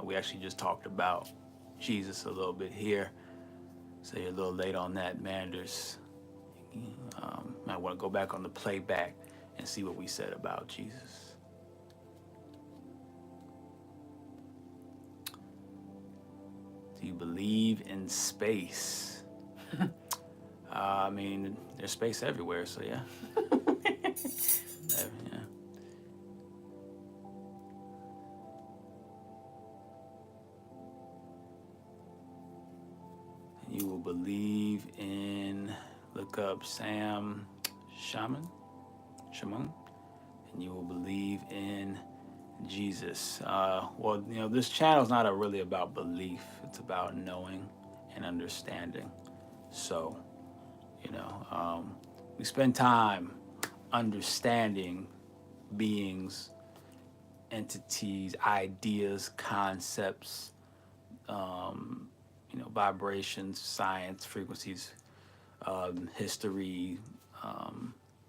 we actually just talked about Jesus a little bit here, so you're a little late on that, Manders. I want to go back on the playback and see what we said about Jesus. Do you believe in space? I mean, there's space everywhere, so yeah. Yeah. You will believe in, look up Sam Shaman, and you will believe in Jesus. Well, this channel is not really about belief. It's about knowing and understanding. So, we spend time understanding beings, entities, ideas, concepts, vibrations, science, frequencies, history,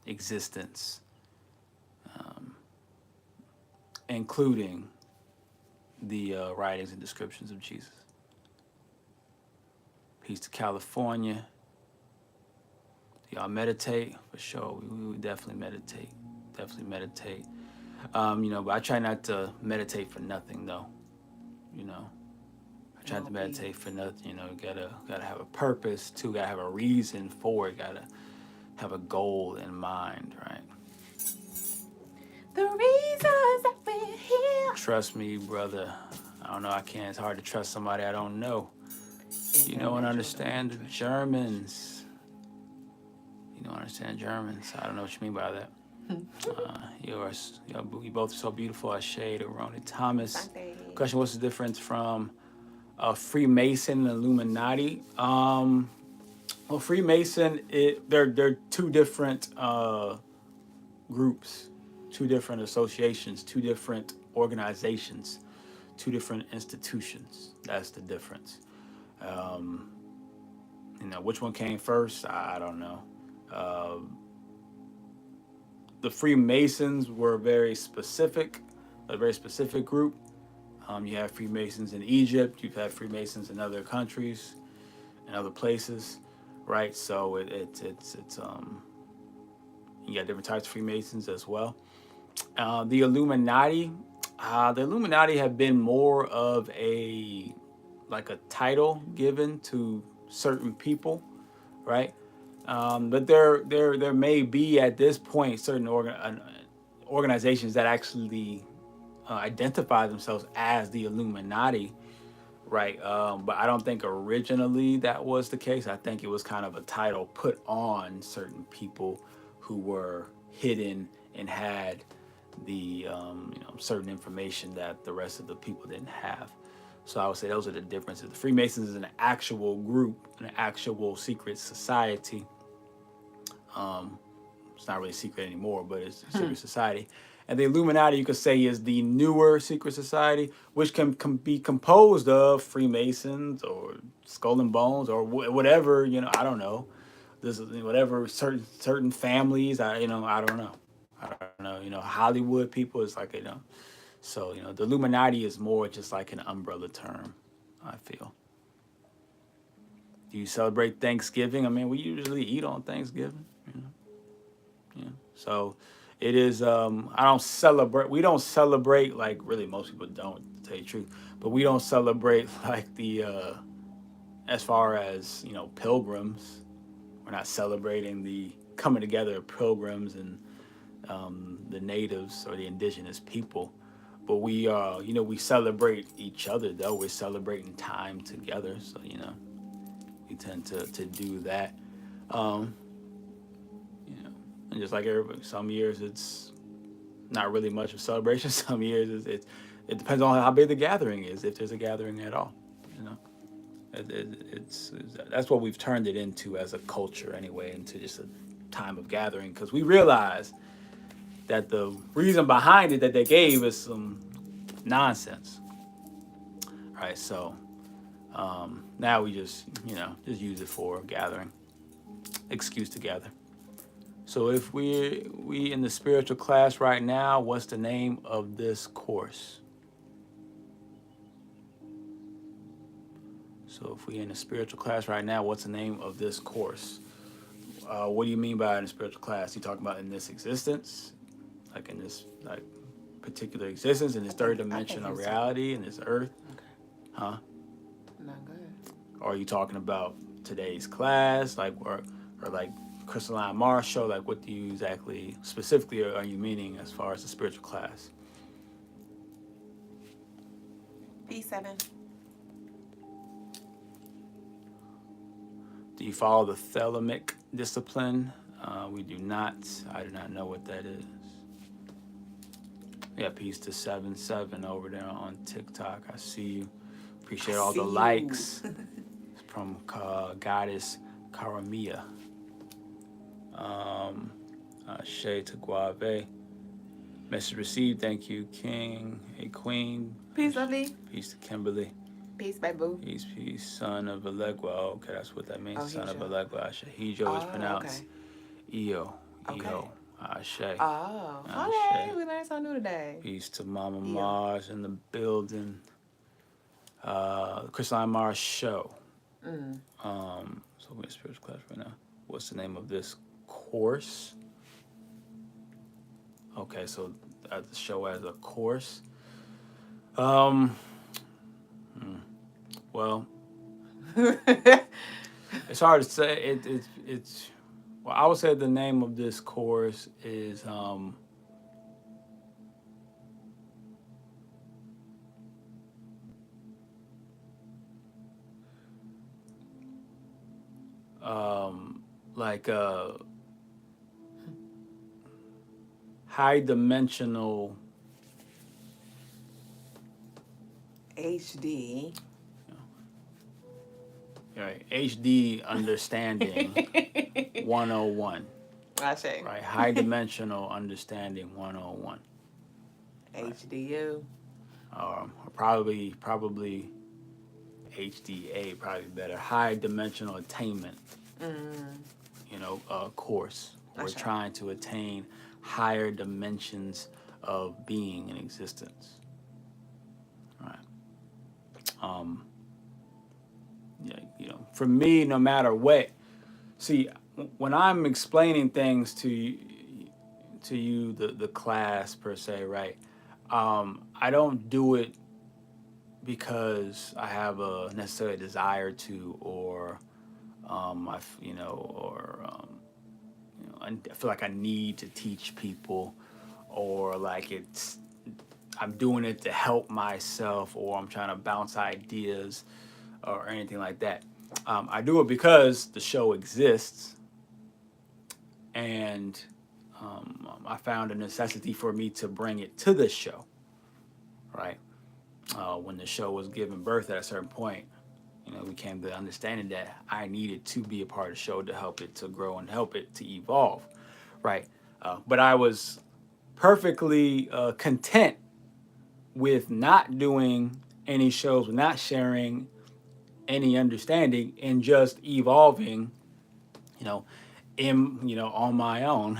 existence, including the writings and descriptions of Jesus. Peace to California. Do y'all meditate? For sure. We definitely meditate. But I try not to meditate for nothing, though. I try to meditate for nothing. Gotta have a purpose too. Gotta have a reason for it. Gotta have a goal in mind, right? The reasons that we're here. Trust me, brother. I don't know. I can't. It's hard to trust somebody I don't know. You know and understand the Germans. You don't understand Germans. I don't know what you mean by that. You both are so beautiful. Shade Aroni Thomas. Question: what's the difference from a Freemason and Illuminati? Well, Freemason, they're two different groups, two different associations, two different organizations, two different institutions. That's the difference. Which one came first? I don't know. The Freemasons were a very specific group. You have Freemasons in Egypt. You've had Freemasons in other countries, and other places, right? So it's you got different types of Freemasons as well. The Illuminati have been more of a title given to certain people, right? But there may be at this point certain organizations that actually identify themselves as the Illuminati, right? But I don't think originally that was the case. I think it was kind of a title put on certain people who were hidden and had the certain information that the rest of the people didn't have. So I would say those are the differences. The Freemasons is an actual group, an actual secret society. It's not really secret anymore, but it's a secret society. And the Illuminati, you could say, is the newer secret society, which can be composed of Freemasons or Skull and Bones or whatever. I don't know. This is whatever certain families. I don't know. Hollywood people is So the Illuminati is more just like an umbrella term, I feel. Do you celebrate Thanksgiving? I mean, we usually eat on Thanksgiving. Yeah. So it is. I don't celebrate. We don't celebrate like really most people don't, to tell you the truth. But we don't celebrate like the as far as pilgrims. We're not celebrating the coming together of pilgrims and the natives or the indigenous people. But we we celebrate each other though. We're celebrating time together. So we tend to do that. And just like everybody, some years it's not really much of a celebration. Some years it depends on how big the gathering is, if there's a gathering at all. It's that's what we've turned it into as a culture anyway, into just a time of gathering, because we realize that the reason behind it that they gave is some nonsense. All right, so Now we just use it for gathering, excuse to gather. So if we in the spiritual class right now, what's the name of this course? So if we in the spiritual class right now, what's the name of this course? What do you mean by in a spiritual class? You talking about in this existence, like in this like particular existence, in this third dimension of reality, in this earth? Okay. Huh? Not good. Or are you talking about today's class, like or like Crystaline Mars show? Like, what do you exactly, specifically, are you meaning as far as the spiritual class? P7. Do you follow the thelemic discipline? We do not. I do not know what that is. Yeah, peace to 7-7 over there on TikTok. I see you. Appreciate all the likes from Goddess Karamia. Shay to Guave. Message received. Thank you, King. Hey, Queen. Peace, lovely. Peace to Kimberly. Peace, baby. Peace, peace. Son of Alegua. Oh, okay, that's what that means. Son of Alegua. Shahijo is pronounced Eo. Eo. Ashe. Oh, okay. We learned something new today. Peace to Mama Mars in the building. Crystaline Mars show. So we're in spiritual class right now. What's the name of this course? Okay, so the show as a course. Well, it's hard to say. It's well, I would say the name of this course is like a high dimensional HD. Right, HD understanding 101. I say. Right, high dimensional understanding 101. HDU. Or probably HDA, probably better. High dimensional attainment. Course. We're trying to attain higher dimensions of being and existence. Right. For me, no matter what, see, when I'm explaining things to you, the class per se, right? I don't do it because I have a necessary desire to, or I feel like I need to teach people, or like I'm doing it to help myself, or I'm trying to bounce ideas or anything like that. I do it because the show exists, and I found a necessity for me to bring it to the show, right? When the show was given birth at a certain point, we came to the understanding that I needed to be a part of the show to help it to grow and help it to evolve, right? But I was perfectly content with not doing any shows, with not sharing any understanding, and just evolving, on my own,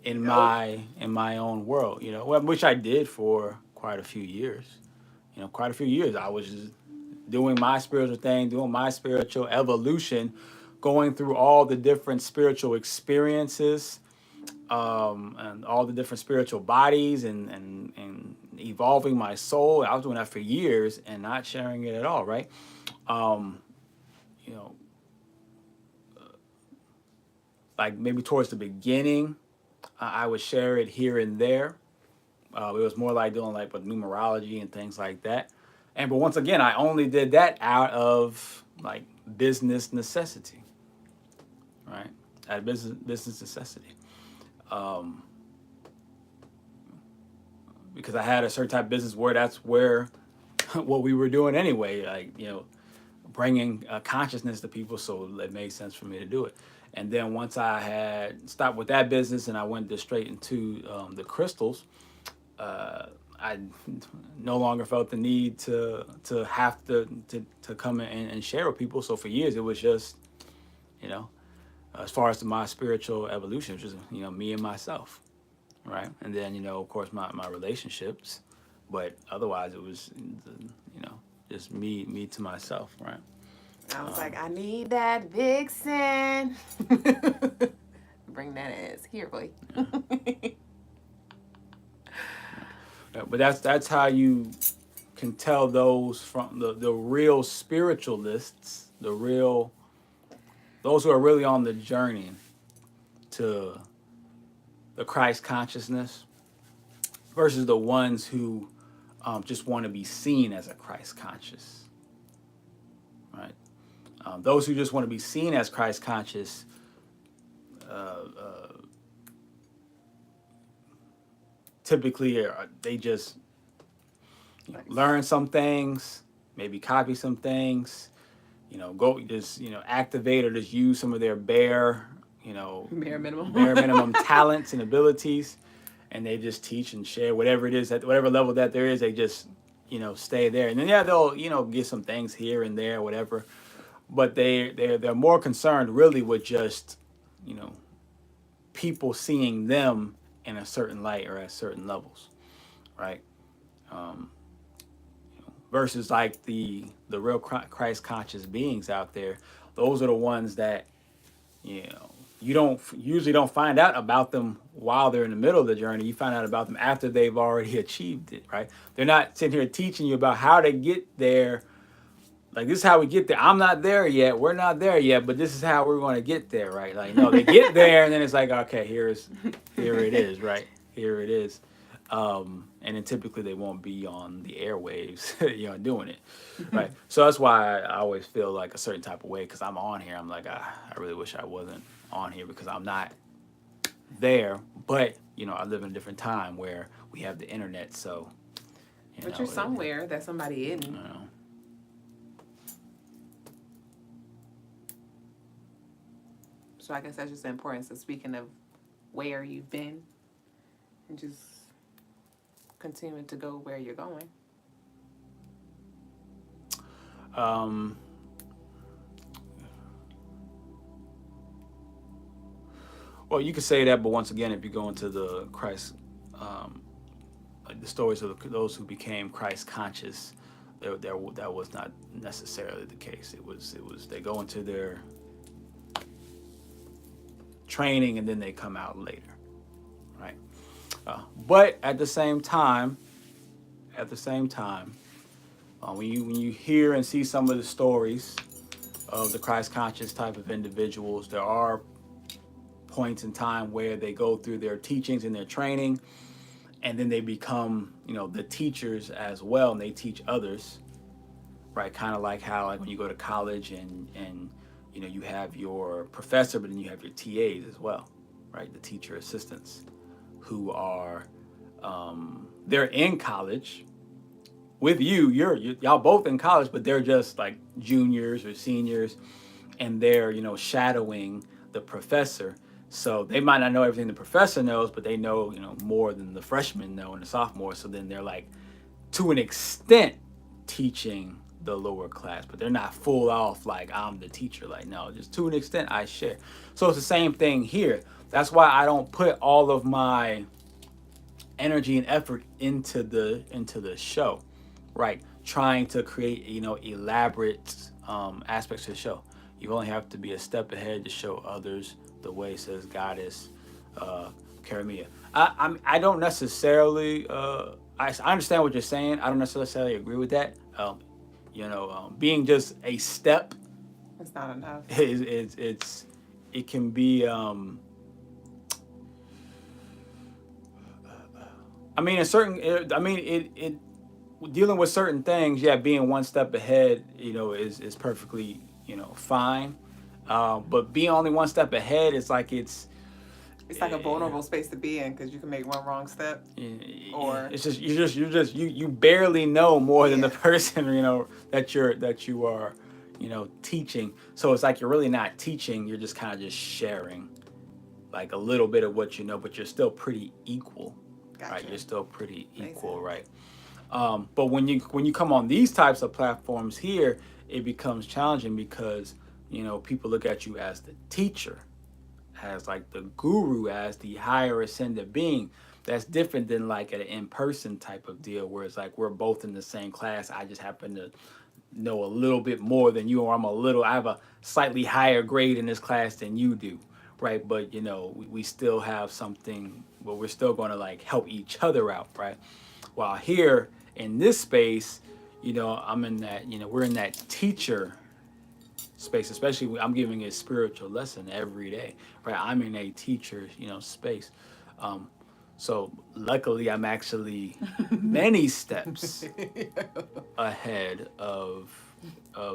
in my own world, which I did for quite a few years. I was just doing my spiritual thing, doing my spiritual evolution, going through all the different spiritual experiences, and all the different spiritual bodies, and evolving my soul. I was doing that for years and not sharing it at all, right? Like maybe towards the beginning, I would share it here and there. It was more like doing like with numerology and things like that. But once again, I only did that out of like business necessity, right? Out of business necessity. Because I had a certain type of business where that's where what we were doing anyway, like, bringing consciousness to people. So it made sense for me to do it. And then once I had stopped with that business and I went straight into the crystals, I no longer felt the need to have to come in and share with people. So for years, it was just, you know, as far as my spiritual evolution, which is, you know, me and myself, right? And then, you know, of course, my relationships, but otherwise it was, you know, just me to myself, right? I was like, I need that vixen. Bring that ass here, boy. Yeah, but that's how you can tell those from the real spiritualists, those who are really on the journey to the Christ consciousness versus the ones who just want to be seen as a Christ conscious, right? Those who just want to be seen as Christ conscious typically they just learn some things, maybe copy some things, you know, go just, you know, activate or just use some of their bare minimum talents and abilities, and they just teach and share whatever it is at whatever level that there is. They just, you know, stay there, and then they'll, you know, get some things here and there, whatever. But they're more concerned really with just, you know, people seeing them in a certain light or at certain levels, right? Versus like the real Christ conscious beings out there. Those are the ones that, you know, you usually don't find out about them while they're in the middle of the journey. You find out about them after they've already achieved it, right? They're not sitting here teaching you about how to get there. Like, this is how we get there. I'm not there yet. We're not there yet, but this is how we're going to get there, right? Like, no, they get there, and then it's like, okay, here it is, right? Here it is. And then typically they won't be on the airwaves, you know, doing it, right? So that's why I always feel like a certain type of way, because I'm on here. I'm like, I really wish I wasn't on here because I'm not there. But, you know, I live in a different time where we have the internet, so. But you're somewhere that somebody isn't. You know. So I guess that's just the importance of speaking of where you've been and just continuing to go where you're going. Well, you could say that, but once again, if you go into the Christ, like the stories of those who became Christ conscious, that was not necessarily the case. It was they go into their training and then they come out later, right? But at the same time, when you hear and see some of the stories of the Christ conscious type of individuals, there are points in time where they go through their teachings and their training, and then they become, you know, the teachers as well, and they teach others, right? Kind of like how, like when you go to college and you know, you have your professor, but then you have your TAs as well, right? The teacher assistants, who are they're in college with you. Y'all both in college, but they're just like juniors or seniors, and they're, you know, shadowing the professor. So they might not know everything the professor knows, but they know, you know, more than the freshmen know and the sophomores. So then they're like, to an extent, teaching the lower class, but they're not full off like I'm the teacher. Like, no, just to an extent I share. So it's the same thing here. That's why I don't put all of my energy and effort into the show, right? Trying to create, you know, elaborate aspects of the show. You only have to be a step ahead to show others the way, says Goddess Karamia. I don't necessarily I understand what you're saying. I don't necessarily agree with that. You know, being just a step, it's not enough. It can be I mean, it dealing with certain things, yeah, being one step ahead, you know, is perfectly, you know, fine. But being only one step ahead, it's like it's like a vulnerable space to be in, because you can make one wrong step, or it's just you barely know more than the person, you know, that you are, you know, teaching. So it's like you're really not teaching. You're just kind of just sharing, like a little bit of what you know, but you're still pretty equal. right? You're still pretty equal, right? But when you come on these types of platforms here, it becomes challenging because people look at you as the teacher, as like the guru, as the higher ascended being. That's different than like an in-person type of deal where it's like we're both in the same class. I just happen to know a little bit more than you, or I have a slightly higher grade in this class than you do, right? But we still have something, but we're still going to like help each other out, right? While here in this space, I'm in that, we're in that teacher space, especially when I'm giving a spiritual lesson every day, right? I'm in a teacher, space. So luckily, I'm actually many steps ahead of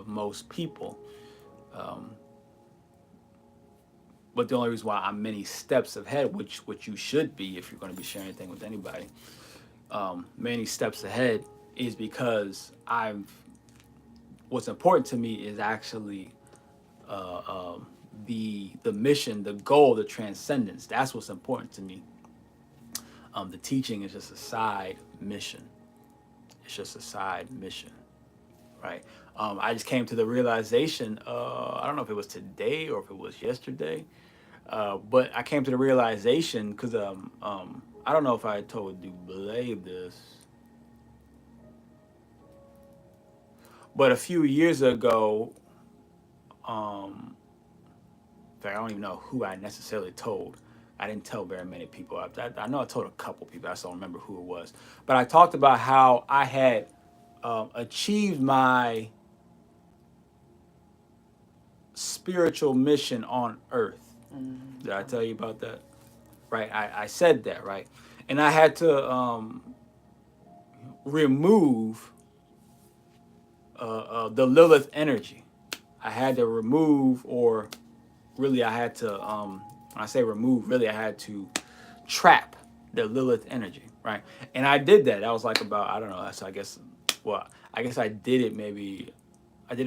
most people. But the only reason why I'm many steps ahead, which you should be if you're going to be sharing anything with anybody, many steps ahead is because what's important to me is actually the mission, the goal, the transcendence. That's what's important to me. The teaching is just a side mission. It's just a side mission, right? I just came to the realization, I don't know if it was today or if it was yesterday, but I came to the realization because I don't know if I told Duüblé this, but a few years ago, in fact, I don't even know who I necessarily told. I didn't tell very many people. I know I told a couple people. I just don't remember who it was. But I talked about how I had achieved my spiritual mission on Earth. Did I tell you about that? Right. I said that, right? And I had to remove the Lilith energy. I had to remove, or really I had to, when I say remove, really I had to trap the Lilith energy, right? And I did that. That was like about, I don't know, that's, I guess I did it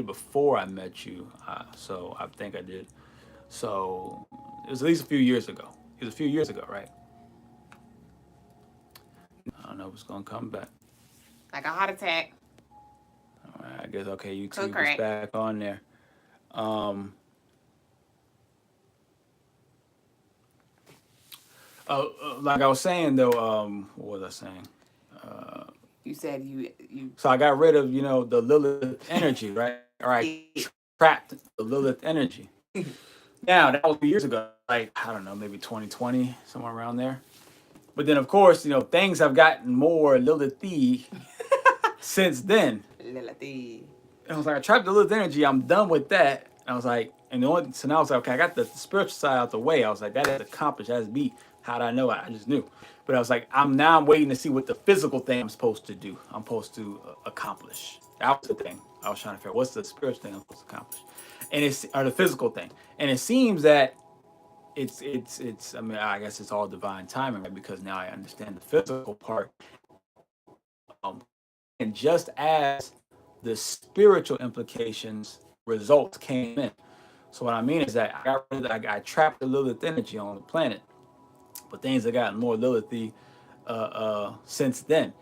before I met you. So I think I did. So it was at least a few years ago. It was a few years ago, right? I don't know if it's going to come back. Like a heart attack. All right, I guess, okay, YouTube is back on there. Like I was saying though, what was I saying? You said you. So I got rid of the Lilith energy, right? Or I trapped the Lilith energy. Now that was a few years ago, like I don't know, maybe 2020, somewhere around there. But then of course, things have gotten more Lilith-y since then. Lilith-y. And I was like, I trapped the Lilith energy. I'm done with that. And I was like, so now I was like, okay, I got the spiritual side out the way. I was like, that is accomplished. That's beat. How did I know? I just knew. But I was like, I'm waiting to see what the physical thing I'm supposed to do. I'm supposed to accomplish. That was the thing I was trying to figure out. What's the spiritual thing I'm supposed to accomplish? Or the physical thing. And it seems that it's. I mean, I guess it's all divine timing, right? Because now I understand the physical part. And just as the spiritual implications results came in. So what I mean is that I trapped the Lilith energy on the planet, but things have gotten more Lilith-y since then.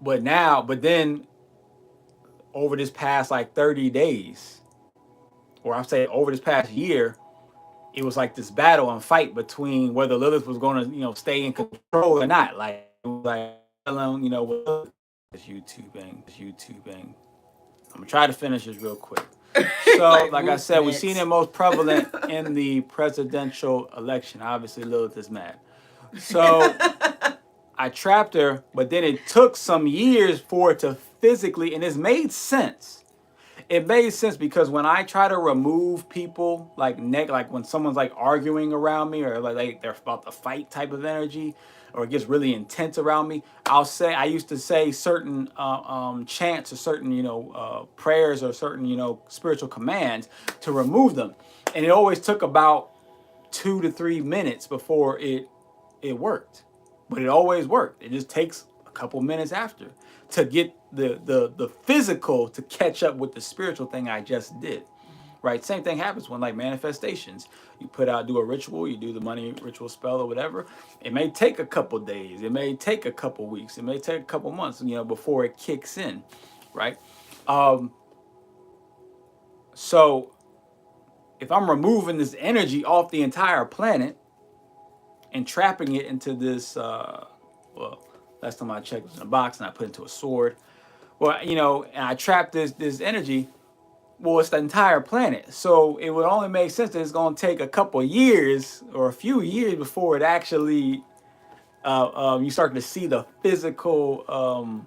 But then over this past like 30 days, or I'm saying over this past year, it was like this battle and fight between whether Lilith was going to stay in control or not. Like it's YouTubing. I'm gonna try to finish this real quick. So, like I said, we've seen it most prevalent in the presidential election. Obviously, Lilith is mad. So, I trapped her, but then it took some years for it to physically, and it's made sense. It made sense because when I try to remove people, like when someone's like arguing around me, or like they're about to fight type of energy, or it gets really intense around me, I used to say certain chants or certain prayers or certain spiritual commands to remove them, and it always took about 2 to 3 minutes before it worked, but it always worked. It just takes a couple minutes after to get the physical to catch up with the spiritual thing I just did, right? Same thing happens when like manifestations. You do a ritual, you do the money ritual spell or whatever. It may take a couple days, it may take a couple weeks, it may take a couple months, before it kicks in, right? So if I'm removing this energy off the entire planet and trapping it into this, well, last time I checked it was in a box and I put it into a sword. Well, and I trap this energy. Well, it's the entire planet. So it would only make sense that it's going to take a couple of years or a few years before it actually, you start to see the physical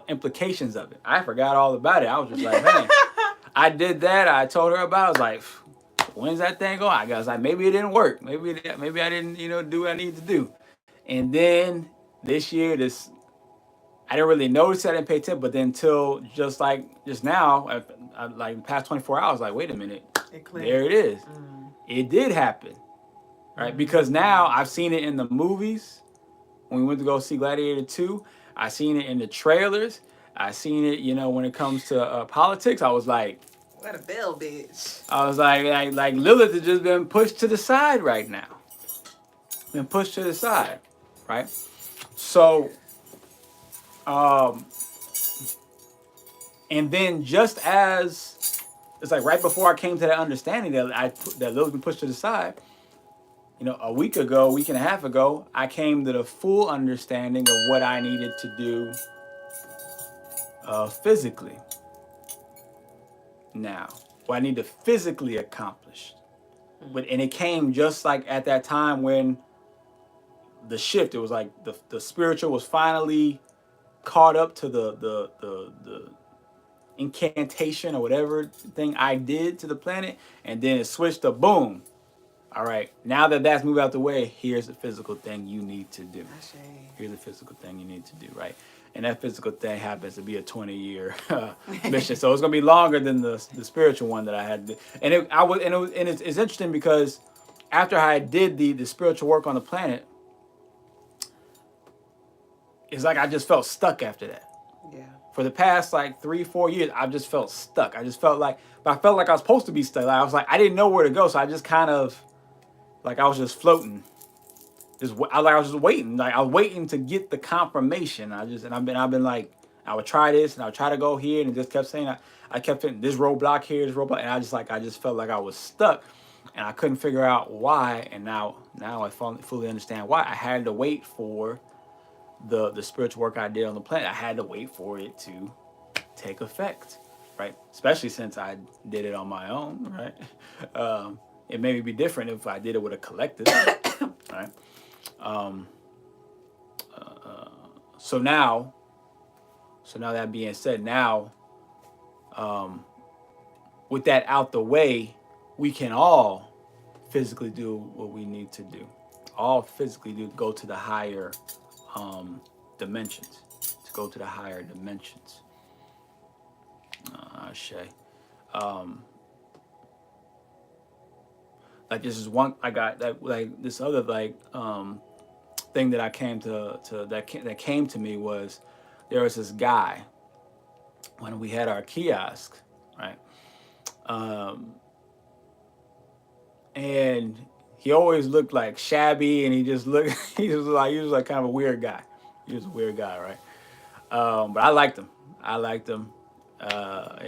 implications of it. I forgot all about it. I was just like, man, I did that. I told her about it. I was like, when's that thing going? I was like, maybe it didn't work. Maybe I didn't, do what I need to do. And then this year, I didn't really notice, I didn't pay attention, but then until just now, like the past 24 hours, like, wait a minute, there it is. It did happen, right? Because now I've seen it in the movies. When we went to go see Gladiator 2, I seen it in the trailers. I seen it, when it comes to politics. I was like, what a bell, bitch. I was like Lilith has just been pushed to the side right now. Been pushed to the side, right? So, and then just as it's like right before I came to that understanding that Lilith been pushed to the side, a week and a half ago, I came to the full understanding of what I needed to do physically. Now, what I need to physically accomplish. And it came just like at that time when the shift, it was like the spiritual was finally caught up to the incantation or whatever thing I did to the planet, and then it switched to boom. All right, now that's moved out the way, here's the physical thing you need to do. Here's the physical thing you need to do, right? And that physical thing happens to be a 20-year mission, so it's gonna be longer than the spiritual one that I had. And it's interesting because after I did the spiritual work on the planet, it's like I just felt stuck after that. Yeah. For the past like 3-4 years, I've just felt stuck. I felt like I was supposed to be stuck. Like, I was like, I didn't know where to go, so I just kind of, like, I was just floating. I was just waiting. Like, I was waiting to get the confirmation. I've been like, I would try this and I would try to go here, and it just kept saying, I kept hitting this roadblock here, this roadblock, and I just felt like I was stuck, and I couldn't figure out why. And now I fully understand why. I had to wait for the spiritual work I did on the planet. I had to wait for it to take effect, right? Especially since I did it on my own, right? It may be different if I did it with a collective, right? So now that being said, now with that out the way, we can all physically do what we need to do. All physically go to the higher dimensions. To go to the higher dimensions. Shay. Like this is one I got that like this other thing that I came that came to me was there was this guy when we had our kiosk, right? And he always looked like shabby, and he was like kind of a weird guy. He was a weird guy, right? But I liked him. But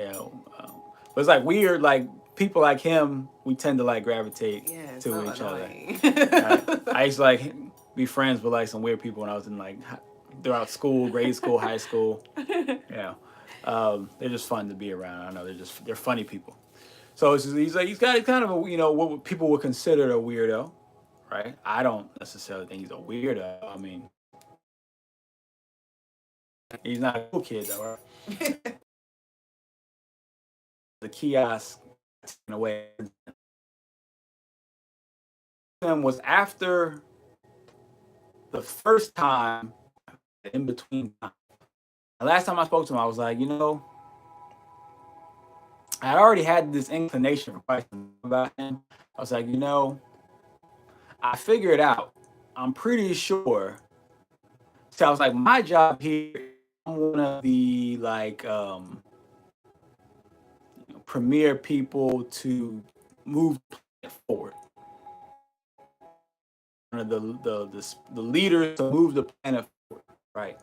it's like weird, like people like him, we tend to like gravitate to each other. Right? I used to like be friends with like some weird people when I was in like throughout school, grade school, high school. They're just fun to be around. I know they're funny people. So he's got kind of a what people would consider a weirdo, right? I don't necessarily think he's a weirdo. I mean, he's not a cool kid though, right? The kiosk in a way was after the first time in between time. The last time I spoke to him, I was like, I already had this inclination for quite some about him. I was like, I figured out. I'm pretty sure. So I was like, my job here, I'm one of the premier people to move the planet forward. One of the leaders to move the planet forward, right?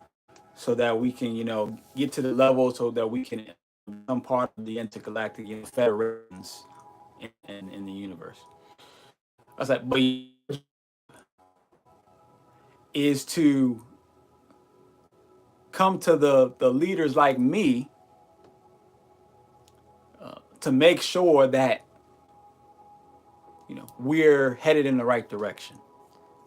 So that we can, get to the level so that we can become part of the intergalactic federations in the universe. I was like, but is to come to the leaders like me to make sure that we're headed in the right direction.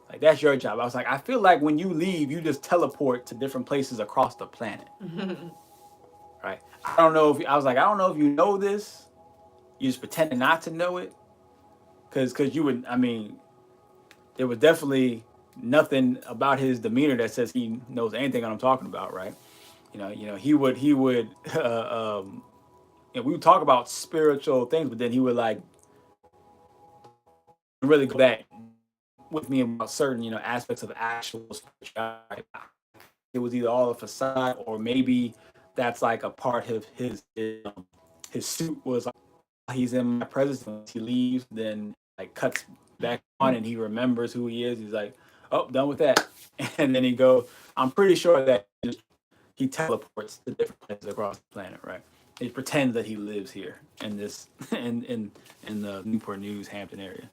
Like, that's your job. I was like, I feel like when you leave, you just teleport to different places across the planet. Right? I don't know if you know this. You just pretending not to know it. Because you would, there was definitely nothing about his demeanor that says he knows anything that I'm talking about, right? He would we would talk about spiritual things, but then he would like really go back with me about certain, aspects of actual spirituality. It was either all a facade, or maybe that's like a part of his suit was like, he's in my presence. He leaves, then like cuts back on, and he remembers who he is. He's like, oh, done with that, and then he goes. I'm pretty sure that he teleports to different places across the planet, right? He pretends that he lives here in this in the Newport News, Hampton area,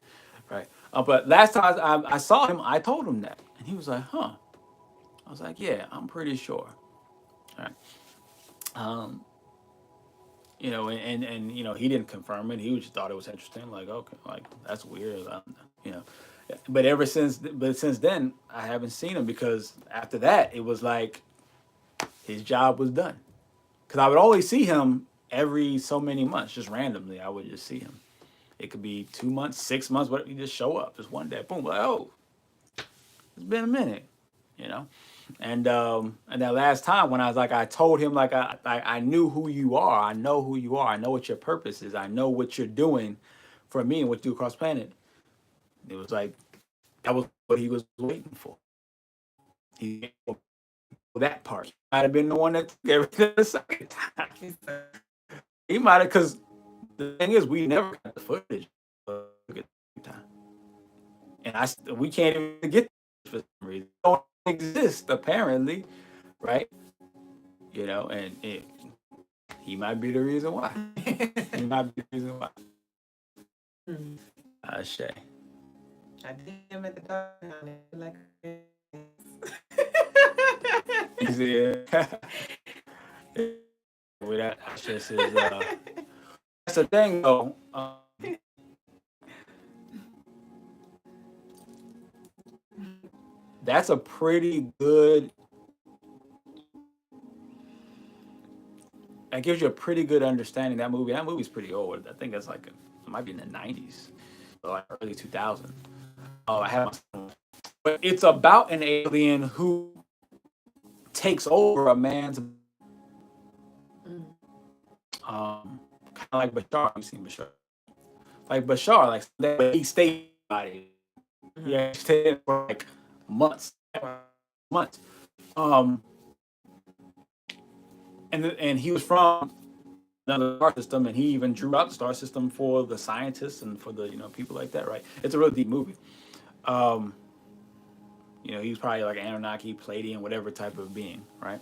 right? But last time I saw him, I told him that, and he was like, "Huh." I was like, "Yeah, I'm pretty sure." All right. And he didn't confirm it. He just thought it was interesting. Like, okay, like that's weird. You know, but since then, I haven't seen him, because after that, it was like his job was done. Because I would always see him every so many months, just randomly. I would just see him. It could be 2 months, 6 months, whatever. You just show up, just one day, boom, like, oh, it's been a minute, you know. And that last time when I told him, like, I knew who you are. I know who you are. I know what your purpose is. I know what you're doing for me and what you do across the planet. It was like that was what he was waiting for. He that part might have been the one that took everything the second time. He might have, because the thing is, we never got the footage at the time, and we can't even get it for some reason. It don't exist apparently, right? And he might be the reason why. He might be the reason why. Shay. I did him at the dog like. Yeah. That's just his. That's the thing, though. That's a pretty good. That gives you a pretty good understanding. That movie's pretty old. I think that's like it might be in the 90s, or like early 2000s. Oh, I have. But it's about an alien who takes over a man's. Kind of like Bashar. You've seen Bashar. Like Bashar, like he stayed body. He stayed for like months. And he was from another star system, and he even drew out the star system for the scientists and for the people like that, right? It's a really deep movie. He was probably like Anunnaki, Pleiadian, whatever type of being, right?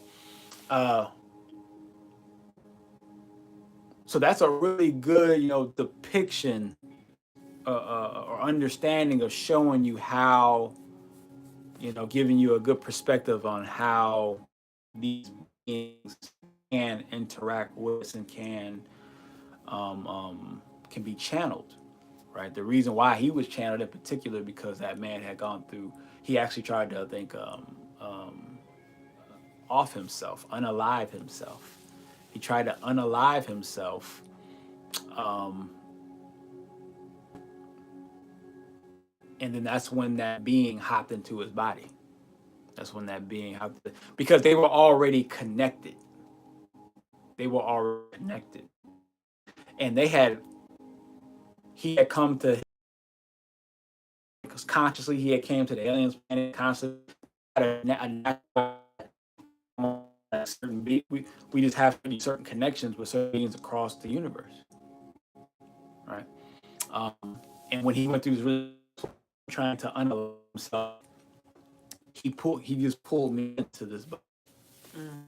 So that's a really good, depiction or understanding of showing you how, giving you a good perspective on how these beings can interact with us and can be channeled, right? The reason why he was channeled in particular, because that man had gone through. He actually tried to, I think, off himself, unalive himself. He tried to unalive himself. And then that's when that being hopped into his body. That's when that being hopped, because they were already connected. And he had come to, because consciously he had came to the aliens planet consciously. Certain we just have certain connections with certain beings across the universe, And when he went through his really trying to unallow himself, he just pulled me into this body.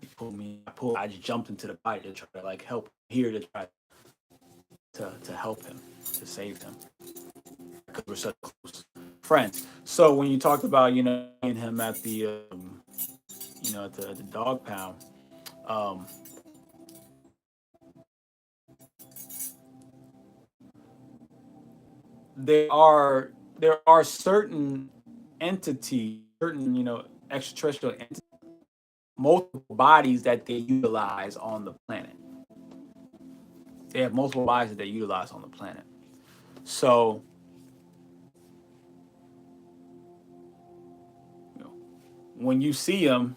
He pulled me. I just jumped into the body to try to like help here to try to help him, to save him, because we're such close friends. So when you talked about and him at the at the dog pound, um, there are certain entities, certain extraterrestrial entities, multiple bodies that they utilize on the planet. They have multiple bodies that they utilize on the planet. So, when you see them,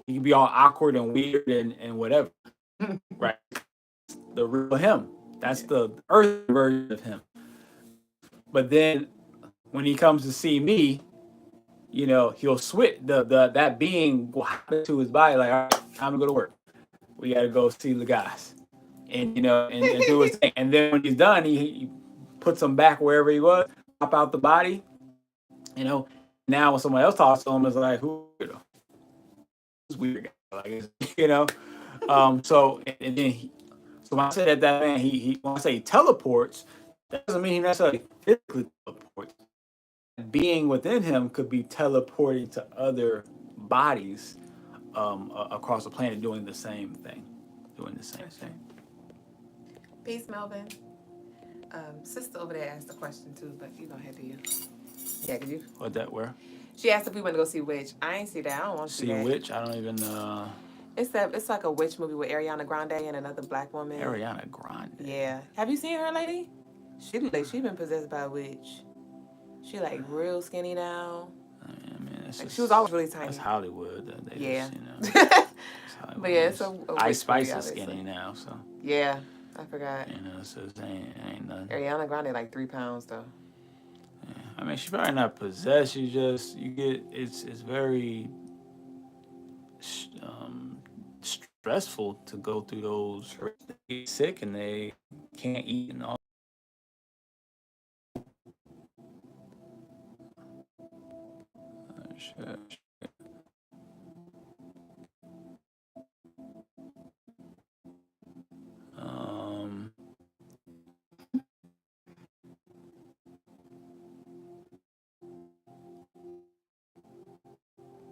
he can be all awkward and weird and whatever, right? The real him. That's the earth version of him. But then when he comes to see me, he'll switch. That being will happen to his body. Like, all right, time to go to work. We got to go see the guys, and and do his thing. And then when he's done, he puts him back wherever he was, pop out the body. Now when someone else talks to him, it's like, who's weird guy? Like, So and then so when I say that man, he when I say he teleports, that doesn't mean he necessarily physically teleports. Being within him could be teleporting to other bodies across the planet doing the same thing. Peace, Melvin. Sister over there asked a question too, but you go ahead, do you? Yeah, could you? What that where? She asked if we want to go see Witch. I ain't see that. I don't want to see that. Witch? I don't even. It's like a witch movie with Ariana Grande and another black woman. Ariana Grande. Yeah. Have you seen her, lady? She been possessed by a witch. She like real skinny now. I mean, like, she was always really tiny. That's Hollywood. Yeah. Just, but yeah, it's a Ice Spice is skinny now, so. Yeah, I forgot. So it ain't nothing. Ariana Grande like 3 pounds though. Yeah. I mean, she's probably not possessed. It's very stressful to go through those. They get sick and they can't eat and all.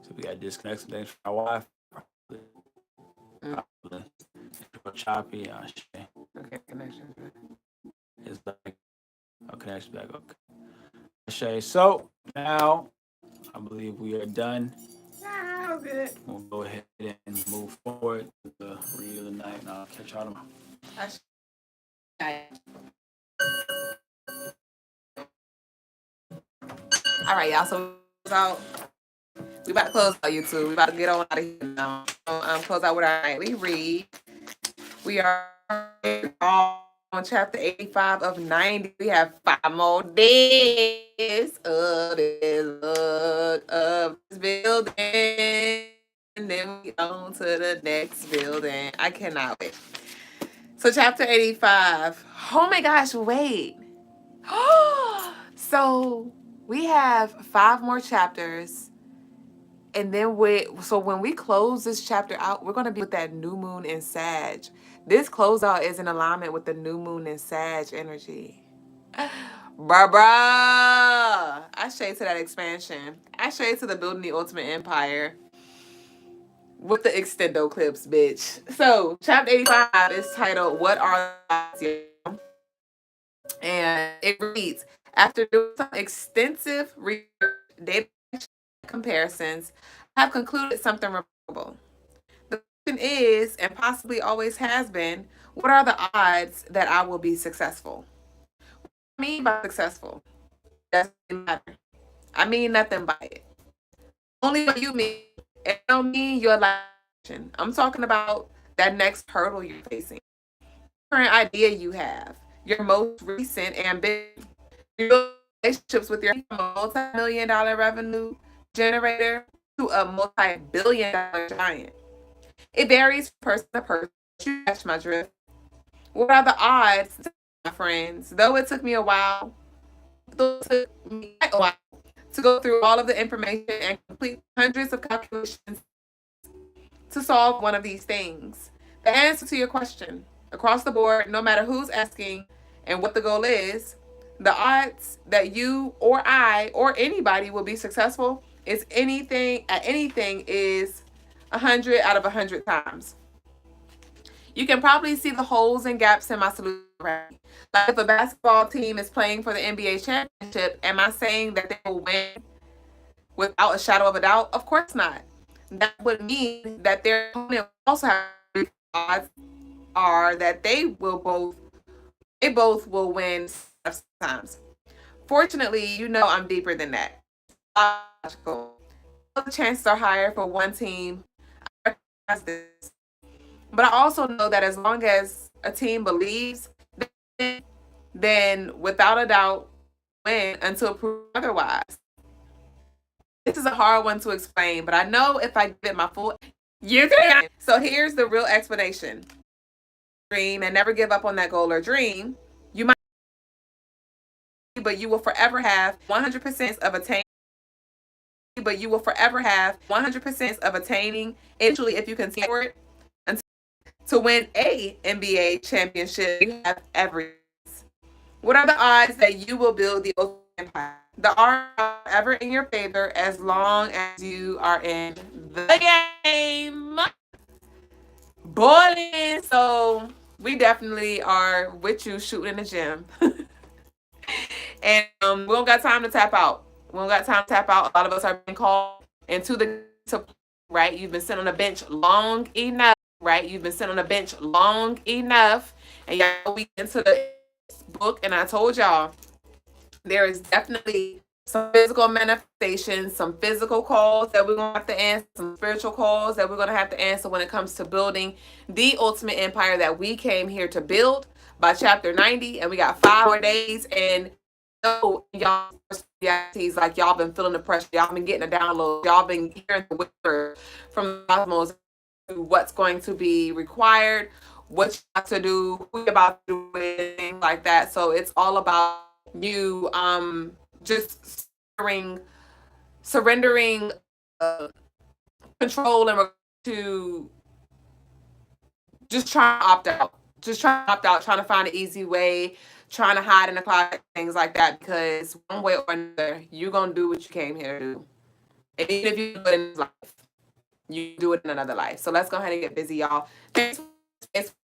So we got to disconnect some things from our Wi-Fi. Probably. Choppy. Okay, connection's back. It's like, connection's back. Okay. So now I believe we are done. Ah, good. We'll go ahead and move forward to the read of the night, and I'll catch y'all tomorrow. All right, y'all. So we about to close out YouTube. We about to get on out of here now. Close out with our nightly read. We are on chapter 85 of 90. We have 5 more days of this look of this building. And then we on to the next building. I cannot wait. So chapter 85. Oh my gosh, wait. So we have 5 more chapters. And then when we close this chapter out, we're going to be with that new moon in Sag. This closeout is in alignment with the new moon in Sag energy. Bruh. I shade to that expansion. I shade to the building the ultimate empire. With the extendo clips, bitch. So, chapter 85 is titled, What Are the Odds? And it reads, after doing some extensive research, data comparisons, I have concluded something remarkable. The question is, and possibly always has been, what are the odds that I will be successful? What I mean by successful? Doesn't matter. I mean nothing by it. Only what you mean. It don't mean your life. I'm talking about that next hurdle you're facing. Current idea you have. Your most recent ambition. Your relationships with your multi-million-dollar revenue generator to a multi-billion-dollar giant. It varies from person to person. You catch my drift. What are the odds my friends. Though it took me a while, though it took me quite a while to go through all of the information and complete hundreds of calculations to solve one of these things. The answer to your question, across the board, no matter who's asking and what the goal is, the odds that you or I or anybody will be successful is anything is 100 out of 100 times. You can probably see the holes and gaps in my solution already. Like if a basketball team is playing for the NBA championship, am I saying that they will win without a shadow of a doubt? Of course not. That would mean that their opponent also have odds are that they both will win sometimes. Fortunately, I'm deeper than that. Logical. The chances are higher for one team. I recognize this. But I also know that as long as a team believes, then without a doubt, win until proved otherwise. This is a hard one to explain, but I know if I give it my full, you can. So here's the real explanation. Dream and never give up on that goal or dream. You might, but you will forever have 100% of attaining. But you will forever have 100% of attaining. Eventually, if you continue for it, to win a NBA championship, you have every. What are the odds that you will build the ultimate empire? The odds are ever in your favor as long as you are in the game. Boiling. So we definitely are with you shooting in the gym. And we don't got time to tap out. We don't got time to tap out. A lot of us are being called into the right. You've been sitting on the bench long enough. Right. You've been sitting on the bench long enough. And y'all, we into the book, and I told y'all there is definitely some physical manifestations, some physical calls that we're going to have to answer, some spiritual calls that we're going to have to answer when it comes to building the ultimate empire that we came here to build by chapter 90. And we got 5 more days. And y'all, like y'all been feeling the pressure, y'all been getting a download, y'all been hearing the whisper from the cosmos, what's going to be required, what you have to do, who you're about to do, things like that. So it's all about you just surrendering control and to just trying to opt out. Just trying to opt out, trying to find an easy way, trying to hide in the closet, things like that, because one way or another, you're going to do what you came here to do. And even if you do it in life, you do it in another life. So let's go ahead and get busy, y'all. Thanks for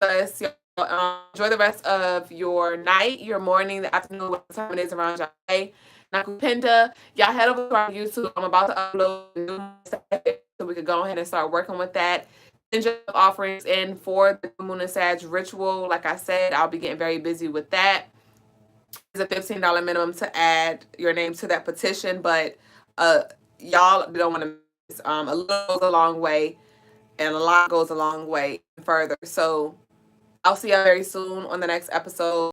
us. Enjoy the rest of your night, your morning, the afternoon, what time it is around your day. Nakupenda, y'all head over to our YouTube. I'm about to upload new stuff so we could go ahead and start working with that. Send your offerings in for the Moon and Sag ritual. Like I said, I'll be getting very busy with that. It's a $15 minimum to add your name to that petition, but y'all don't want to miss. A little goes a long way, and a lot goes a long way further. So I'll see y'all very soon on the next episode.